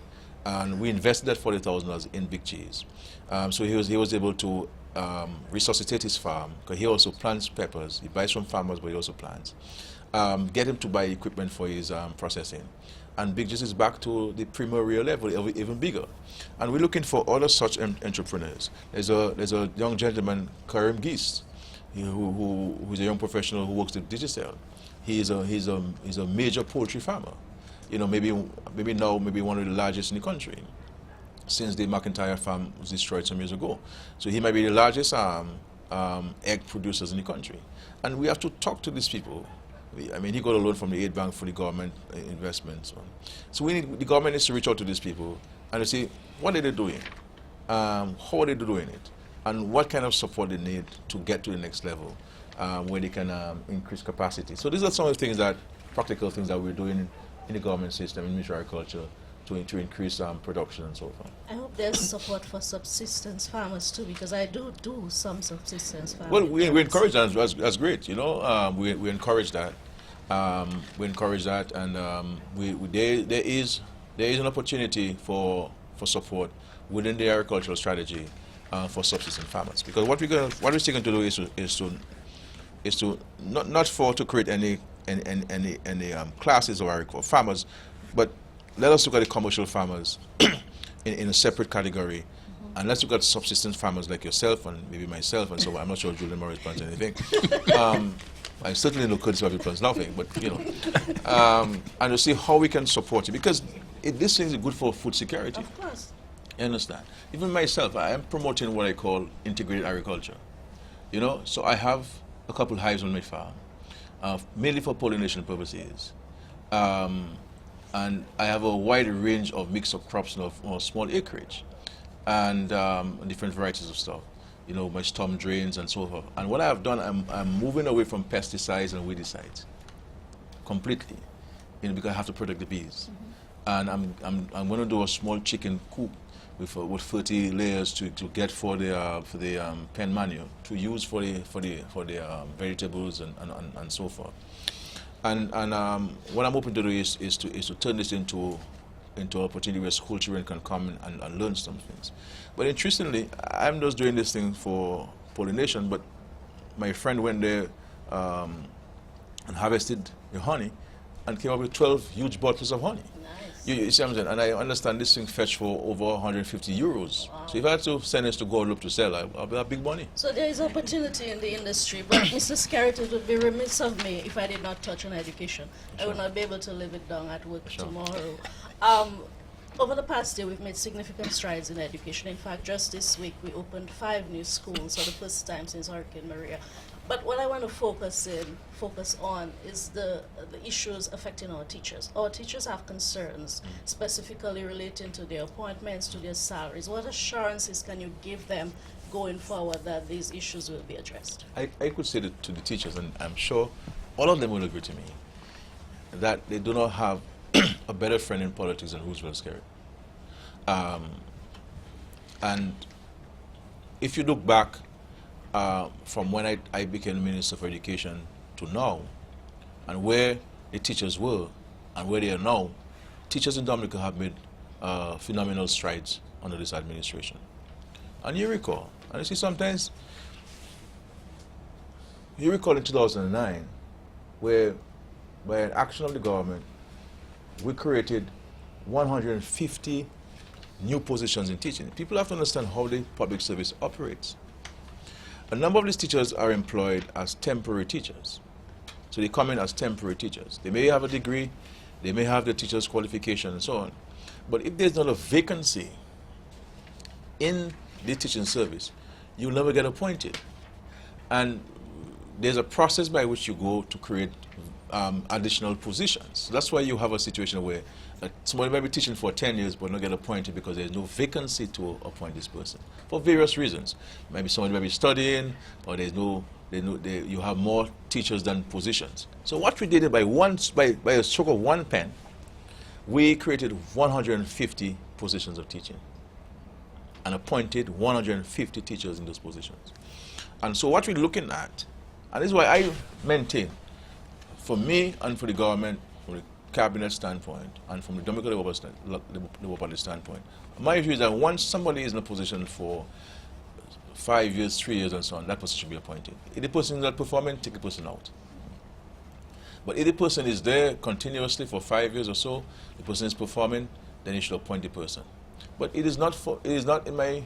And we invested that $40,000 in Big G's. So he was able to resuscitate his farm, because he also plants peppers. He buys from farmers, but he also plants. Get him to buy equipment for his processing. And Big G's is back to the primary level, even bigger. And we're looking for other such entrepreneurs. There's a young gentleman, Karim Geese, who's a young professional who works at Digicel. He's a major poultry farmer. You know, maybe now one of the largest in the country, since the McIntyre farm was destroyed some years ago. So he might be the largest egg producers in the country. And we have to talk to these people. I mean, he got a loan from the aid bank for the government investments. So the government needs to reach out to these people and to see what are they doing, how are they doing it, and what kind of support they need to get to the next level where they can increase capacity. So these are some of the things practical things that we're doing in the government system, in Ministry of Agriculture, to increase production and so forth. I hope there's support for subsistence farmers too, because I do some subsistence farming. Well, we encourage that. That's great. You know, we encourage that. We encourage that, and there is an opportunity for support within the agricultural strategy for subsistence farmers. Because what we're seeking to do is to not to create any classes of farmers, but let us look at the commercial farmers in a separate category, and let's look at subsistence farmers like yourself and maybe myself and so on. I'm not sure if Julien Morris plants anything. I certainly know Curtis Murphy plants nothing, but you know, and to see how we can support it, because this thing is good for food security. Of course. You understand? Even myself, I am promoting what I call integrated agriculture. You know, so I have a couple hives on my farm, mainly for pollination purposes. And I have a wide range of mix of crops of small acreage and different varieties of stuff. You know, my storm drains and so forth. And what I have done, I'm moving away from pesticides and weedicides completely, you know, because I have to protect the bees. And I'm going to do a small chicken coop with 30 layers to get for the pen manual to use for the vegetables and so forth. And what I'm hoping to do is to turn this into an opportunity where school children can come and learn some things. But interestingly, I'm just doing this thing for pollination, but my friend went there and harvested the honey and came up with 12 huge bottles of honey. Nice. You see what I'm saying? And I understand this thing fetched for over 150 euros. Wow. So if I had to send this to Guadeloupe to sell, I'll have big money. So there is opportunity in the industry, but Mr. Skerrit, it would be remiss of me if I did not touch on education. Sure. I would not be able to live it down at work Sure. tomorrow. Over the past year, we've made significant strides in education. In fact, just this week, we opened 5 new schools for the first time since Hurricane Maria. But what I want to focus on is the issues affecting our teachers. Our teachers have concerns, specifically relating to their appointments, to their salaries. What assurances can you give them going forward that these issues will be addressed? I could say that to the teachers, and I'm sure all of them will agree to me, that they do not have a better friend in politics than Roosevelt Skerrit. And if you look back from when I became Minister for Education to now, and where the teachers were and where they are now, teachers in Dominica have made phenomenal strides under this administration. And you recall, and you see sometimes, you recall in 2009, where by an action of the government, we created 150 new positions in teaching. People have to understand how the public service operates. A number of these teachers are employed as temporary teachers. So they come in as temporary teachers. They may have a degree, they may have the teacher's qualification and so on. But if there's not a vacancy in the teaching service, you'll never get appointed. And there's a process by which you go to create additional positions. That's why you have a situation where somebody might be teaching for 10 years but not get appointed because there's no vacancy to appoint this person for various reasons. Maybe somebody might be studying, or you have more teachers than positions. So what we did by a stroke of one pen, we created 150 positions of teaching. and appointed 150 teachers in those positions. And so what we're looking at, and this is why I maintain, for me and for the government, from the cabinet standpoint, and from the Dominica Labour Party standpoint, my view is that once somebody is in a position for 5 years, 3 years, and so on, that person should be appointed. If the person is not performing, take the person out. But if the person is there continuously for 5 years or so, the person is performing, then you should appoint the person. But it is not in my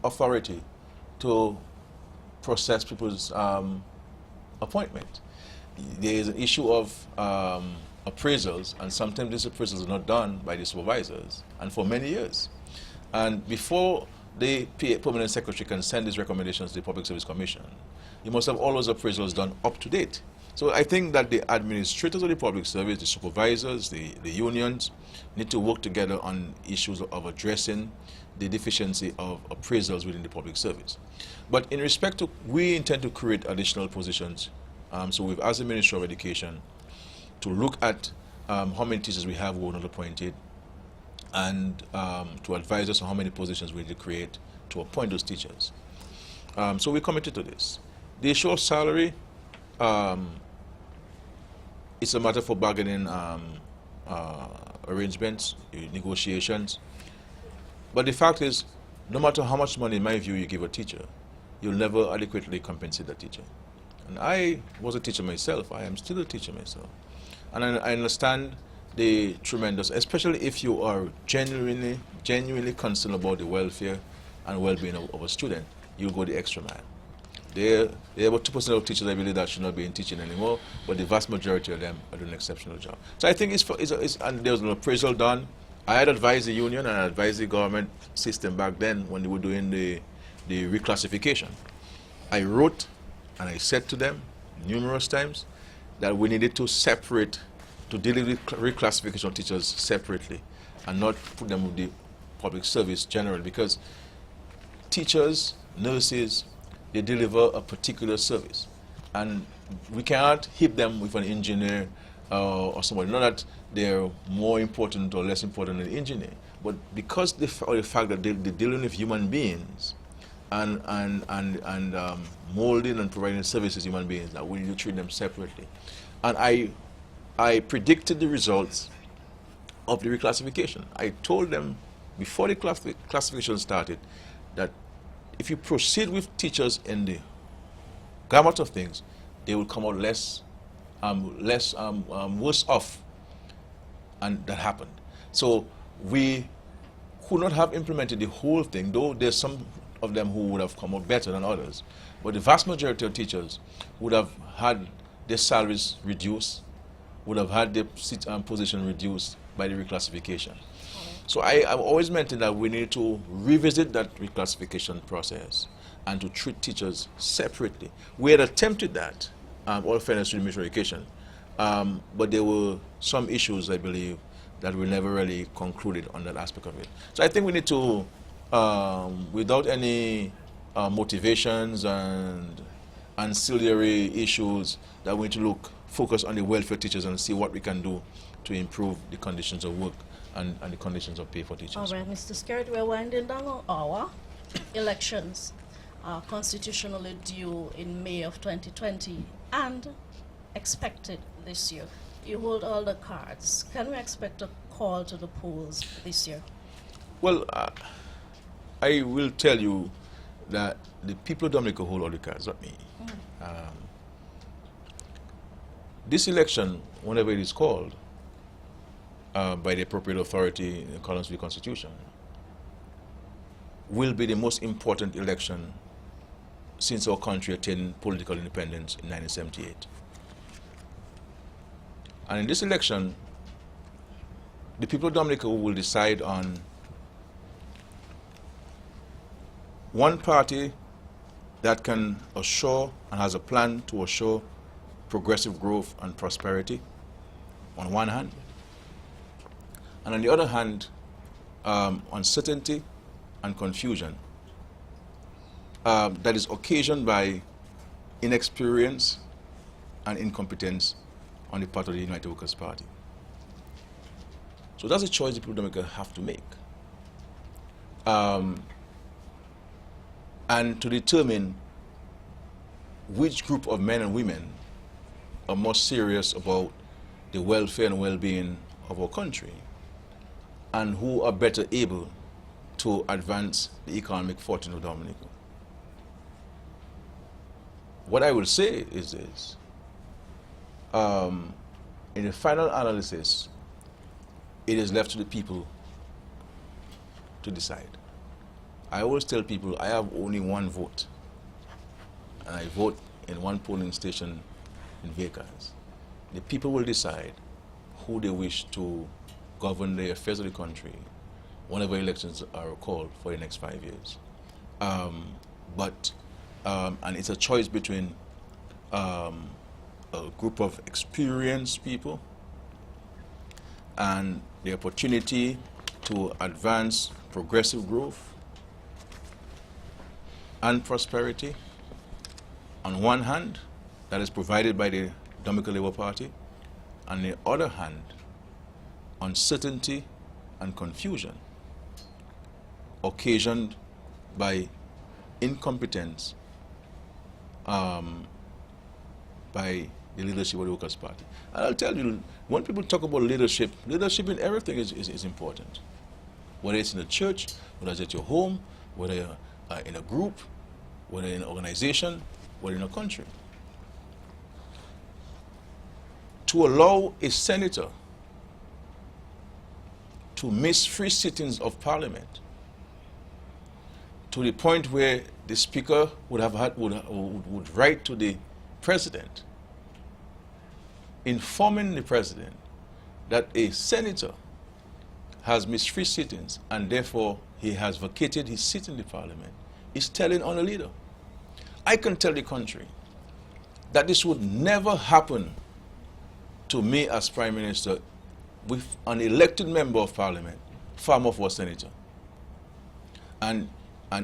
authority to process people's appointment. There is an issue of appraisals, and sometimes these appraisals are not done by the supervisors, and for many years. And before the permanent secretary can send his recommendations to the Public Service Commission, you must have all those appraisals done up to date. So I think that the administrators of the public service, the supervisors, the unions, need to work together on issues of addressing the deficiency of appraisals within the public service. But in respect to, we intend to create additional positions. So we've asked the Ministry of Education to look at how many teachers we have who are not appointed, and to advise us on how many positions we need to create to appoint those teachers. So we're committed to this. The issue of salary, it's a matter for bargaining arrangements, negotiations. But the fact is, no matter how much money, in my view, you give a teacher, you'll never adequately compensate that teacher. And I was a teacher myself. I am still a teacher myself. And I understand the tremendous, especially if you are genuinely concerned about the welfare and well-being of a student, you'll go the extra mile. There are about 2% of teachers, I believe, that should not be in teaching anymore, but the vast majority of them are doing an exceptional job. So I think and there was an appraisal done. I had advised the union and I advised the government system back then when they were doing the reclassification. I wrote and I said to them numerous times that we needed to separate, to deal with reclassification of teachers separately and not put them with the public service generally, because teachers, nurses, they deliver a particular service, and we cannot hit them with an engineer or somebody. Not that they're more important or less important than the engineer, but because of the fact that they're dealing with human beings and molding and providing services to human beings, that we need to treat them separately. And I predicted the results of the reclassification. I told them before the classification started that if you proceed with teachers in the gamut of things, they will come out worse off, and that happened. So we could not have implemented the whole thing, though there's some of them who would have come out better than others, but the vast majority of teachers would have had their salaries reduced, would have had their position reduced by the reclassification. So I've always maintained that we need to revisit that reclassification process and to treat teachers separately. We had attempted that, all fairness to the Ministry of Education, but there were some issues, I believe, that we never really concluded on that aspect of it. So I think we need to, without any motivations and ancillary issues, that we need to focus on the welfare teachers and see what we can do to improve the conditions of work and the conditions of pay for teachers. All right, Mr. Skerrit, we're winding down our elections are constitutionally due in May of 2020 and expected this year. You hold all the cards. Can we expect a call to the polls this year? Well, I will tell you that the people of Dominica hold all the cards, not me. This election, whenever it is called, by the appropriate authority in accordance with the Constitution, will be the most important election since our country attained political independence in 1978. And in this election, the people of Dominica will decide on one party that can assure and has a plan to assure progressive growth and prosperity on one hand, and on the other hand, uncertainty and confusion that is occasioned by inexperience and incompetence on the part of the United Workers' Party. So that's a choice the people of Dominica have to make. and to determine which group of men and women are more serious about the welfare and well-being of our country, and who are better able to advance the economic fortune of Dominica. What I will say is this. In the final analysis, it is left to the people to decide. I always tell people I have only one vote, and I vote in one polling station in Vegas. The people will decide who they wish to govern the affairs of the country whenever elections are called for the next 5 years. And it's a choice between a group of experienced people and the opportunity to advance progressive growth and prosperity on one hand, that is provided by the Dominica Labour Party, on the other hand, uncertainty and confusion occasioned by incompetence by the leadership of the Workers' Party. And I'll tell you, when people talk about leadership, leadership in everything is important. Whether it's in a church, whether it's at your home, whether you're in a group, whether in an organization, whether in a country. To allow a senator to miss 3 sittings of Parliament to the point where the Speaker would write to the President, informing the President that a senator has missed 3 sittings and therefore he has vacated his seat in the Parliament, is telling on a leader. I can tell the country that this would never happen to me as Prime Minister with an elected member of Parliament far more for a senator. And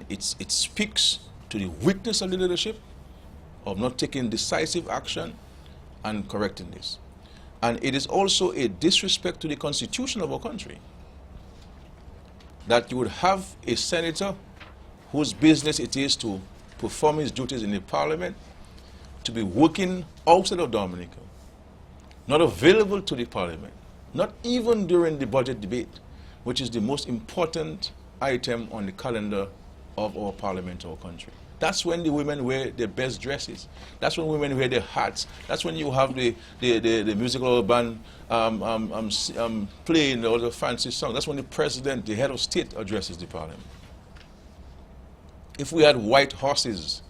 it speaks to the weakness of the leadership of not taking decisive action and correcting this. And it is also a disrespect to the Constitution of our country that you would have a senator whose business it is to perform his duties in the Parliament to be working outside of Dominica, not available to the Parliament, not even during the budget debate, which is the most important item on the calendar of our Parliament, our country. That's when the women wear their best dresses. That's when women wear their hats. That's when you have the musical band playing all the fancy songs. That's when the President, the head of state, addresses the Parliament. If we had white horses,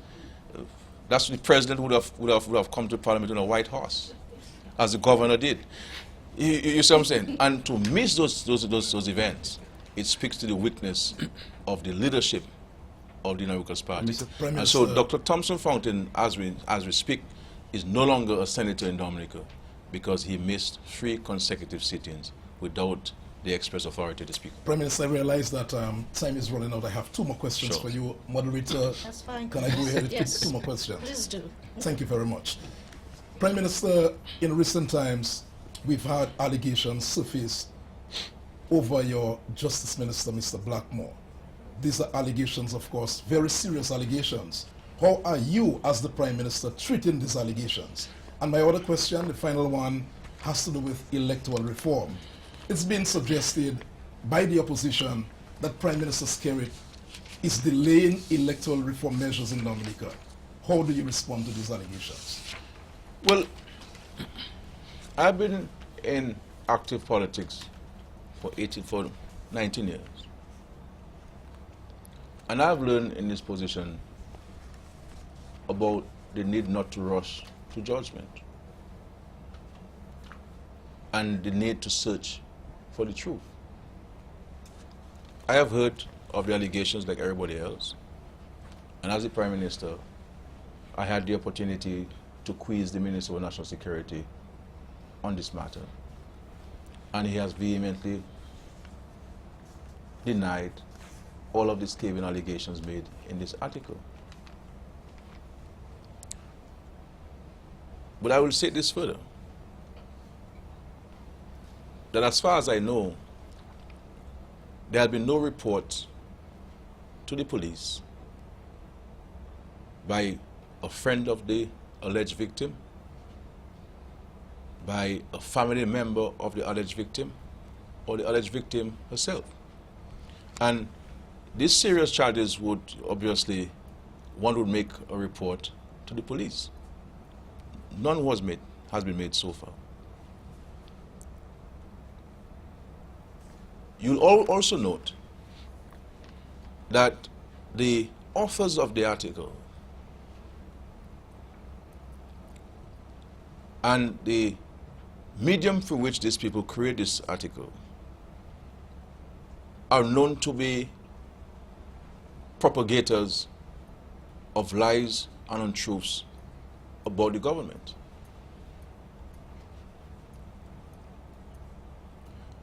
that's when the President would have come to Parliament on a white horse, as the governor did. You see what I'm saying? And to miss those events, it speaks to the weakness of the leadership of the Workers' Party. And so Dr. Thompson Fountain, as we speak, is no longer a senator in Dominica because he missed 3 consecutive sittings without the express authority to speak. Prime Minister, I realize that time is running out. I have 2 more questions for you. Moderator, that's fine. Can I go ahead with yes. 2 more questions? Please do. Thank you very much. Prime Minister, in recent times, we've had allegations surface over your Justice Minister, Mr. Blackmore. These are allegations, of course, very serious allegations. How are you, as the Prime Minister, treating these allegations? And my other question, the final one, has to do with electoral reform. It's been suggested by the opposition that Prime Minister Skerrit is delaying electoral reform measures in Dominica. How do you respond to these allegations? Well, I've been in active politics for 19 years. And I've learned in this position about the need not to rush to judgment and the need to search for the truth. I have heard of the allegations like everybody else, and as the Prime Minister, I had the opportunity to quiz the Minister of National Security on this matter, and he has vehemently denied all of the scathing allegations made in this article. But I will say this further, that as far as I know, there have been no reports to the police by a friend of the alleged victim, by a family member of the alleged victim, or the alleged victim herself. And these serious charges would obviously, one would make a report to the police. None has been made so far. You'll also note that the authors of the article and the medium through which these people create this article are known to be propagators of lies and untruths about the government.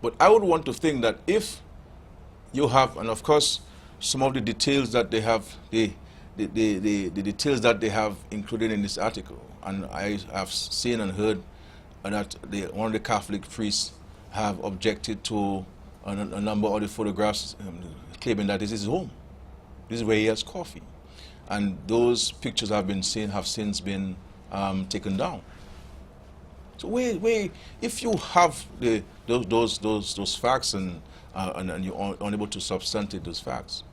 But I would want to think that if you have, and of course, some of the details that they have, the details that they have included in this article, and I have seen and heard that one of the Catholic priests have objected to a number of the photographs, claiming that this is his home. This is where he has coffee. And those pictures have since been taken down. So if you have those facts and you're unable to substantiate those facts,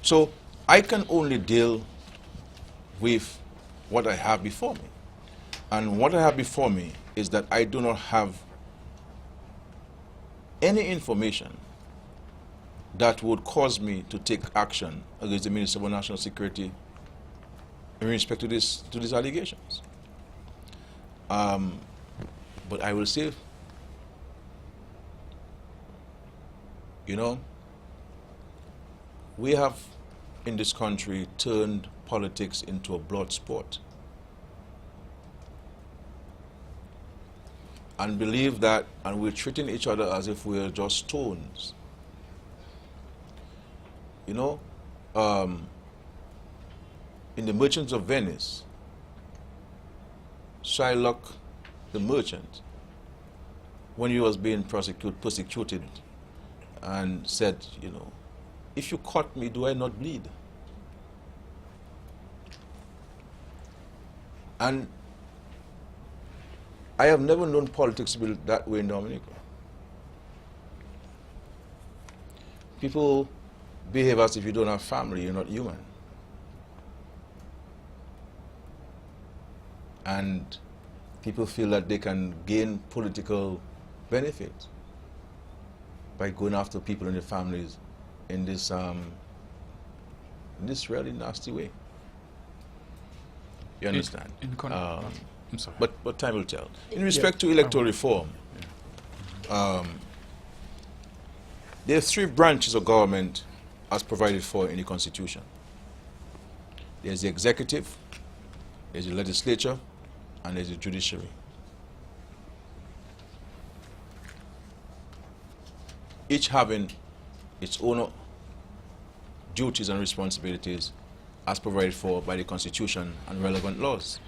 so I can only deal with what I have before me. And what I have before me is that I do not have any information that would cause me to take action against the Minister of National Security in respect to these allegations. But I will say, we have in this country turned politics into a blood sport. And believe that, and we're treating each other as if we're just stones. In the Merchants of Venice, Shylock, the merchant, when he was being persecuted, and said, if you cut me, do I not bleed? And I have never known politics to be that way in Dominica. People behave as if you don't have family, you're not human. And people feel that they can gain political benefit by going after people in their families in this really nasty way. You understand? I'm sorry. But time will tell. In respect to electoral reform, there are 3 branches of government as provided for in the Constitution. There's the executive, there's the legislature, and there's the judiciary. Each having its own duties and responsibilities as provided for by the Constitution and relevant laws.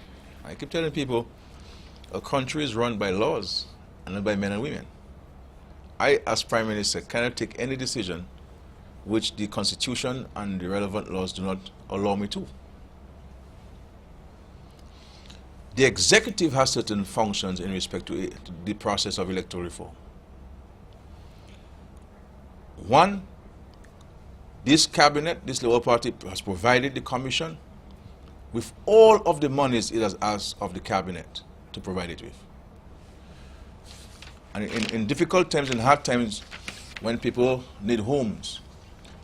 I keep telling people, a country is run by laws and not by men and women. I, as Prime Minister, cannot take any decision which the Constitution and the relevant laws do not allow me to. The executive has certain functions in respect to the process of electoral reform. One, this cabinet, this Labour Party, has provided the commission with all of the monies it has asked of the cabinet to provide it with. And in difficult times, in hard times, when people need homes,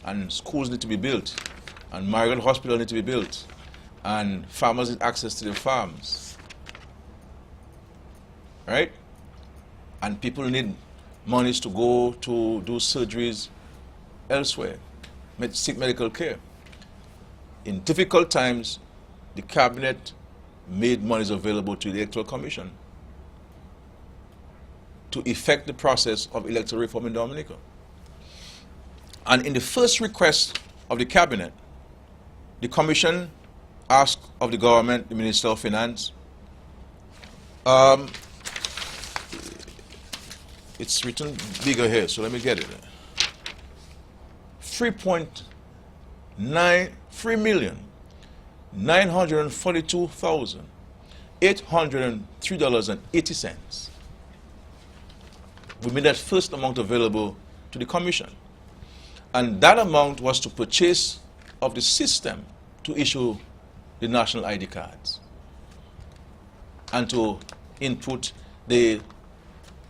and schools need to be built, and Margaret Hospital need to be built, and farmers need access to their farms, right? And people need monies to go to do surgeries elsewhere, seek medical care. In difficult times, the cabinet made monies available to the Electoral Commission to effect the process of electoral reform in Dominica. And in the first request of the cabinet, the commission asked of the government, the Minister of Finance, it's written bigger here, so let me get it. $3,942,803.80. We made that first amount available to the Commission. And that amount was to purchase of the system to issue the national ID cards and to input the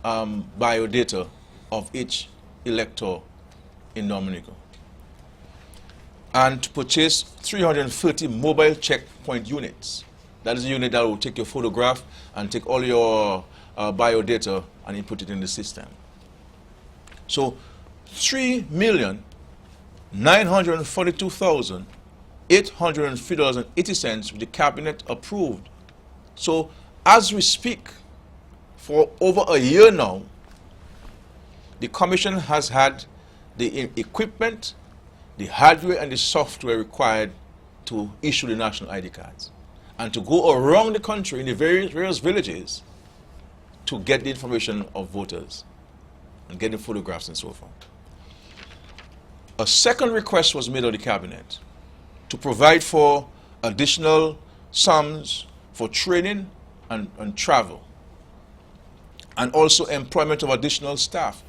biodata of each elector in Dominica, and to purchase 330 mobile checkpoint units. That is a unit that will take your photograph and take all your biodata and input it in the system. So $3,942,803.80 which the cabinet approved. So as we speak, for over a year now, the Commission has had the equipment, the hardware and the software required to issue the national ID cards and to go around the country in the various villages to get the information of voters and get the photographs and so forth. A second request was made of the cabinet to provide for additional sums for training and travel, and also employment of additional staff,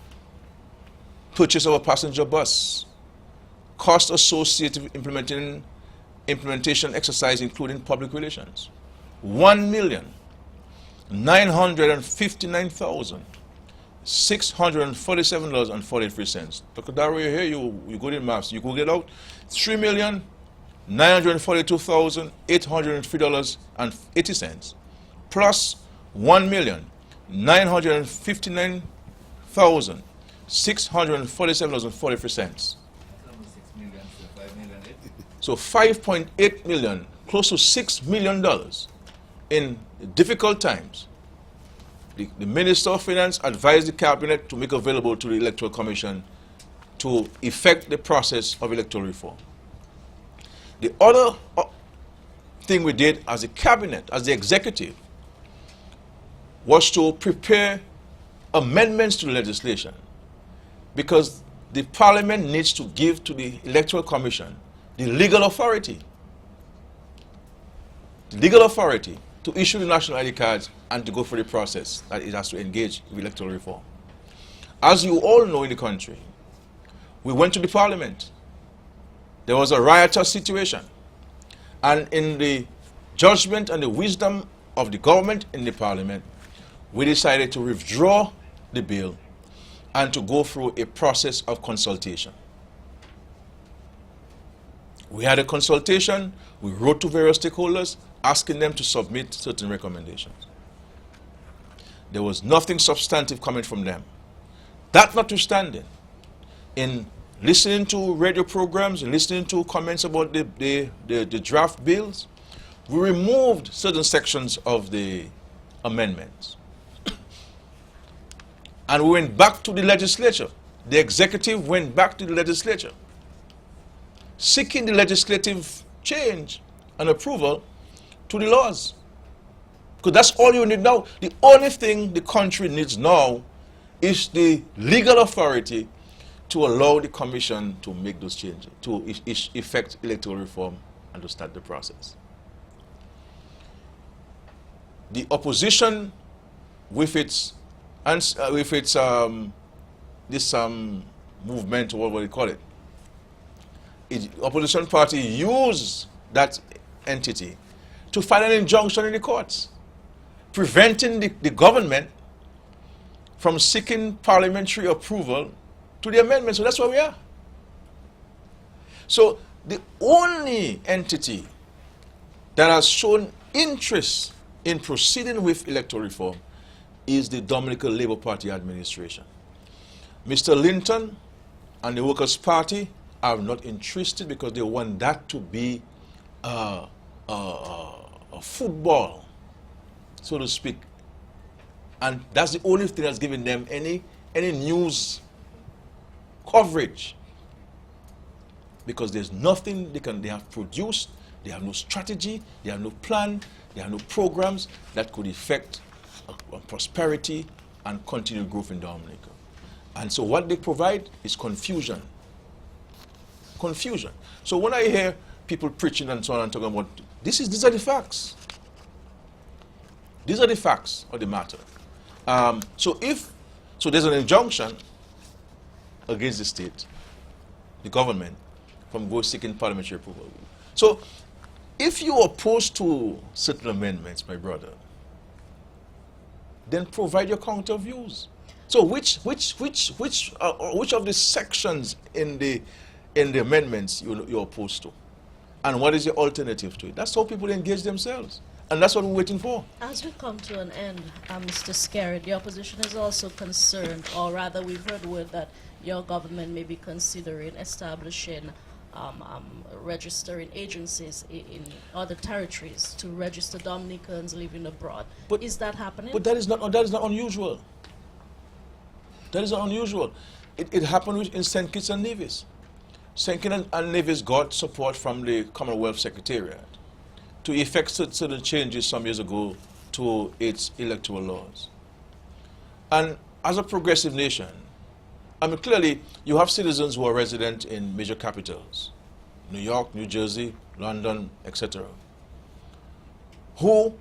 purchase of a passenger bus, cost associated with implementation exercise including public relations, $1,959,647.43. Dr. Dario, here you go to the maps, you go get out $3,942,803.80 plus $1,959,647.43. So 5.8 million, close to $6 million in difficult times. The Minister of Finance advised the Cabinet to make available to the Electoral Commission to effect the process of electoral reform. The other thing we did as a Cabinet, as the Executive, was to prepare amendments to the legislation, because the Parliament needs to give to the Electoral Commission the legal authority to issue the national ID cards and to go through the process that it has to engage with electoral reform. As you all know in the country, we went to the Parliament. There was a riotous situation. And in the judgment and the wisdom of the government in the Parliament, we decided to withdraw the bill and to go through a process of consultation. We had a consultation, we wrote to various stakeholders, asking them to submit certain recommendations. There was nothing substantive coming from them. That notwithstanding, in listening to radio programs and listening to comments about the draft bills, we removed certain sections of the amendments. And we went back to the legislature. The executive went back to the legislature, seeking the legislative change and approval to the laws. Because that's all you need now. The only thing the country needs now is the legal authority to allow the Commission to make those changes, to effect electoral reform and to start the process. The opposition with its movement, or what do you call it, the opposition party used that entity to file an injunction in the courts, preventing the government from seeking parliamentary approval to the amendment. So that's where we are. So the only entity that has shown interest in proceeding with electoral reform is the Dominica Labour Party administration. Mr. Linton and the Workers' Party are not interested because they want that to be a football, so to speak. And that's the only thing that's giving them any news coverage. Because there's nothing they have produced, they have no strategy, they have no plan, they have no programs that could effect prosperity and continued growth in Dominica. And so what they provide is confusion. confusion. So when I hear people preaching and so on and talking about, these are the facts. These are the facts of the matter. So there's an injunction against the state, the government, from go seeking parliamentary approval. So if you are opposed to certain amendments, my brother, then provide your counter views. So which of the sections in the amendments you're opposed to? And what is your alternative to it? That's how people engage themselves. And that's what we're waiting for. As we come to an end, Mr. Skerrit, the opposition is also concerned, or rather we've heard word that your government may be considering establishing registering agencies in other territories to register Dominicans living abroad. But is that happening? But that is not unusual. That is not unusual. It happened in St. Kitts and Nevis. St. Kitts and Nevis got support from the Commonwealth Secretariat to effect certain changes some years ago to its electoral laws. And as a progressive nation, I mean, clearly, you have citizens who are resident in major capitals, New York, New Jersey, London, etc., who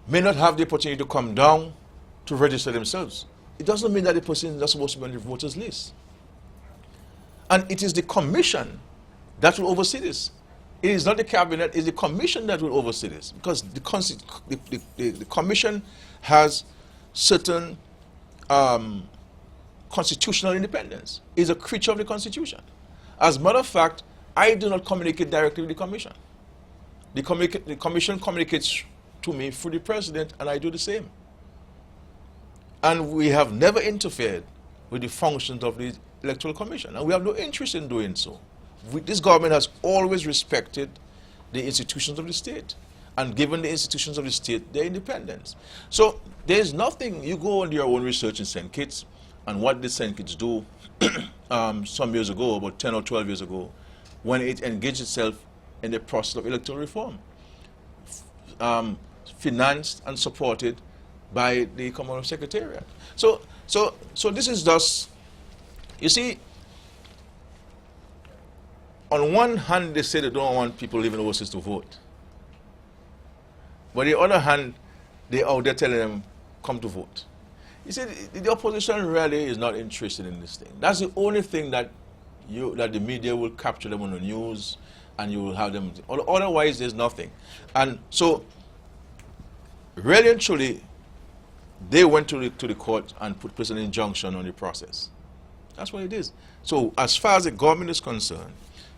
may not have the opportunity to come down to register themselves. It doesn't mean that the person is not supposed to be on the voters list. And it is the commission that will oversee this. It is not the cabinet, it is the commission that will oversee this, because the commission has certain constitutional independence. It is a creature of the Constitution. As a matter of fact, I do not communicate directly with the commission. The commission communicates to me through the president, and I do the same. And we have never interfered with the functions of the electoral commission, and we have no interest in doing so. This government has always respected the institutions of the state and given the institutions of the state their independence. So there's nothing, you go on your own research in St. Kitts and what did St. Kitts do some years ago, about 10 or 12 years ago, when it engaged itself in the process of electoral reform, financed and supported by the Commonwealth Secretariat. So this is thus, you see, on one hand, they say they don't want people living overseas to vote. But on the other hand, they out there telling them, come to vote. You see, the opposition really is not interested in this thing. That's the only thing that the media will capture them on the news, and you will have them. Otherwise, there's nothing. And so, really and truly, they went to the court and put an injunction on the process. That's what it is. So, as far as the government is concerned,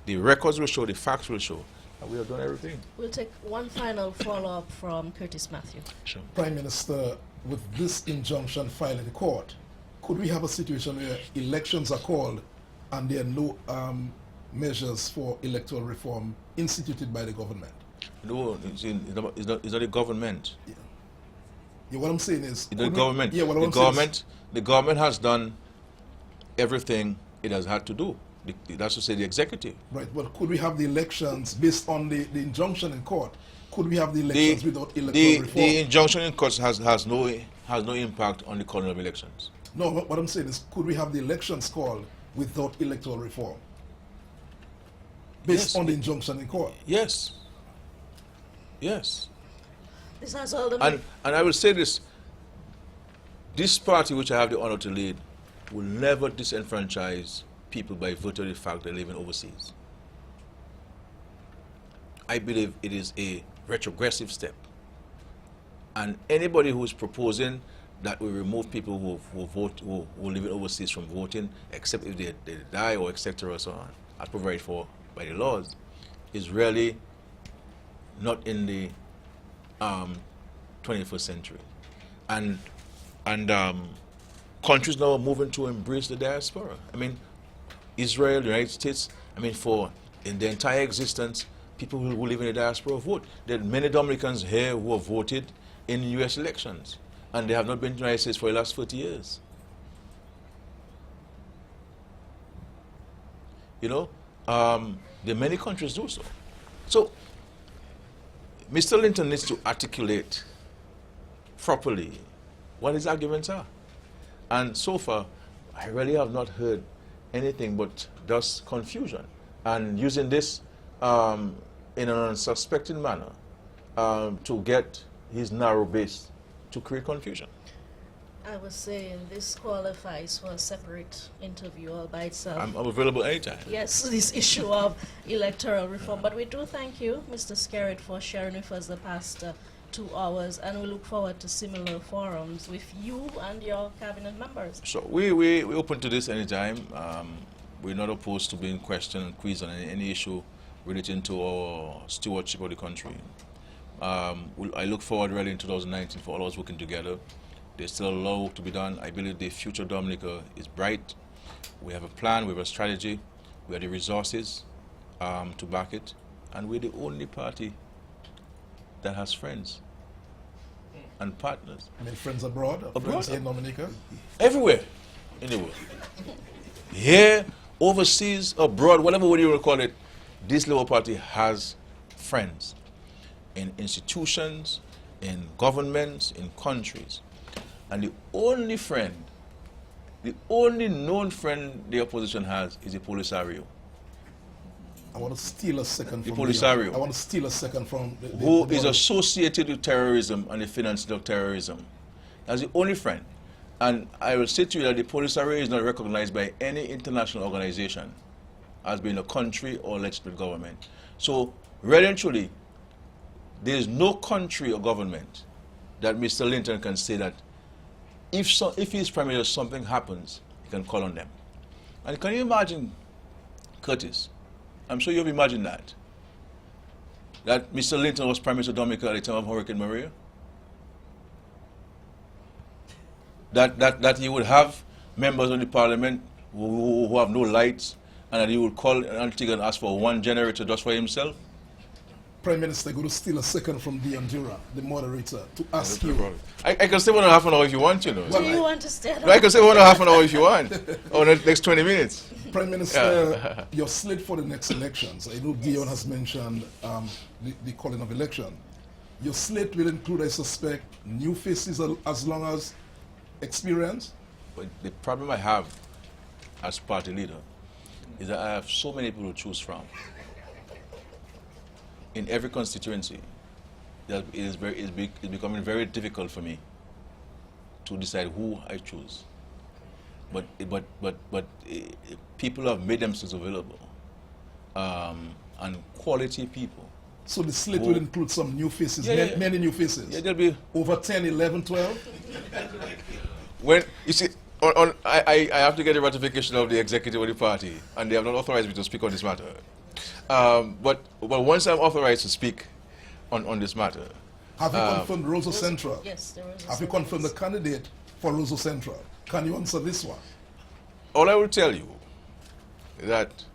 the records will show, the facts will show, and we have done everything. We'll take one final follow-up from Curtis Matthew. Sure. Prime Minister, with this injunction filed in the court, could we have a situation where elections are called and there are no measures for electoral reform instituted by the government? No, it's not the government. Yeah, what I'm saying is... The government. Yeah, what I'm saying is, the government has done everything it has had to do. That's to say the executive. Right, but could we have the elections based on the injunction in court? Could we have the elections without electoral reform? The injunction in court has no impact on the calling of elections. No, what I'm saying is, could we have the elections called without electoral reform? Based on the injunction in court? Yes. Yes. This has all the... And I will say this party which I have the honor to lead will never disenfranchise people by virtue of the fact they're living overseas. I believe it is a retrogressive step. And anybody who is proposing that we remove people who live overseas from voting, except if they die or etc. or so on, as provided for by the laws, is really not in the 21st century. And countries now are moving to embrace the diaspora. I mean, Israel, the United States, I mean, in their entire existence, people who live in the diaspora vote. There are many Dominicans here who have voted in U.S. elections, and they have not been to the United States for the last 40 years. You know, there are many countries do so. So, Mr. Linton needs to articulate properly what his arguments are. And so far, I really have not heard anything but thus confusion. and using this in an unsuspecting manner to get his narrow base to create confusion. I was saying this qualifies for a separate interview all by itself. I'm available anytime. Yes, this issue of electoral reform. But we do thank you, Mr. Skerrit, for sharing with us the past 2 hours, and we look forward to similar forums with you and your cabinet members. So we open to this anytime. We're not opposed to being questioned and quizzed on any issue relating to our stewardship of the country. I look forward really in 2019 for all of us working together. There's still a lot of work to be done. I believe the future of Dominica is bright. We have a plan, we have a strategy, we have the resources to back it, and we're the only party that has friends and partners. I mean, friends abroad, friends here in Dominica? Everywhere in the world. Here, overseas, abroad, whatever way you want to call it, this Labour Party has friends in institutions, in governments, in countries. And the only friend, the only known friend the opposition has is the Polisario. I want to steal a second The from Polisario. I want to steal a second from who is associated with terrorism and the financing of terrorism. That's the only friend. And I will say to you that the Polisario is not recognized by any international organization as being a country or legislative government. So, really and truly, there is no country or government that Mr. Linton can say that if he's prime minister, something happens, he can call on them. And can you imagine, Curtis? I'm sure you've imagined that Mr. Linton was prime minister of Dominica at the time of Hurricane Maria. That he would have members of the parliament who have no lights, and that he would call Antigua and ask for one generator just for himself. Prime Minister, going to steal a second from Dionne Durand, the moderator, to ask you. I can stay 1.5 an hour if you want, you know. Do you want to stay? I can stay 1.5 an hour if you want, or the next 20 minutes. Prime Minister, your slate for the next elections. I know Dionne has mentioned the calling of election. Your slate will include, I suspect, new faces as long as experience? But the problem I have as party leader is that I have so many people to choose from. In every constituency, that it's becoming very difficult for me to decide who I choose. But people have made themselves available, and quality people. So the slate will include some new faces, many new faces. Yeah, there'll be over 10, 11, 12. When you see, I have to get the ratification of the executive of the party, and they have not authorized me to speak on this matter. But once I'm authorized to speak on this matter. Have you confirmed Rosa Central? Yes, there is. Have you confirmed the candidate for Rosa Central? Can you answer this one? All I will tell you is that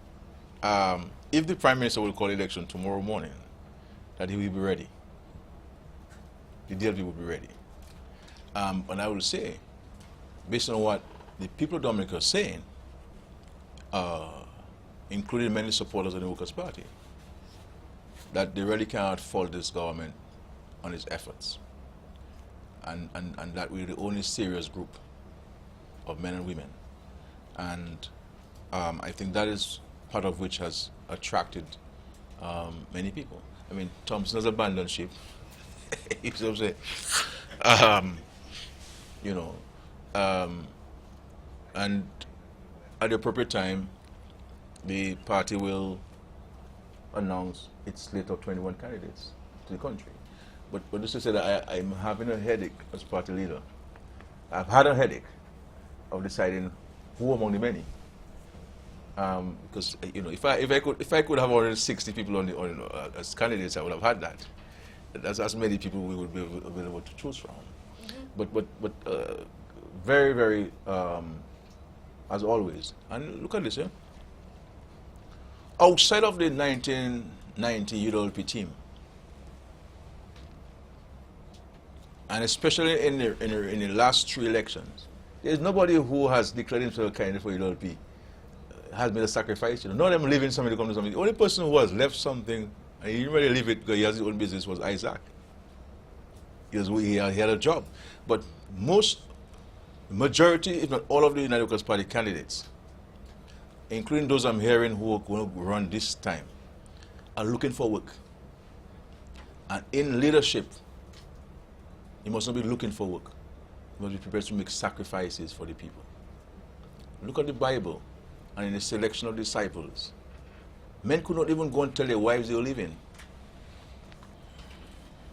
if the Prime Minister will call election tomorrow morning, that he will be ready. The DLP will be ready. And I will say, based on what the people of Dominica are saying, including many supporters of the Workers' Party, that they really cannot fault this government on its efforts. And that we're the only serious group of men and women. And I think that is part of which has attracted many people. I mean, Thompson has abandoned ship. You know what I'm saying? And at the appropriate time, the party will announce its slate of 21 candidates to the country. But just to say that I'm having a headache as party leader. I've had a headache of deciding who among the many. Because if I could have already 60 people as candidates, I would have had that. That's as many people we would be available to choose from. Mm-hmm. But very, very, as always. And look at this, yeah. Outside of the 1990 UWP team, and especially in the last 3 elections, there's nobody who has declared himself a candidate for UWP has made a sacrifice. None of them leaving something to come to something. The only person who has left something, and he didn't really leave it because he has his own business, was Isaac. He had a job. But majority, if not all of the United Workers' Party candidates including those I'm hearing who are going to run this time, are looking for work. And in leadership, you must not be looking for work. You must be prepared to make sacrifices for the people. Look at the Bible and in the selection of disciples. Men could not even go and tell their wives they were leaving.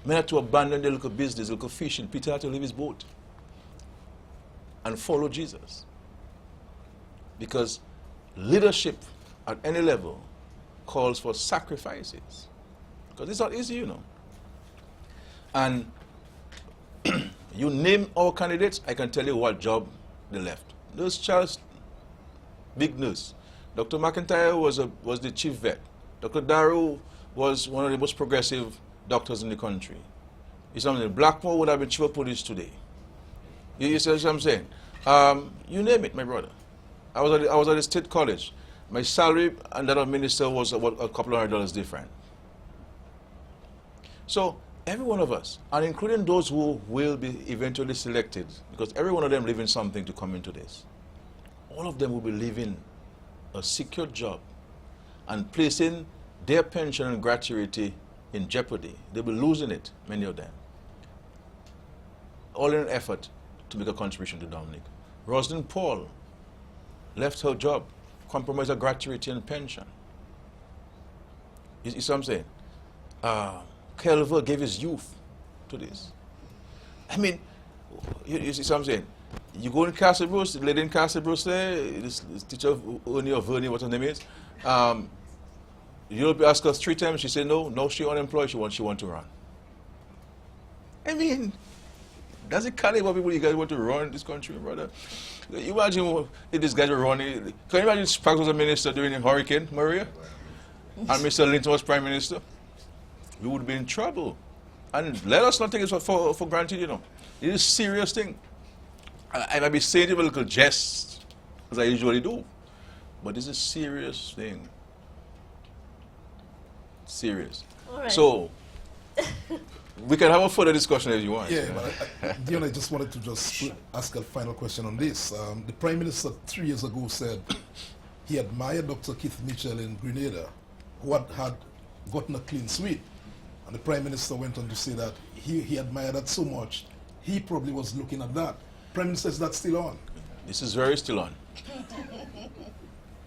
Men had to abandon their little business, little fishing. Peter had to leave his boat and follow Jesus. Because leadership at any level calls for sacrifices. Because it's not easy, you know. And you name our candidates, I can tell you what job they left. Nurse Charles, big nurse. Dr. McIntyre was the chief vet. Dr. Darrow was one of the most progressive doctors in the country. You see what I'm saying? Blackmore would have been chief of police today. You see what I'm saying? You name it, my brother. I was at the state college. My salary and that of minister was about a couple $100 different. So every one of us, and including those who will be eventually selected, because every one of them leaving something to come into this, all of them will be leaving a secure job and placing their pension and gratuity in jeopardy. They'll be losing it, many of them. All in an effort to make a contribution to Dominic. Rosalind Paul left her job, compromised her gratuity and pension. You see what I'm saying? Kelver gave his youth to this. I mean, you see what I'm saying? You go in Castle Bruce, the lady in Castle Bruce there, this teacher, Ernie or Vernie, what her name is, you ask her 3 times, she said no, she unemployed, she want to run. I mean, does it caliber people you guys want to run this country, brother? You imagine if this guy were running, can you imagine Sparks was a minister during the Hurricane Maria? And Mr. Linton was Prime Minister? We would be in trouble. And let us not take it for granted, you know. It is a serious thing. I might be saying it with a little jest, as I usually do, but this is a serious thing. Serious. All right. So, we can have a further discussion if you want. Yeah, but Dionne, I just wanted to ask a final question on this. The Prime Minister 3 years ago said he admired Dr. Keith Mitchell in Grenada, who had gotten a clean sweep. And the Prime Minister went on to say that he admired that so much, he probably was looking at that. Prime Minister, is that still on? This is very still on.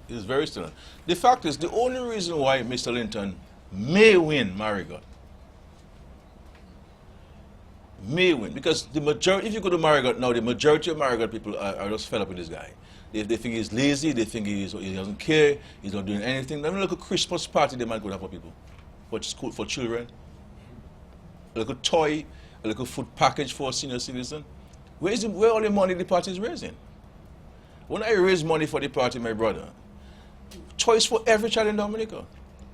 It is very still on. The fact is, the only reason why Mr. Linton may win Marigot, because the majority, if you go to Marigot now, the majority of Marigot people are just fed up with this guy. They think he's lazy, they think he doesn't care, he's not doing anything. Let me look at Christmas party the man could have for people, for school, for children. A little toy, a little food package for a senior citizen. Where all the money the party is raising? When I raise money for the party, my brother, toys for every child in Dominica,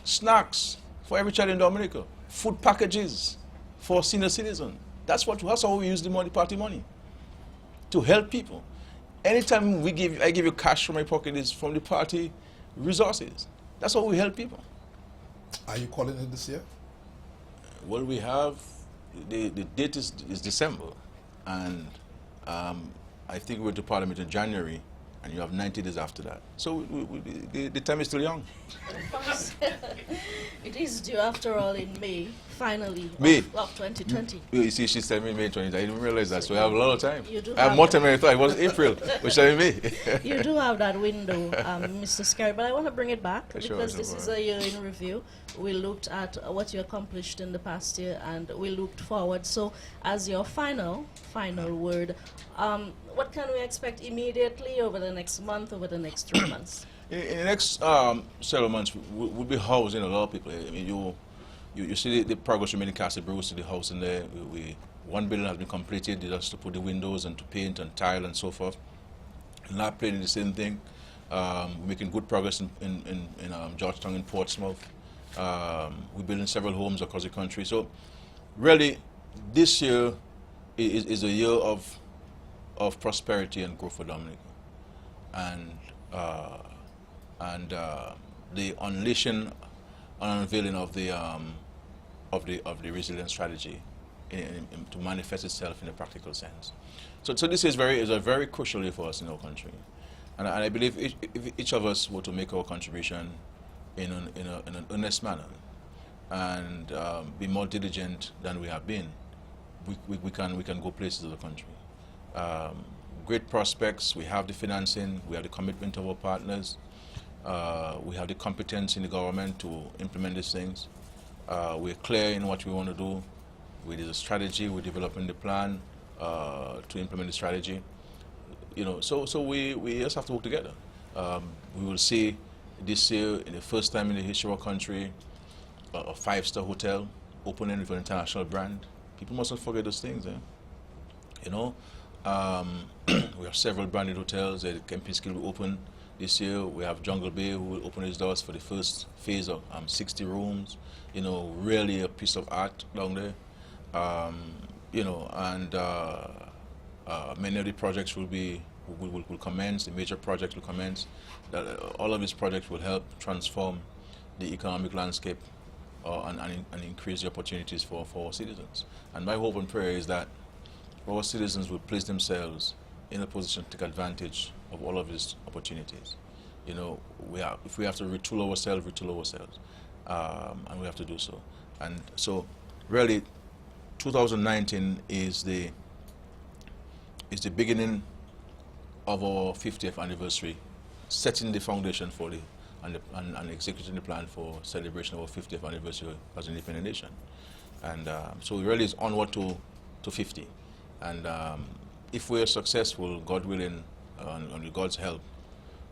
snacks for every child in Dominica, food packages for senior citizens. That's how we use the money, party money, to help people. Anytime I give you cash from my pocket, is from the party resources. That's how we help people. Are you calling it this year? Well, we have, the date is December, and I think we're to Parliament in January, and you have 90 days after that. So the time is still young. It is due, after all, in May, finally, May. of 2020. You see, she's telling me May 20th. I didn't realize that, so I have a lot of time. You do I have have more that. time than I thought. It was April, which I May. You do have that window, Mr. Skerrit, but I want to bring it back Sure, because no this is problem. a year in review. We looked at what you accomplished in the past year, and we looked forward. So, as your final word, what can we expect immediately over the next month, over the next 3 months? In the next several months, we'll be housing a lot of people. I mean, you see the progress we made in Castle Bruce, the house in there. One building has been completed, just to put the windows and to paint and tile and so forth. Not playing the same thing. We're making good progress in Georgetown and Portsmouth. We're building several homes across the country. So, really, this year is a year of prosperity and growth for Dominica, and the unleashing and unveiling of the resilience strategy to manifest itself in a practical sense. So this is a very crucial year for us in our country, And I believe if each of us were to make our contribution in an earnest manner and be more diligent than we have been, we can go places in the country. Great prospects. We have the financing. We have the commitment of our partners. We have the competence in the government to implement these things. We're clear in what we want to do. There's a strategy. We're developing the plan to implement the strategy. You know, so we just have to work together. We will see this year, in the first time in the history of our country, a 5-star hotel opening with an international brand. People mustn't forget those things. You know, we have several branded hotels. The Kempinski will open this year. We have Jungle Bay, who will open its doors for the first phase of 60 rooms. You know, really a piece of art down there. You know, and many of the projects will commence. The major projects will commence. All of these projects will help transform the economic landscape and increase the opportunities for our citizens. And my hope and prayer is that our citizens will place themselves in a position to take advantage of all of these opportunities. You know, if we have to retool ourselves, and we have to do so. And so, really, 2019 is the beginning of our 50th anniversary, setting the foundation for and executing the plan for celebration of our 50th anniversary as an independent nation. And so it really is onward to 50. And if we are successful, God willing, and with God's help,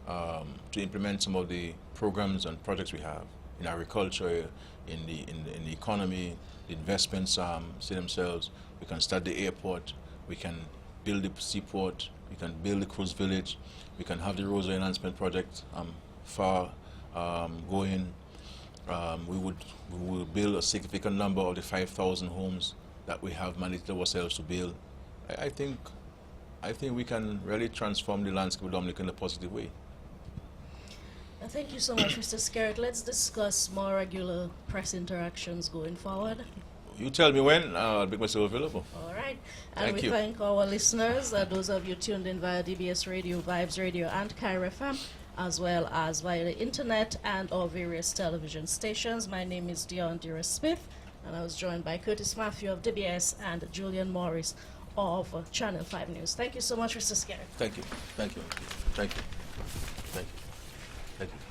to implement some of the programs and projects we have in agriculture, in the economy, the investments see themselves. We can start the airport, we can build the seaport, we can build the cruise village, we can have the Rosa Enhancement Project far going. We will build a significant number of the 5,000 homes that we have managed ourselves to build. I think we can really transform the landscape of Dominica in a positive way. Thank you so much, Mr. Skerrit. Let's discuss more regular press interactions going forward. You tell me when, I'll make myself available. All right. And Thank you. thank our listeners, those of you tuned in via DBS Radio, Vibes Radio, and Cairo FM, as well as via the internet and our various television stations. My name is Dionne Durand Smith, and I was joined by Curtis Matthew of DBS and Julien Morris of Channel 5 News. Thank you so much, Mr. Skerrit. Thank you. Thank you. Thank you. Thank you. Thank you.